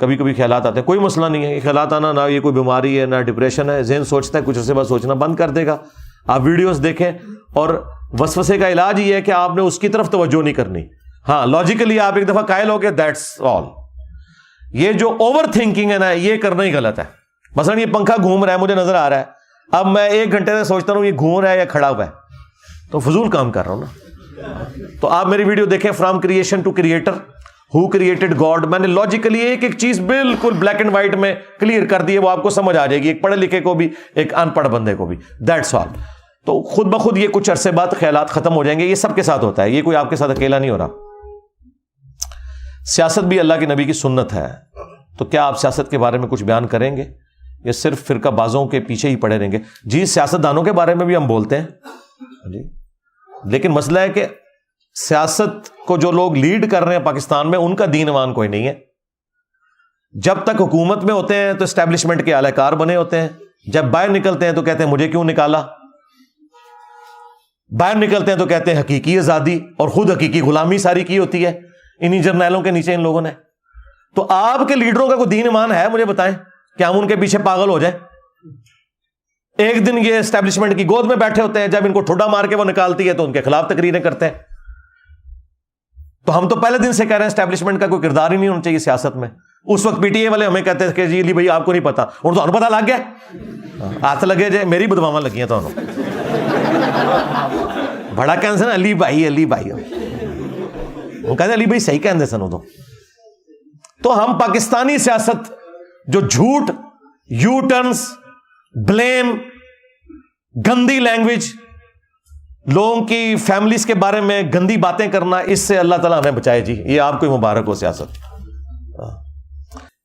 کبھی کبھی خیالات آتے ہیں، کوئی مسئلہ نہیں ہے یہ خیالات آنا، نہ یہ کوئی بیماری ہے نہ ڈپریشن ہے. ذہن سوچتا ہے، کچھ عرصے بعد سوچنا بند کر دے گا. آپ ویڈیوز دیکھیں، اور وسوسے کا علاج یہ ہے کہ آپ نے اس کی طرف توجہ نہیں کرنی. ہاں لاجیکلی آپ ایک دفعہ قائل ہو گئے، دیٹس آل. یہ جو اوور تھنکنگ ہے نا، یہ کرنا ہی غلط ہے. مثلا یہ پنکھا گھوم رہا ہے، مجھے نظر آ رہا ہے، اب میں 1 گھنٹے سے سوچتا ہوں یہ گھوم رہا ہے یا کھڑا ہوا ہے، تو فضول کام کر رہا ہوں نا. تو آپ میری ویڈیو دیکھیں، from creation to creator, who created God. میں نے لاجیکلی ایک ایک چیز بالکل بلیک اینڈ وائٹ میں کلیئر کر دی ہے، وہ آپ کو سمجھ آ جائے گی، ایک پڑھے لکھے کو بھی ایک ان پڑھ بندے کو بھی. That's all. تو خود بخود یہ کچھ عرصے بعد خیالات ختم ہو جائیں گے. یہ سب کے ساتھ ہوتا ہے، یہ کوئی آپ کے ساتھ اکیلا نہیں ہو رہا. سیاست بھی اللہ کے نبی کی سنت ہے، تو کیا آپ سیاست کے بارے میں کچھ بیان کریں گے یا صرف فرقہ بازوں کے پیچھے ہی پڑے رہیں گے؟ جی سیاست دانوں کے بارے میں بھی ہم بولتے ہیں جی، لیکن مسئلہ ہے کہ سیاست کو جو لوگ لیڈ کر رہے ہیں پاکستان میں، ان کا دین ایمان کوئی نہیں ہے. جب تک حکومت میں ہوتے ہیں تو اسٹیبلشمنٹ کے اعلی کار بنے ہوتے ہیں، جب باہر نکلتے ہیں تو کہتے ہیں مجھے کیوں نکالا. باہر نکلتے ہیں تو کہتے ہیں حقیقی آزادی، اور خود حقیقی غلامی ساری کی ہوتی ہے انہی جرنیلوں کے نیچے ان لوگوں نے. تو آپ کے لیڈروں کا کوئی دین ایمان ہے؟ مجھے بتائیں کہ ہم ان کے پیچھے پاگل ہو جائیں. ایک دن یہ اسٹیبلشمنٹ کی گود میں بیٹھے ہوتے ہیں، جب ان کو ٹھوڈا مار کے وہ نکالتی ہے تو ان کے خلاف تقریریں کرتے ہیں. تو ہم تو پہلے دن سے کہہ رہے ہیں اسٹیبلشمنٹ کا کوئی کردار ہی نہیں ہونا چاہیے سیاست میں. اس وقت پی ٹی اے والے ہمیں کہتے ہیں کہ جی علی بھائی آپ کو نہیں پتا، اور تو پتا لگ گیا، ہاتھ لگے جائے میری بدواواں لگی ہیں. تو بڑا کہنے سن علی بھائی علی بھائی، وہ کہتے علی بھائی صحیح کہنے سن. تو ہم پاکستانی سیاست جو جھوٹ، یو ٹرنس، بلیم، گندی لینگویج، لوگوں کی فیملیز کے بارے میں گندی باتیں کرنا، اس سے اللہ تعالیٰ ہمیں بچائے جی. یہ آپ کو مبارک ہو سیاست.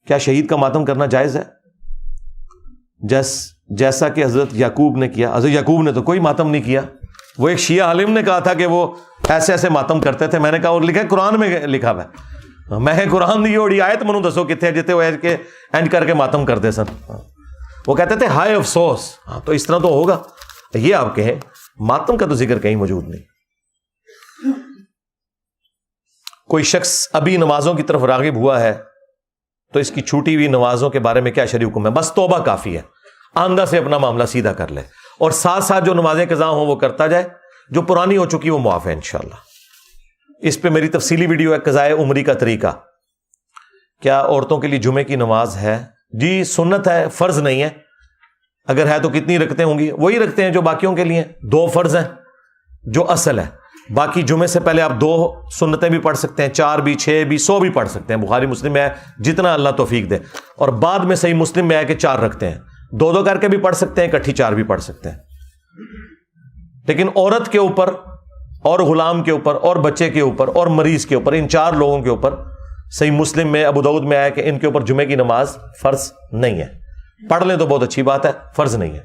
کیا شہید کا ماتم کرنا جائز ہے؟ جیسا کہ حضرت یعقوب نے کیا. حضرت یعقوب نے تو کوئی ماتم نہیں کیا. وہ ایک شیعہ عالم نے کہا تھا کہ وہ ایسے ایسے ماتم کرتے تھے. میں نے کہا اور لکھا ہے قرآن میں لکھا ہوا ہے. میں قرآن دی اوڑی آیت منو دسو کتنے جتے وہ اینج کر کے ماتم کرتے سن. وہ کہتے تھے ہائے افسوس. ہاں تو اس طرح تو ہوگا. یہ آپ کہیں ماتم کا تو ذکر کہیں موجود نہیں. کوئی شخص ابھی نمازوں کی طرف راغب ہوا ہے تو اس کی چھوٹی ہوئی نمازوں کے بارے میں کیا شرعی حکم ہے؟ بس توبہ کافی ہے. آندہ سے اپنا معاملہ سیدھا کر لے، اور ساتھ ساتھ جو نمازیں قضا ہوں وہ کرتا جائے. جو پرانی ہو چکی وہ معاف ہے انشاءاللہ. اس پہ میری تفصیلی ویڈیو ہے، قضائے عمری کا طریقہ. کیا عورتوں کے لیے جمعے کی نماز ہے؟ جی سنت ہے، فرض نہیں ہے. اگر ہے تو کتنی رکھتے ہوں گی؟ وہی رکھتے ہیں جو باقیوں کے لیے. 2 فرض ہیں جو اصل ہے. باقی جمعے سے پہلے آپ 2 سنتیں بھی پڑھ سکتے ہیں، 4 بھی، 6 بھی، 100 بھی پڑھ سکتے ہیں. بخاری مسلم میں ہے جتنا اللہ توفیق دے. اور بعد میں صحیح مسلم میں ہے کہ 4 رکھتے ہیں. 2 کر کے بھی پڑھ سکتے ہیں، اکٹھی 4 بھی پڑھ سکتے ہیں. لیکن عورت کے اوپر اور غلام کے اوپر اور بچے کے اوپر اور مریض کے اوپر، ان 4 لوگوں کے اوپر صحیح مسلم میں، ابو داؤد میں آیا کہ ان کے اوپر جمعے کی نماز فرض نہیں ہے. پڑھ لیں تو بہت اچھی بات ہے، فرض نہیں ہے.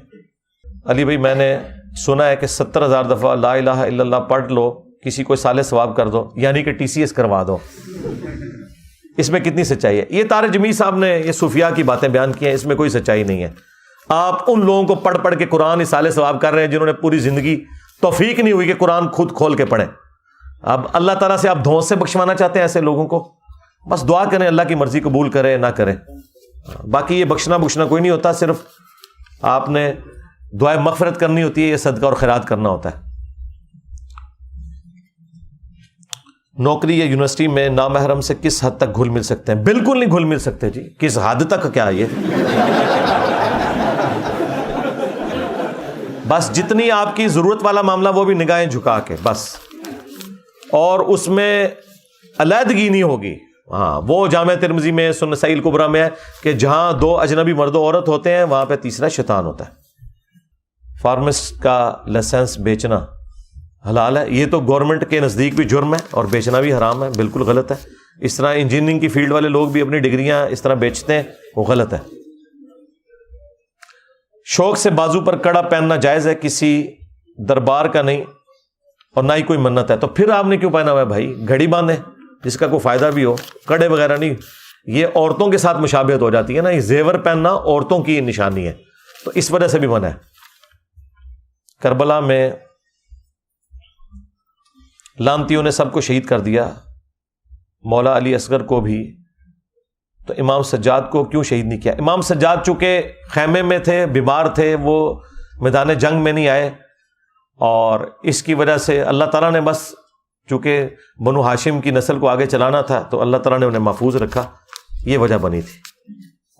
علی بھائی میں نے سنا ہے کہ 70,000 دفعہ لا الہ الا اللہ پڑھ لو، کسی کو صالح ثواب کر دو، یعنی کہ TCS کروا دو. اس میں کتنی سچائی ہے؟ یہ طارق جمیل صاحب نے یہ صوفیاء کی باتیں بیان کی ہیں، اس میں کوئی سچائی نہیں ہے. آپ ان لوگوں کو پڑھ پڑھ کے قرآن صالح ثواب کر رہے ہیں جنہوں نے پوری زندگی توفیق نہیں ہوئی کہ قرآن خود کھول کے پڑھیں. اب اللہ تعالیٰ سے آپ دھونس سے بخشوانا چاہتے ہیں ایسے لوگوں کو؟ بس دعا کریں اللہ کی مرضی قبول کرے نہ کرے. باقی یہ بخشنا کوئی نہیں ہوتا، صرف آپ نے دعائے مغفرت کرنی ہوتی ہے، یہ صدقہ اور خیرات کرنا ہوتا ہے. نوکری یا یونیورسٹی میں نامحرم سے کس حد تک گھل مل سکتے ہیں؟ بالکل نہیں گھل مل سکتے جی. کس حد تک کیا یہ؟ بس جتنی آپ کی ضرورت والا معاملہ وہ بھی نگاہیں جھکا کے بس، اور اس میں علیحدگی نہیں ہوگی. ہاں وہ جامع ترمذی میں سنن نسائی الکبریٰ میں ہے کہ جہاں 2 اجنبی مرد و عورت ہوتے ہیں وہاں پہ تیسرا شیطان ہوتا ہے. فارمسٹ کا لائسنس بیچنا حلال ہے. یہ تو گورنمنٹ کے نزدیک بھی جرم ہے اور بیچنا بھی حرام ہے, بالکل غلط ہے. اس طرح انجینئرنگ کی فیلڈ والے لوگ بھی اپنی ڈگریاں اس طرح بیچتے ہیں, وہ غلط ہے. شوق سے بازو پر کڑا پہننا جائز ہے, کسی دربار کا نہیں اور نہ ہی کوئی منت ہے. تو پھر آپ نے کیوں پہنا ہوا ہے بھائی؟ گھڑی باندھیں جس کا کوئی فائدہ بھی ہو, کڑے وغیرہ نہیں. یہ عورتوں کے ساتھ مشابہت ہو جاتی ہے نا, یہ زیور پہننا عورتوں کی نشانی ہے, تو اس وجہ سے بھی منع ہے. کربلا میں لانتیوں نے سب کو شہید کر دیا, مولا علی اصغر کو بھی, تو امام سجاد کو کیوں شہید نہیں کیا؟ امام سجاد چونکہ خیمے میں تھے, بیمار تھے, وہ میدان جنگ میں نہیں آئے, اور اس کی وجہ سے اللہ تعالیٰ نے بس چونکہ بنو ہاشم کی نسل کو آگے چلانا تھا تو اللہ تعالیٰ نے انہیں محفوظ رکھا, یہ وجہ بنی تھی.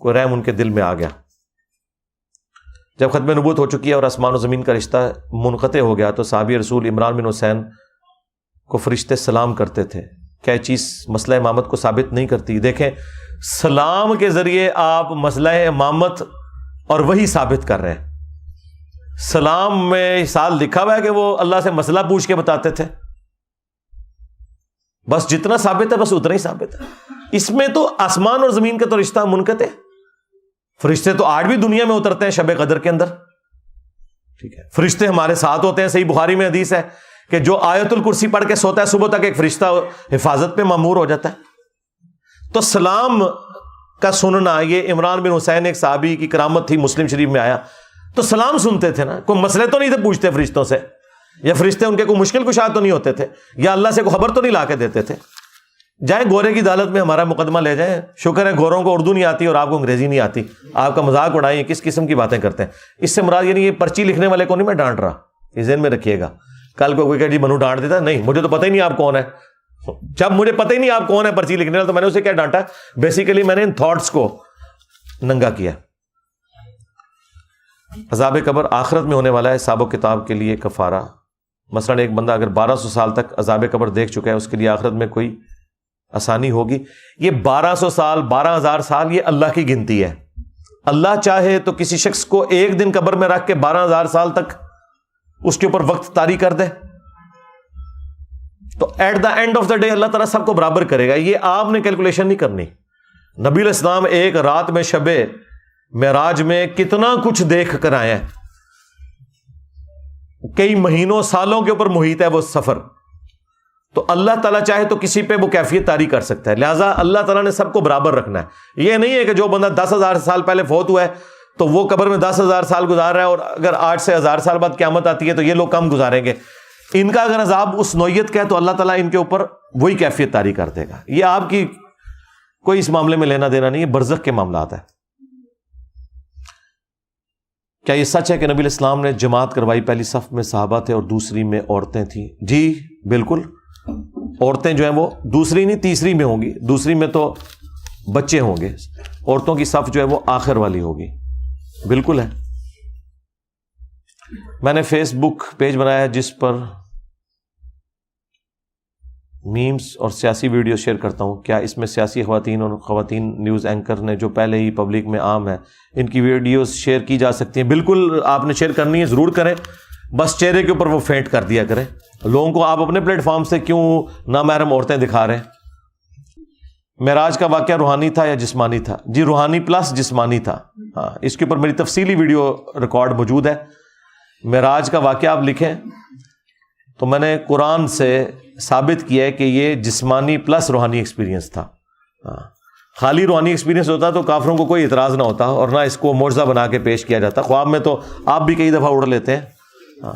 کوئی رحم ان کے دل میں آ گیا. جب ختم نبوت ہو چکی ہے اور آسمان و زمین کا رشتہ منقطع ہو گیا تو صحابی رسول عمران بن حسین کو فرشتے سلام کرتے تھے. کیا یہ چیز مسئلہ امامت کو ثابت نہیں کرتی؟ دیکھیں, سلام کے ذریعے آپ مسئلہ امامت اور وہی ثابت کر رہے ہیں. سلام میں سال لکھا ہوا ہے کہ وہ اللہ سے مسئلہ پوچھ کے بتاتے تھے, بس جتنا ثابت ہے بس اتنا ہی ثابت ہے. اس میں تو آسمان اور زمین کا تو رشتہ منقطع ہے. فرشتے تو آج بھی دنیا میں اترتے ہیں شب قدر کے اندر, ٹھیک ہے. فرشتے ہمارے ساتھ ہوتے ہیں. صحیح بخاری میں حدیث ہے کہ جو آیت الکرسی پڑھ کے سوتا ہے صبح تک ایک فرشتہ حفاظت پہ مامور ہو جاتا ہے. تو سلام کا سننا, یہ عمران بن حسین ایک صحابی کی کرامت تھی, مسلم شریف میں آیا, تو سلام سنتے تھے نا. کوئی مسئلے تو نہیں تھے پوچھتے فرشتوں سے, یا فرشتے ان کے کوئی مشکل کشا تو نہیں ہوتے تھے, یا اللہ سے کوئی خبر تو نہیں لا کے دیتے تھے. جائیں گورے کی عدالت میں ہمارا مقدمہ لے جائیں. شکر ہے گوروں کو اردو نہیں آتی اور آپ کو انگریزی نہیں آتی, آپ کا مذاق اڑائیں, کس قسم کی باتیں کرتے ہیں. اس سے مراد یعنی یہ پرچی لکھنے والے کو نہیں میں ڈانٹ رہا, یہ ذہن میں رکھیے گا. کل کو کوئی کہ جی منو ڈانٹ دیتا, نہیں مجھے تو پتہ ہی نہیں آپ کون ہے. جب مجھے پتہ ہی نہیں آپ کون ہے پرچی لکھنے والا, تو میں نے اسے کیا ڈانٹا؟ بیسیکلی میں نے ان تھاٹس کو ننگا کیا. عذاب قبر آخرت میں ہونے والا ہے, حساب و کتاب کے لیے کفارہ. مثلا ایک بندہ اگر 1200 سال تک عذاب قبر دیکھ چکا ہے, اس کے لیے آخرت میں کوئی آسانی ہوگی؟ یہ 1200 سال 12,000 سال یہ اللہ کی گنتی ہے. اللہ چاہے تو کسی شخص کو ایک دن قبر میں رکھ کے 12,000 سال تک اس کے اوپر وقت طاری کر دے, تو at the end of the day اللہ تعالیٰ سب کو برابر کرے گا. یہ آپ نے کیلکولیشن نہیں کرنی. نبی علیہ السلام ایک رات میں شب معراج میں کتنا کچھ دیکھ کر آئے ہیں. کئی مہینوں سالوں کے اوپر محیط ہے وہ سفر. تو اللہ تعالیٰ چاہے تو کسی پہ وہ کیفیت طاری کر سکتا ہے. لہٰذا اللہ تعالیٰ نے سب کو برابر رکھنا ہے. یہ نہیں ہے کہ جو بندہ 10,000 سال پہلے فوت ہوا ہے تو وہ قبر میں 10,000 سال گزار رہا ہے, اور اگر 8 سے 1,000 سال بعد قیامت آتی ہے تو یہ لوگ کم گزاریں گے. ان کا اگر عذاب اس نوعیت کا ہے تو اللہ تعالیٰ ان کے اوپر وہی کیفیت طاری کر دے گا. یہ آپ کی کوئی اس معاملے میں لینا دینا نہیں ہے, برزخ کے معاملات ہیں. کیا یہ سچ ہے کہ نبی علیہ السلام نے جماعت کروائی؟ پہلی صف میں صحابہ تھے اور دوسری میں عورتیں تھیں. جی بالکل, عورتیں جو ہیں وہ دوسری نہیں تیسری میں ہوں گی. دوسری میں تو بچے ہوں گے, عورتوں کی صف جو ہے وہ آخر والی ہوگی. بالکل ہے. میں نے فیس بک پیج بنایا ہے جس پر میمز اور سیاسی ویڈیو شیئر کرتا ہوں. کیا اس میں سیاسی خواتین اور خواتین نیوز اینکر نے جو پہلے ہی پبلک میں عام ہے ان کی ویڈیوز شیئر کی جا سکتی ہیں؟ بالکل, آپ نے شیئر کرنی ہے, ضرور کریں. بس چہرے کے اوپر وہ فینٹ کر دیا کریں. لوگوں کو آپ اپنے پلیٹ فارم سے کیوں نامحرم عورتیں دکھا رہے ہیں؟ معراج کا واقعہ روحانی تھا یا جسمانی تھا؟ جی روحانی پلس جسمانی تھا. ہاں, اس کے اوپر میری تفصیلی ویڈیو ریکارڈ موجود ہے. معراج کا واقعہ آپ لکھیں تو میں نے قرآن سے ثابت کیا ہے کہ یہ جسمانی پلس روحانی ایکسپیرینس تھا. ہاں, خالی روحانی ایکسپیرینس ہوتا تو کافروں کو کوئی اعتراض نہ ہوتا اور نہ اس کو معجزہ بنا کے پیش کیا جاتا. خواب میں تو آپ بھی کئی دفعہ اڑ لیتے ہیں. ہاں,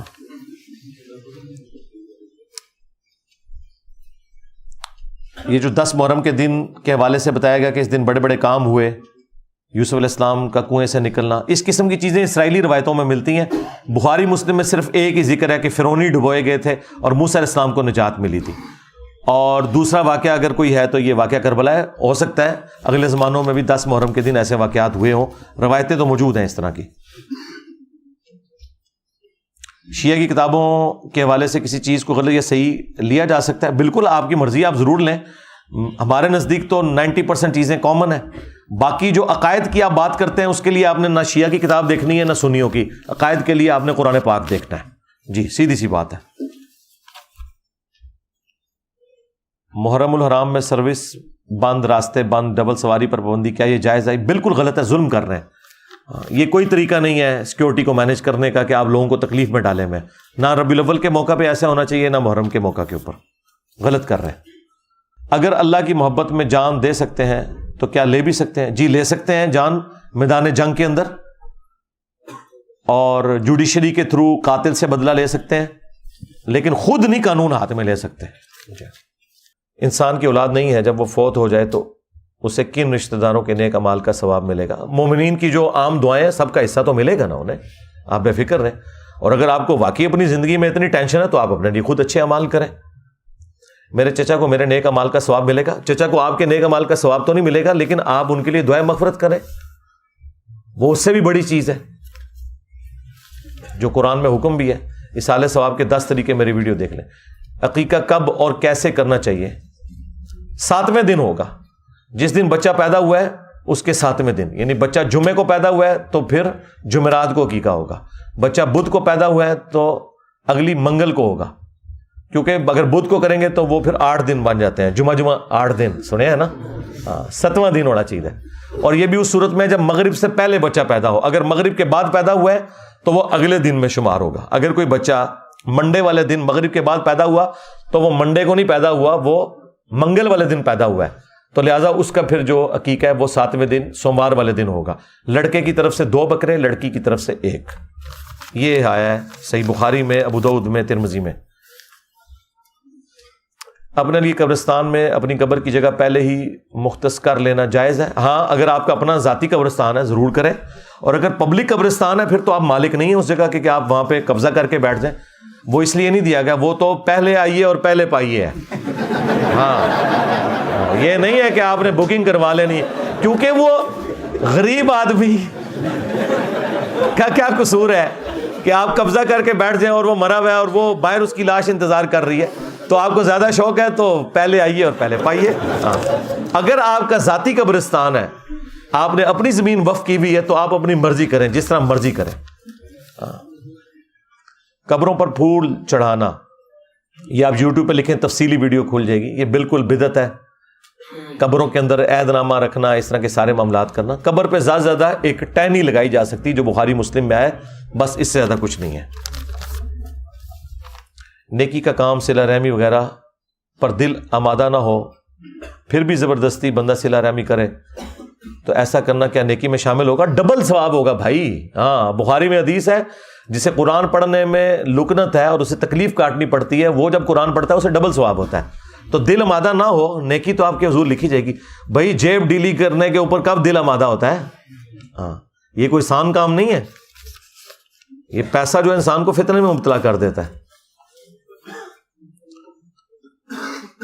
یہ جو 10 محرم کے دن کے حوالے سے بتایا گیا کہ اس دن بڑے بڑے کام ہوئے, یوسف علیہ السلام کا کنویں سے نکلنا, اس قسم کی چیزیں اسرائیلی روایتوں میں ملتی ہیں. بخاری مسلم میں صرف ایک ہی ذکر ہے کہ فرعونی ڈبوئے گئے تھے اور موسیٰ علیہ السلام کو نجات ملی تھی. اور دوسرا واقعہ اگر کوئی ہے تو یہ واقعہ کربلا ہے. ہو سکتا ہے اگلے زمانوں میں بھی 10 محرم کے دن ایسے واقعات ہوئے ہوں. روایتیں تو موجود ہیں اس طرح کی. شیعہ کی کتابوں کے حوالے سے کسی چیز کو غلط یا صحیح لیا جا سکتا ہے؟ بالکل, آپ کی مرضی, آپ ضرور لیں. ہمارے نزدیک تو 90% چیزیں کامن ہیں. باقی جو عقائد کی آپ بات کرتے ہیں اس کے لیے آپ نے نہ شیعہ کی کتاب دیکھنی ہے نہ سنیوں کی. عقائد کے لیے آپ نے قرآن پاک دیکھنا ہے. جی سیدھی سی بات ہے. محرم الحرام میں سروس بند، راستے بند، ڈبل سواری پر پابندی، کیا یہ جائز ہے؟ بالکل غلط ہے، ظلم کر رہے ہیں. یہ کوئی طریقہ نہیں ہے سیکیورٹی کو مینیج کرنے کا کہ آپ لوگوں کو تکلیف میں ڈالیں. میں نہ ربیع الاول کے موقع پہ ایسا ہونا چاہیے، نہ محرم کے موقع کے اوپر. غلط کر رہے ہیں. اگر اللہ کی محبت میں جان دے سکتے ہیں تو کیا لے بھی سکتے ہیں؟ جی لے سکتے ہیں جان میدان جنگ کے اندر، اور جوڈیشری کے تھرو قاتل سے بدلہ لے سکتے ہیں، لیکن خود نہیں قانون ہاتھ میں لے سکتے. انسان کی اولاد نہیں ہے، جب وہ فوت ہو جائے تو اسے کن رشتہ داروں کے نیک اعمال کا ثواب ملے گا؟ مومنین کی جو عام دعائیں ہیں سب کا حصہ تو ملے گا نا انہیں، آپ بے فکر رہیں. اور اگر آپ کو واقعی اپنی زندگی میں اتنی ٹینشن ہے تو آپ اپنے لیے خود اچھے اعمال کریں. میرے چچا کو میرے نیک اعمال کا ثواب ملے گا؟ چچا کو آپ کے نیک اعمال کا ثواب تو نہیں ملے گا، لیکن آپ ان کے لیے دعائیں مغفرت کریں، وہ اس سے بھی بڑی چیز ہے جو قرآن میں حکم بھی ہے. اصالہ ثواب کے 10 طریقے میری ویڈیو دیکھ لیں. عقیقہ کب اور کیسے کرنا چاہیے؟ 7ویں دن ہوگا، جس دن بچہ پیدا ہوا ہے اس کے 7ویں دن، یعنی بچہ جمعے کو پیدا ہوا ہے تو پھر جمعرات کو عقیقہ ہوگا. بچہ بدھ کو پیدا ہوا ہے تو اگلی منگل کو ہوگا، کیونکہ اگر بدھ کو کریں گے تو وہ پھر 8 دن بن جاتے ہیں. جمعہ 8 دن سنے ہیں نا. 7واں دن ہونا چاہیے. اور یہ بھی اس صورت میں جب مغرب سے پہلے بچہ پیدا ہو. اگر مغرب کے بعد پیدا ہوا ہے تو وہ اگلے دن میں شمار ہوگا. اگر کوئی بچہ منڈے والے دن مغرب کے بعد پیدا ہوا تو وہ منڈے کو نہیں پیدا ہوا، وہ منگل والے دن پیدا ہوا ہے، تو لہٰذا اس کا پھر جو عقیقہ ہے وہ 7ویں دن سوموار والے دن ہوگا. لڑکے کی طرف سے 2 بکرے، لڑکی کی طرف سے 1. یہ آیا ہے صحیح بخاری میں، ابو داؤد میں، ترمذی میں. اپنے لیے قبرستان میں اپنی قبر کی جگہ پہلے ہی مختص کر لینا جائز ہے؟ ہاں، اگر آپ کا اپنا ذاتی قبرستان ہے ضرور کریں، اور اگر پبلک قبرستان ہے پھر تو آپ مالک نہیں ہیں اس جگہ کے کہ آپ وہاں پہ قبضہ کر کے بیٹھ جائیں. وہ اس لیے نہیں دیا گیا، وہ تو پہلے آئیے اور پہلے پائیے ہے. ہاں، یہ نہیں ہے کہ آپ نے بکنگ کروا لینی ہے، کیونکہ وہ غریب آدمی کا کیا قصور ہے کہ آپ قبضہ کر کے بیٹھ جائیں اور وہ مرا ہوا ہے اور وہ باہر اس کی لاش انتظار کر رہی ہے. تو آپ کو زیادہ شوق ہے تو پہلے آئیے اور پہلے پائیے. ہاں، اگر آپ کا ذاتی قبرستان ہے، آپ نے اپنی زمین وقف کی ہوئی ہے، تو آپ اپنی مرضی کریں، جس طرح مرضی کریں. قبروں پر پھول چڑھانا، یہ آپ یوٹیوب پہ لکھیں، تفصیلی ویڈیو کھل جائے گی. یہ بالکل بدعت ہے. قبروں کے اندر عہد نامہ رکھنا، اس طرح کے سارے معاملات کرنا. قبر پہ زیادہ سے زیادہ ایک ٹہنی لگائی جا سکتی جو بخاری مسلم میں آئے، بس اس سے زیادہ کچھ نہیں ہے. نیکی کا کام صلہ رحمی وغیرہ پر دل آمادہ نہ ہو پھر بھی زبردستی بندہ صلہ رحمی کرے تو ایسا کرنا کیا نیکی میں شامل ہوگا؟ ڈبل ثواب ہوگا بھائی. ہاں، بخاری میں حدیث ہے، جسے قرآن پڑھنے میں لکنت ہے اور اسے تکلیف کاٹنی پڑتی ہے، وہ جب قرآن پڑھتا ہے اسے ڈبل ثواب ہوتا ہے. تو دل آمادہ نہ ہو، نیکی تو آپ کے حضور لکھی جائے گی. بھائی جیب ڈیلی کرنے کے اوپر کب دل آمادہ ہوتا ہے؟ ہاں، یہ کوئی آسان کام نہیں ہے. یہ پیسہ جو انسان کو فتنے میں مبتلا کر دیتا ہے.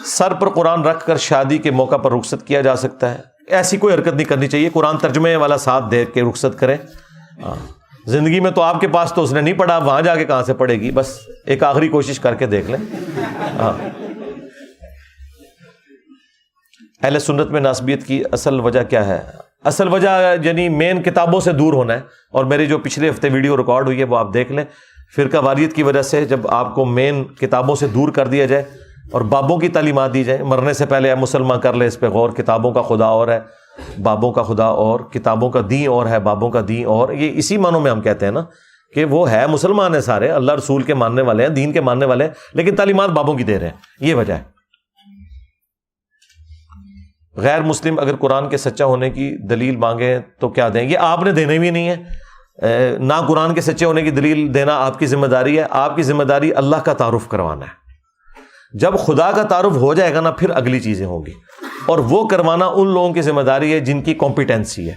سر پر قرآن رکھ کر شادی کے موقع پر رخصت کیا جا سکتا ہے؟ ایسی کوئی حرکت نہیں کرنی چاہیے. قرآن ترجمے والا ساتھ دے کے رخصت کریں. زندگی میں تو آپ کے پاس تو اس نے نہیں پڑھا، وہاں جا کے کہاں سے پڑھے گی؟ بس ایک آخری کوشش کر کے دیکھ لیں. اہل سنت میں ناسبیت کی اصل وجہ کیا ہے؟ اصل وجہ یعنی مین کتابوں سے دور ہونا ہے. اور میری جو پچھلے ہفتے ویڈیو ریکارڈ ہوئی ہے وہ آپ دیکھ لیں. فرقہ واریت کی وجہ سے جب آپ کو مین کتابوں سے دور کر دیا جائے اور بابوں کی تعلیمات دی جائیں، مرنے سے پہلے مسلمان کر لے اس پہ غور، کتابوں کا خدا اور ہے، بابوں کا خدا اور، کتابوں کا دین اور ہے، بابوں کا دین اور. یہ اسی معنوں میں ہم کہتے ہیں نا کہ وہ ہے مسلمان ہیں سارے، اللہ رسول کے ماننے والے ہیں، دین کے ماننے والے ہیں، لیکن تعلیمات بابوں کی دے رہے ہیں. یہ وجہ ہے. غیر مسلم اگر قرآن کے سچا ہونے کی دلیل مانگیں تو کیا دیں؟ یہ آپ نے دینے بھی نہیں ہے. نہ قرآن کے سچے ہونے کی دلیل دینا آپ کی ذمہ داری ہے. آپ کی ذمہ داری اللہ کا تعارف کروانا ہے. جب خدا کا تعارف ہو جائے گا نا پھر اگلی چیزیں ہوں گی، اور وہ کروانا ان لوگوں کی ذمہ داری ہے جن کی کمپیٹنسی ہے.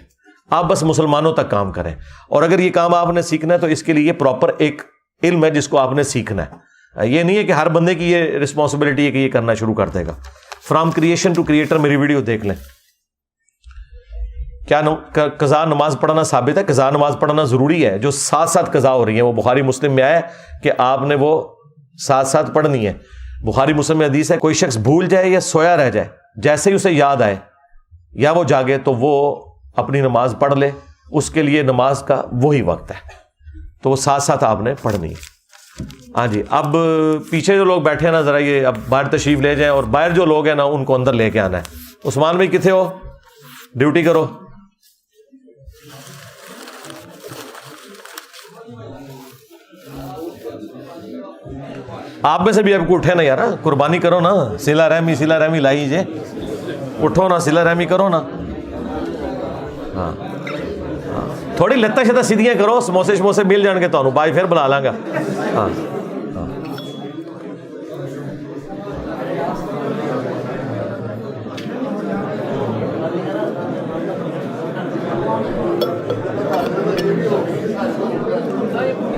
آپ بس مسلمانوں تک کام کریں. اور اگر یہ کام آپ نے سیکھنا ہے تو اس کے لیے پراپر ایک علم ہے جس کو آپ نے سیکھنا ہے. یہ نہیں ہے کہ ہر بندے کی یہ رسپانسبلٹی ہے کہ یہ کرنا شروع کر دے گا. فرام کریشن ٹو کریٹر میری ویڈیو دیکھ لیں. کیا قضا نماز پڑھنا ثابت ہے؟ قضا نماز پڑھنا ضروری ہے. جو ساتھ ساتھ قضا ہو رہی ہیں وہ بخاری مسلم میں آیا کہ آپ نے وہ ساتھ ساتھ پڑھنی ہے. بخاری مسلم میں حدیث ہے، کوئی شخص بھول جائے یا سویا رہ جائے، جیسے ہی اسے یاد آئے یا وہ جاگے تو وہ اپنی نماز پڑھ لے. اس کے لیے نماز کا وہی وقت ہے، تو وہ ساتھ ساتھ آپ نے پڑھنی ہے. ہاں جی، اب پیچھے جو لوگ بیٹھے ہیں نا ذرا یہ اب باہر تشریف لے جائیں، اور باہر جو لوگ ہیں نا ان کو اندر لے کے آنا ہے۔ عثمان بھائی کتنے ہو؟ ڈیوٹی کرو۔ آپ میں سے بھی اب کو اٹھے نا یار، قربانی کرو نا، صلہ رحمی لائیے، اٹھو نا، صلہ رحمی کرو نا۔ ہاں تھوڑی لتاں شتاں سیدھیاں کرو، سموسے شموسے مل جان گے تمہیں، بائی پھر بلا لاں گا۔ ہاں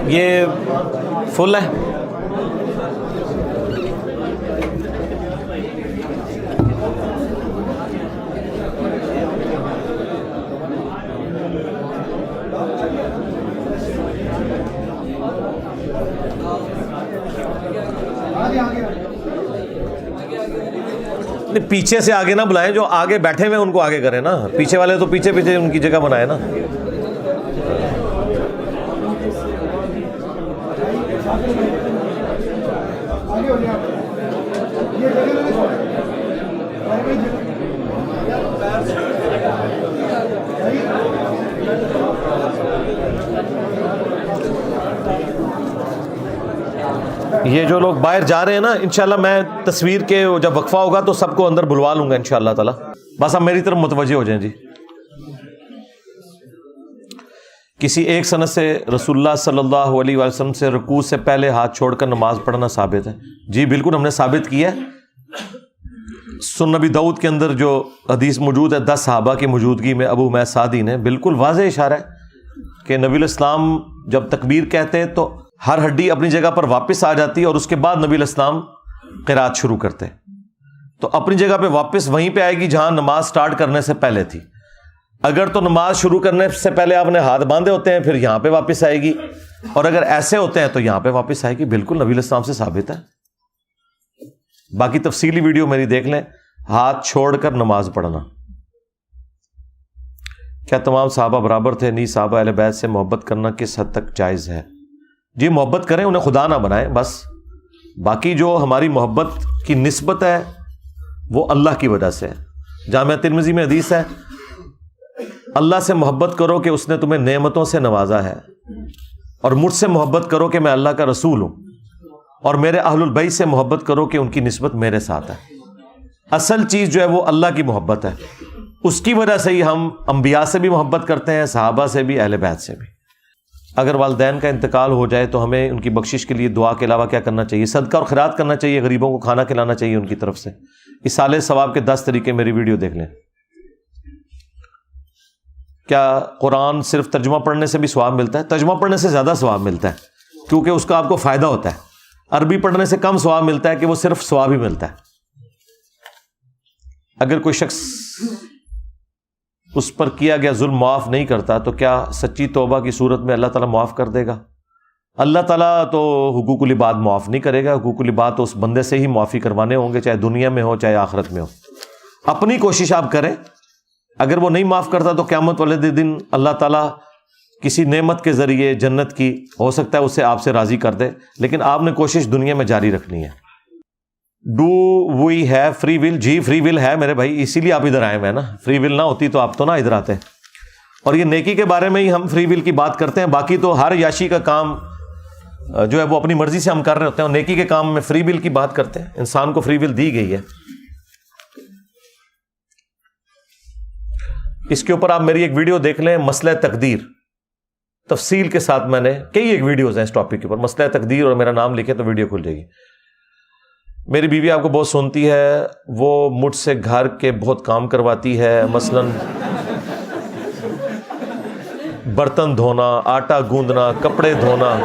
یہ فل ہے۔ پیچھے سے آگے نہ بلائیں، جو آگے بیٹھے ہوئے ان کو آگے کریں نا، پیچھے والے تو پیچھے پیچھے ان کی جگہ بنائے نا۔ یہ جو لوگ باہر جا رہے ہیں نا، انشاءاللہ میں تصویر کے جب وقفہ ہوگا تو سب کو اندر بلوا لوں گا انشاءاللہ تعالی، بس آپ میری طرف متوجہ ہو جائیں جی۔ کسی ایک سند سے رسول اللہ صلی اللہ علیہ وسلم سے رکوع سے پہلے ہاتھ چھوڑ کر نماز پڑھنا ثابت ہے؟ جی بالکل، ہم نے ثابت کیا ہے۔ سنن نبی داؤد کے اندر جو حدیث موجود ہے 10 صحابہ کی موجودگی میں ابو حمید سعدی نے، بالکل واضح اشارہ ہے کہ نبی علیہ السلام جب تکبیر کہتے تو ہر ہڈی اپنی جگہ پر واپس آ جاتی، اور اس کے بعد نبی علیہ السلام قرات شروع کرتے، تو اپنی جگہ پہ واپس وہیں پہ آئے گی جہاں نماز سٹارٹ کرنے سے پہلے تھی۔ اگر تو نماز شروع کرنے سے پہلے آپ نے ہاتھ باندھے ہوتے ہیں پھر یہاں پہ واپس آئے گی، اور اگر ایسے ہوتے ہیں تو یہاں پہ واپس آئے گی۔ بالکل نبی علیہ السلام سے ثابت ہے۔ باقی تفصیلی ویڈیو میری دیکھ لیں، ہاتھ چھوڑ کر نماز پڑھنا۔ کیا تمام صحابہ برابر تھے؟ نہیں، صحابہ اہل بیت سے محبت کرنا کس حد تک جائز ہے؟ جی محبت کریں، انہیں خدا نہ بنائیں بس۔ باقی جو ہماری محبت کی نسبت ہے وہ اللہ کی وجہ سے ہے۔ جامعہ ترمذی میں حدیث ہے، اللہ سے محبت کرو کہ اس نے تمہیں نعمتوں سے نوازا ہے، اور مجھ سے محبت کرو کہ میں اللہ کا رسول ہوں، اور میرے اہل البیت سے محبت کرو کہ ان کی نسبت میرے ساتھ ہے۔ اصل چیز جو ہے وہ اللہ کی محبت ہے، اس کی وجہ سے ہی ہم انبیاء سے بھی محبت کرتے ہیں، صحابہ سے بھی، اہل بیت سے بھی۔ اگر والدین کا انتقال ہو جائے تو ہمیں ان کی بخشش کے لیے دعا کے علاوہ کیا کرنا چاہیے؟ صدقہ اور خیرات کرنا چاہیے، غریبوں کو کھانا کھلانا چاہیے ان کی طرف سے۔ ایصال ثواب کے 10 طریقے میری ویڈیو دیکھ لیں۔ کیا قرآن صرف ترجمہ پڑھنے سے بھی ثواب ملتا ہے؟ ترجمہ پڑھنے سے زیادہ ثواب ملتا ہے، کیونکہ اس کا آپ کو فائدہ ہوتا ہے۔ عربی پڑھنے سے کم ثواب ملتا ہے کہ وہ صرف ثواب ہی ملتا ہے۔ اگر کوئی شخص اس پر کیا گیا ظلم معاف نہیں کرتا تو کیا سچی توبہ کی صورت میں اللہ تعالیٰ معاف کر دے گا؟ اللہ تعالیٰ تو حقوق العباد معاف نہیں کرے گا، حقوق العباد تو اس بندے سے ہی معافی کروانے ہوں گے، چاہے دنیا میں ہو چاہے آخرت میں ہو۔ اپنی کوشش آپ کریں، اگر وہ نہیں معاف کرتا تو قیامت والے دن اللہ تعالیٰ کسی نعمت کے ذریعے جنت کی ہو سکتا ہے اسے آپ سے راضی کر دے، لیکن آپ نے کوشش دنیا میں جاری رکھنی ہے۔ Do we have free will? جی فری ول ہے میرے بھائی، اسی لیے آپ ادھر آئے ہوئے ہیں نا۔ فری ول نہ ہوتی تو آپ تو نہ ادھر آتے۔ اور یہ نیکی کے بارے میں ہی ہم فری ول کی بات کرتے ہیں، باقی تو ہر یاشی کا کام جو ہے وہ اپنی مرضی سے ہم کر رہے ہوتے ہیں، اور نیکی کے کام میں فری ول کی بات کرتے ہیں۔ انسان کو فری ول دی گئی ہے۔ اس کے اوپر آپ میری ایک ویڈیو دیکھ لیں، مسئلہ تقدیر، تفصیل کے ساتھ میں نے کئی ایک ویڈیوز ہیں اس ٹاپک کے اوپر، مسئلہ تقدیر، اور میرا نام لکھے تو ویڈیو کھل جائے گی۔ میری بیوی آپ کو بہت سنتی ہے، وہ مجھ سے گھر کے بہت کام کرواتی ہے، مثلاً برتن دھونا، آٹا گوندنا، کپڑے دھونا۔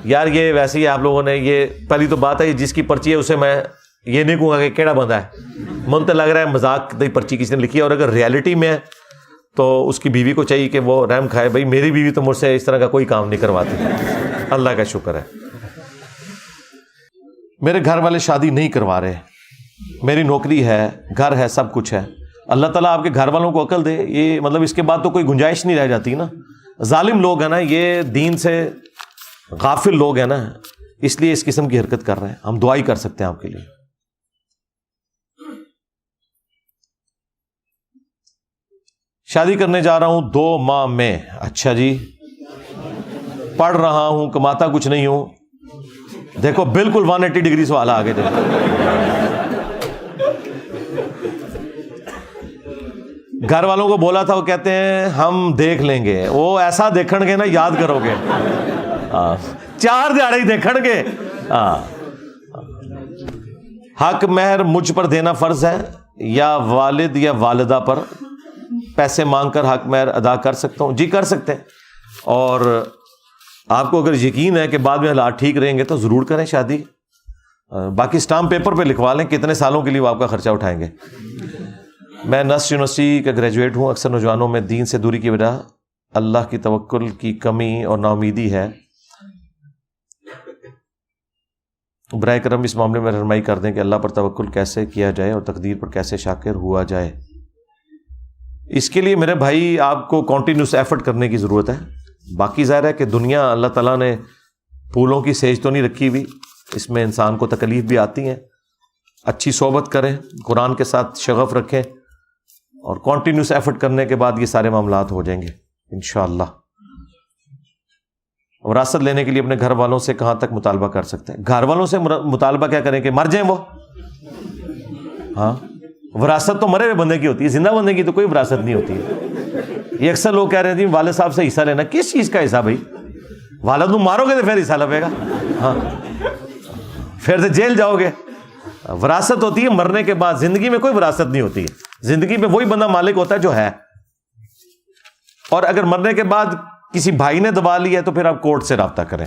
یار یہ ویسے ہی آپ لوگوں نے، یہ پہلی تو بات ہے، یہ جس کی پرچی ہے اسے میں یہ نہیں کہوں گا کہ کیڑا بندہ ہے، من تو لگ رہا ہے مذاق دی پرچی کسی نے لکھی ہے، اور اگر ریالٹی میں ہے تو اس کی بیوی کو چاہیے کہ وہ رحم کھائے۔ بھائی میری بیوی تو مجھ سے اس طرح کا کوئی کام نہیں کرواتی، اللہ کا شکر ہے۔ میرے گھر والے شادی نہیں کروا رہے، میری نوکری ہے، گھر ہے، سب کچھ ہے، اللہ تعالیٰ آپ کے گھر والوں کو عقل دے۔ یہ مطلب اس کے بعد تو کوئی گنجائش نہیں رہ جاتی نا۔ ظالم لوگ ہیں نا، یہ دین سے غافل لوگ ہیں نا، اس لیے اس قسم کی حرکت کر رہے ہیں. ہم دعا ہی کر سکتے ہیں آپ کے لیے. شادی کرنے جا رہا ہوں 2 ماہ میں. اچھا جی. پڑھ رہا ہوں، کماتا کچھ نہیں ہوں. دیکھو بالکل 180 ڈگری سے والا آگے دیکھو. گھر والوں کو بولا تھا، وہ کہتے ہیں ہم دیکھ لیں گے. وہ ایسا دیکھن گے نا یاد کرو گے. 4 دہاڑے ہی دیکھن گے. حق مہر مجھ پر دینا فرض ہے یا والد یا والدہ پر؟ پیسے مانگ کر حق مہر ادا کر سکتا ہوں؟ جی کر سکتے ہیں. اور آپ کو اگر یقین ہے کہ بعد میں حالات ٹھیک رہیں گے تو ضرور کریں شادی. باقی اسٹامپ پیپر پہ لکھوا لیں کتنے سالوں کے لیے وہ آپ کا خرچہ اٹھائیں گے. میں نسٹ یونیورسٹی کا گریجویٹ ہوں. اکثر نوجوانوں میں دین سے دوری کی وجہ اللہ کی توکل کی کمی اور ناامیدی ہے. برائے کرم اس معاملے میں رہنمائی کر دیں کہ اللہ پر توکل کیسے کیا جائے اور تقدیر پر کیسے شاکر ہوا جائے. اس کے لیے میرے بھائی آپ کو کنٹینیوس ایفرٹ کرنے کی ضرورت ہے. باقی ظاہر ہے کہ دنیا اللہ تعالیٰ نے پھولوں کی سیج تو نہیں رکھی ہوئی، اس میں انسان کو تکلیف بھی آتی ہیں. اچھی صحبت کریں، قرآن کے ساتھ شغف رکھیں اور کنٹینیوس ایفرٹ کرنے کے بعد یہ سارے معاملات ہو جائیں گے انشاءاللہ. وراثت لینے کے لیے اپنے گھر والوں سے کہاں تک مطالبہ کر سکتے ہیں؟ گھر والوں سے مطالبہ کیا کریں کہ مر جائیں وہ؟ ہاں، وراثت تو مرے ہوئے بندے کی ہوتی ہے، زندہ بندے کی تو کوئی وراثت نہیں ہوتی ہے. یہ اکثر لوگ کہہ رہے ہیں والد صاحب سے حصہ لینا. کس چیز کا حصہ بھائی؟ والد کو مارو گے تو پھر حصہ لگے گا. ہاں، پھر تو جیل جاؤ گے. وراثت ہوتی ہے مرنے کے بعد، زندگی میں کوئی وراثت نہیں ہوتی ہے. زندگی میں وہی بندہ مالک ہوتا ہے جو ہے، اور اگر مرنے کے بعد کسی بھائی نے دبا لیا ہے تو پھر آپ کورٹ سے رابطہ کریں.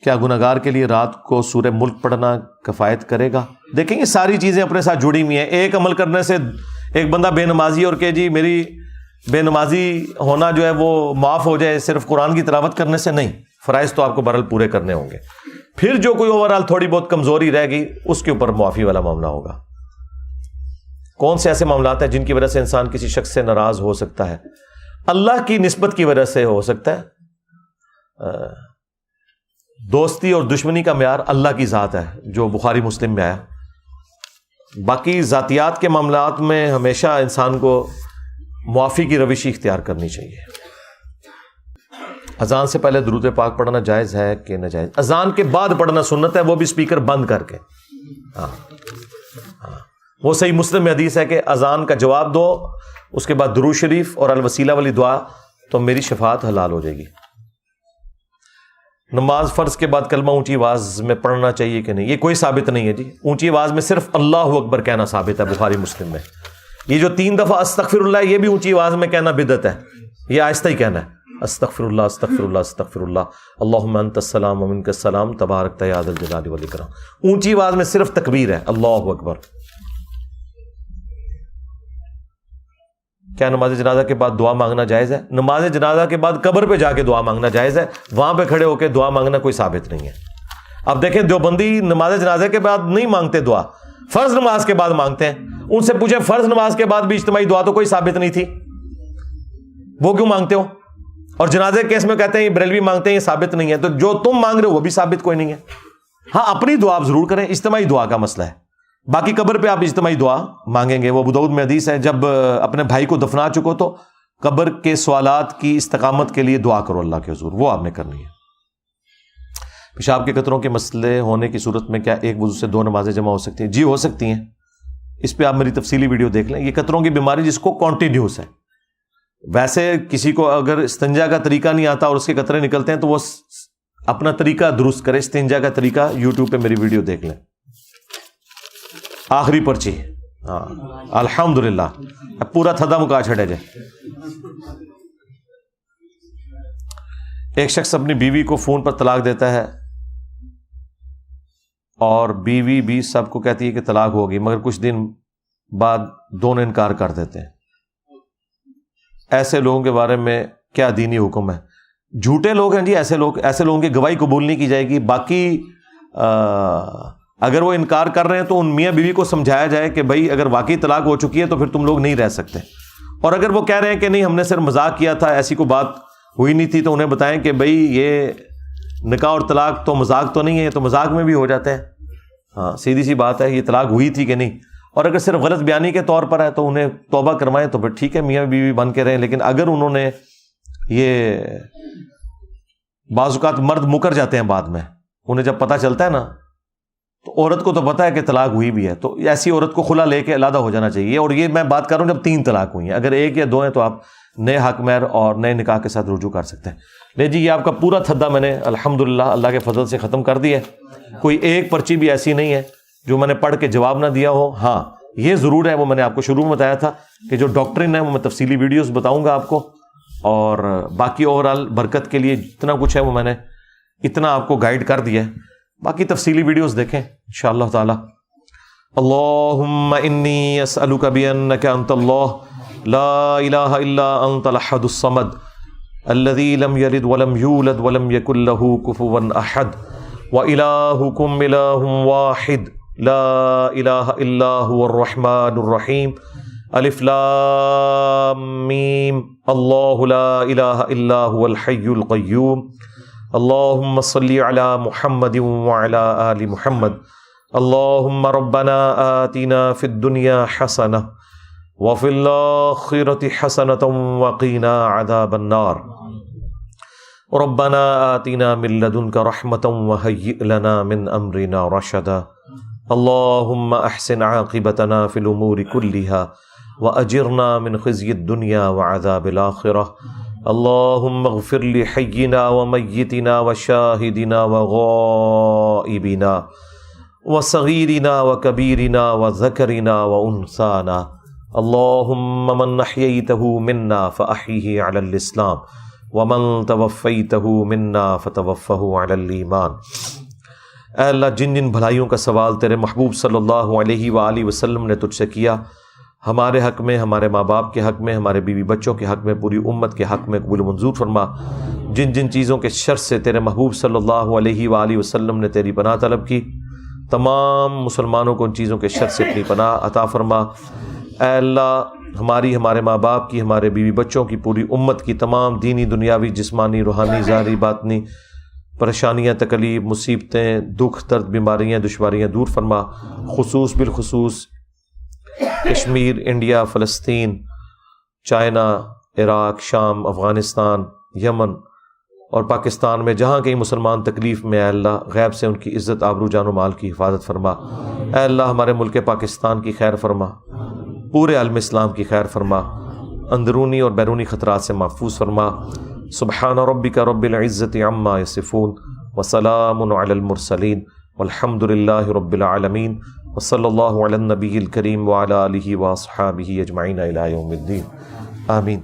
کیا گناہگار کے لیے رات کو سورہ ملک پڑھنا کفایت کرے گا؟ دیکھیں یہ ساری چیزیں اپنے ساتھ جڑی ہوئی ہیں. ایک عمل کرنے سے ایک بندہ بے نمازی اور کہ جی میری بے نمازی ہونا جو ہے وہ معاف ہو جائے صرف قرآن کی تلاوت کرنے سے نہیں. فرائض تو آپ کو بہرحال پورے کرنے ہوں گے. پھر جو کوئی اوورآل تھوڑی بہت کمزوری رہ گئی اس کے اوپر معافی والا معاملہ ہوگا. کون سے ایسے معاملات ہیں جن کی وجہ سے انسان کسی شخص سے ناراض ہو سکتا ہے؟ اللہ کی نسبت کی وجہ سے ہو سکتا ہے. دوستی اور دشمنی کا معیار اللہ کی ذات ہے جو بخاری مسلم میں آیا. باقی ذاتیات کے معاملات میں ہمیشہ انسان کو معافی کی روش اختیار کرنی چاہیے. اذان سے پہلے درود پاک پڑھنا جائز ہے کہ ناجائز؟ اذان کے بعد پڑھنا سنت ہے، وہ بھی اسپیکر بند کر کے. ہاں، وہ صحیح مسلم میں حدیث ہے کہ اذان کا جواب دو، اس کے بعد درود شریف اور الوسیلہ والی دعا تو میری شفاعت حلال ہو جائے گی. نماز فرض کے بعد کلمہ اونچی آواز میں پڑھنا چاہیے کہ نہیں؟ یہ کوئی ثابت نہیں ہے جی. اونچی آواز میں صرف اللہ اکبر کہنا ثابت ہے بخاری مسلم میں. یہ جو 3 دفعہ استغفر اللہ یہ بھی اونچی آواز میں کہنا بدعت ہے. یہ آہستہ ہی کہنا ہے، استغفر اللہ استغفر اللہ استغفر اللہ، اللہم انت السلام و منک السلام تبارک یا ذا الجلال والاکرام. اونچی آواز میں صرف تکبیر ہے، اللہ اکبر. کیا نماز جنازہ کے بعد دعا مانگنا جائز ہے؟ نماز جنازہ کے بعد قبر پہ جا کے دعا مانگنا جائز ہے، وہاں پہ کھڑے ہو کے دعا مانگنا کوئی ثابت نہیں ہے. اب دیکھیں دیوبندی نماز جنازہ کے بعد نہیں مانگتے دعا، فرض نماز کے بعد مانگتے ہیں. ان سے پوچھیں فرض نماز کے بعد بھی اجتماعی دعا تو کوئی ثابت نہیں تھی، وہ کیوں مانگتے ہو؟ اور جنازے کیس میں کہتے ہیں یہ بریلوی مانگتے ہیں، یہ ثابت نہیں ہے. تو جو تم مانگ رہے ہو وہ بھی ثابت کوئی نہیں ہے. ہاں اپنی دعا آپ ضرور کریں، اجتماعی دعا کا مسئلہ ہے. باقی قبر پہ آپ اجتماعی دعا مانگیں گے. وہ ابو داؤد میں حدیث ہے جب اپنے بھائی کو دفنا چکو تو قبر کے سوالات کی استقامت کے لیے دعا کرو اللہ کے حضور، وہ آپ نے کرنی ہے. پیشاب کے قطروں کے مسئلے ہونے کی صورت میں کیا ایک وضو سے 2 نمازیں جمع ہو سکتی ہیں؟ جی ہو سکتی ہیں. اس پہ آپ میری تفصیلی ویڈیو دیکھ لیں. یہ قطروں کی بیماری جس کو کانٹینیوس ہے، ویسے کسی کو اگر استنجا کا طریقہ نہیں آتا اور اس کے قطرے نکلتے ہیں تو وہ اپنا طریقہ درست کرے. استنجا کا طریقہ یوٹیوب پہ میری ویڈیو دیکھ لیں. آخری پرچی. ہاں الحمدللہ اب پورا تھدا مکا چھڑے جائے. ایک شخص اپنی بیوی کو فون پر طلاق دیتا ہے اور بیوی بھی سب کو کہتی ہے کہ طلاق ہوگی، مگر کچھ دن بعد دونوں انکار کر دیتے ہیں. ایسے لوگوں کے بارے میں کیا دینی حکم ہے؟ جھوٹے لوگ ہیں جی ایسے لوگوں کی گواہی قبول نہیں کی جائے گی. باقی اگر وہ انکار کر رہے ہیں تو ان میاں بیوی کو سمجھایا جائے کہ بھائی اگر واقعی طلاق ہو چکی ہے تو پھر تم لوگ نہیں رہ سکتے. اور اگر وہ کہہ رہے ہیں کہ نہیں ہم نے صرف مذاق کیا تھا، ایسی کوئی بات ہوئی نہیں تھی تو انہیں بتائیں کہ بھئی یہ نکاح اور طلاق تو مذاق تو نہیں ہے، یہ تو مذاق میں بھی ہو جاتے ہیں. ہاں سیدھی سی بات ہے، یہ طلاق ہوئی تھی کہ نہیں. اور اگر صرف غلط بیانی کے طور پر ہے تو انہیں توبہ کروائیں تو پھر ٹھیک ہے، میاں بیوی بن کے رہیں. لیکن اگر انہوں نے یہ بعض اوقات مرد مکر جاتے ہیں بعد میں، انہیں جب پتہ چلتا ہے نا، تو عورت کو تو پتہ ہے کہ طلاق ہوئی بھی ہے، تو ایسی عورت کو خلا لے کے علیحدہ ہو جانا چاہیے. اور یہ میں بات کر رہا ہوں جب 3 طلاق ہوئی ہیں. اگر 1 یا 2 ہیں تو آپ نئے حق مہر اور نئے نکاح کے ساتھ رجوع کر سکتے ہیں. لے جی، یہ آپ کا پورا تھدا میں نے الحمدللہ اللہ کے فضل سے ختم کر دیا ہے. کوئی ایک پرچی بھی ایسی نہیں ہے جو میں نے پڑھ کے جواب نہ دیا ہو. ہاں یہ ضرور ہے، وہ میں نے آپ کو شروع میں بتایا تھا کہ جو ڈاکٹرن ہے وہ میں تفصیلی ویڈیوز بتاؤں گا آپ کو. اور باقی اوورآل برکت کے لیے جتنا کچھ ہے وہ میں نے اتنا آپ کو گائیڈ کر دیا ہے. باقی تفصیلی ویڈیوز دیکھیں انشاءاللہ تعالی. اللہم انی اسألک بانک انت اللہ لا الہ الا انت الاحد الصمد الذی لم یلد ولم یولد ولم یکن لہ کفوا احد وإلہکم الہ واحد لا الہ الا هو الرحمن الرحیم الف لام میم اللہ لا الہ الا هو الحی القیوم اللہم صلی علی محمد وعلی آل محمد اللہم ربنا آتنا فی الدنیا حسنہ وفی الآخرۃ حسنۃ وقینا عذاب النار ربنا آتنا من لدنک رحمۃ وہیئ لنا من امرنا رشدا اللہم احسن عاقبتنا فی الامور کلہا واجرنا من خزی الدنیا وعذاب الآخرہ اللہم اغفر لحینا ومیتنا وشاہدنا وغائبنا وصغیرنا وکبیرنا وذکرنا وانثانا اللہم من احییتہ منا فاحیہ علی الاسلام ومن توفیتہ منا فتوفہ علی الایمان. اے اللہ، جن جن بھلائیوں کا سوال تیرے محبوب صلی اللہ علیہ وآلہ وسلم نے تجھ سے کیا، ہمارے حق میں، ہمارے ماں باپ کے حق میں، ہمارے بیوی بچوں کے حق میں، پوری امت کے حق میں قبول و منظور فرما. جن جن چیزوں کے شر سے تیرے محبوب صلی اللہ علیہ وآلہ وسلم نے تیری پناہ طلب کی، تمام مسلمانوں کو ان چیزوں کے شر سے اپنی پناہ عطا فرما. اے اللہ، ہماری، ہمارے ماں باپ کی، ہمارے بیوی بچوں کی، پوری امت کی تمام دینی، دنیاوی، جسمانی، روحانی، ظاہری، باطنی پریشانیاں، تکلیف، مصیبتیں، دکھ، درد، بیماریاں، دشواریاں دور فرما. بالخصوص کشمیر، انڈیا، فلسطین، چائنا، عراق، شام، افغانستان، یمن اور پاکستان میں جہاں کہیں مسلمان تکلیف میں، اے اللہ غیب سے ان کی عزت، آبرو، جان و مال کی حفاظت فرما. اے اللہ ہمارے ملک پاکستان کی خیر فرما، پورے عالم اسلام کی خیر فرما، اندرونی اور بیرونی خطرات سے محفوظ فرما. سبحان ربک رب العزت عما یصفون وسلام علی المرسلین والحمد للہ رب العالمین وصلی اللہ علی النبی الکریم وعلی آلہ واصحابہ اجمعین الی یوم الدین. آمین.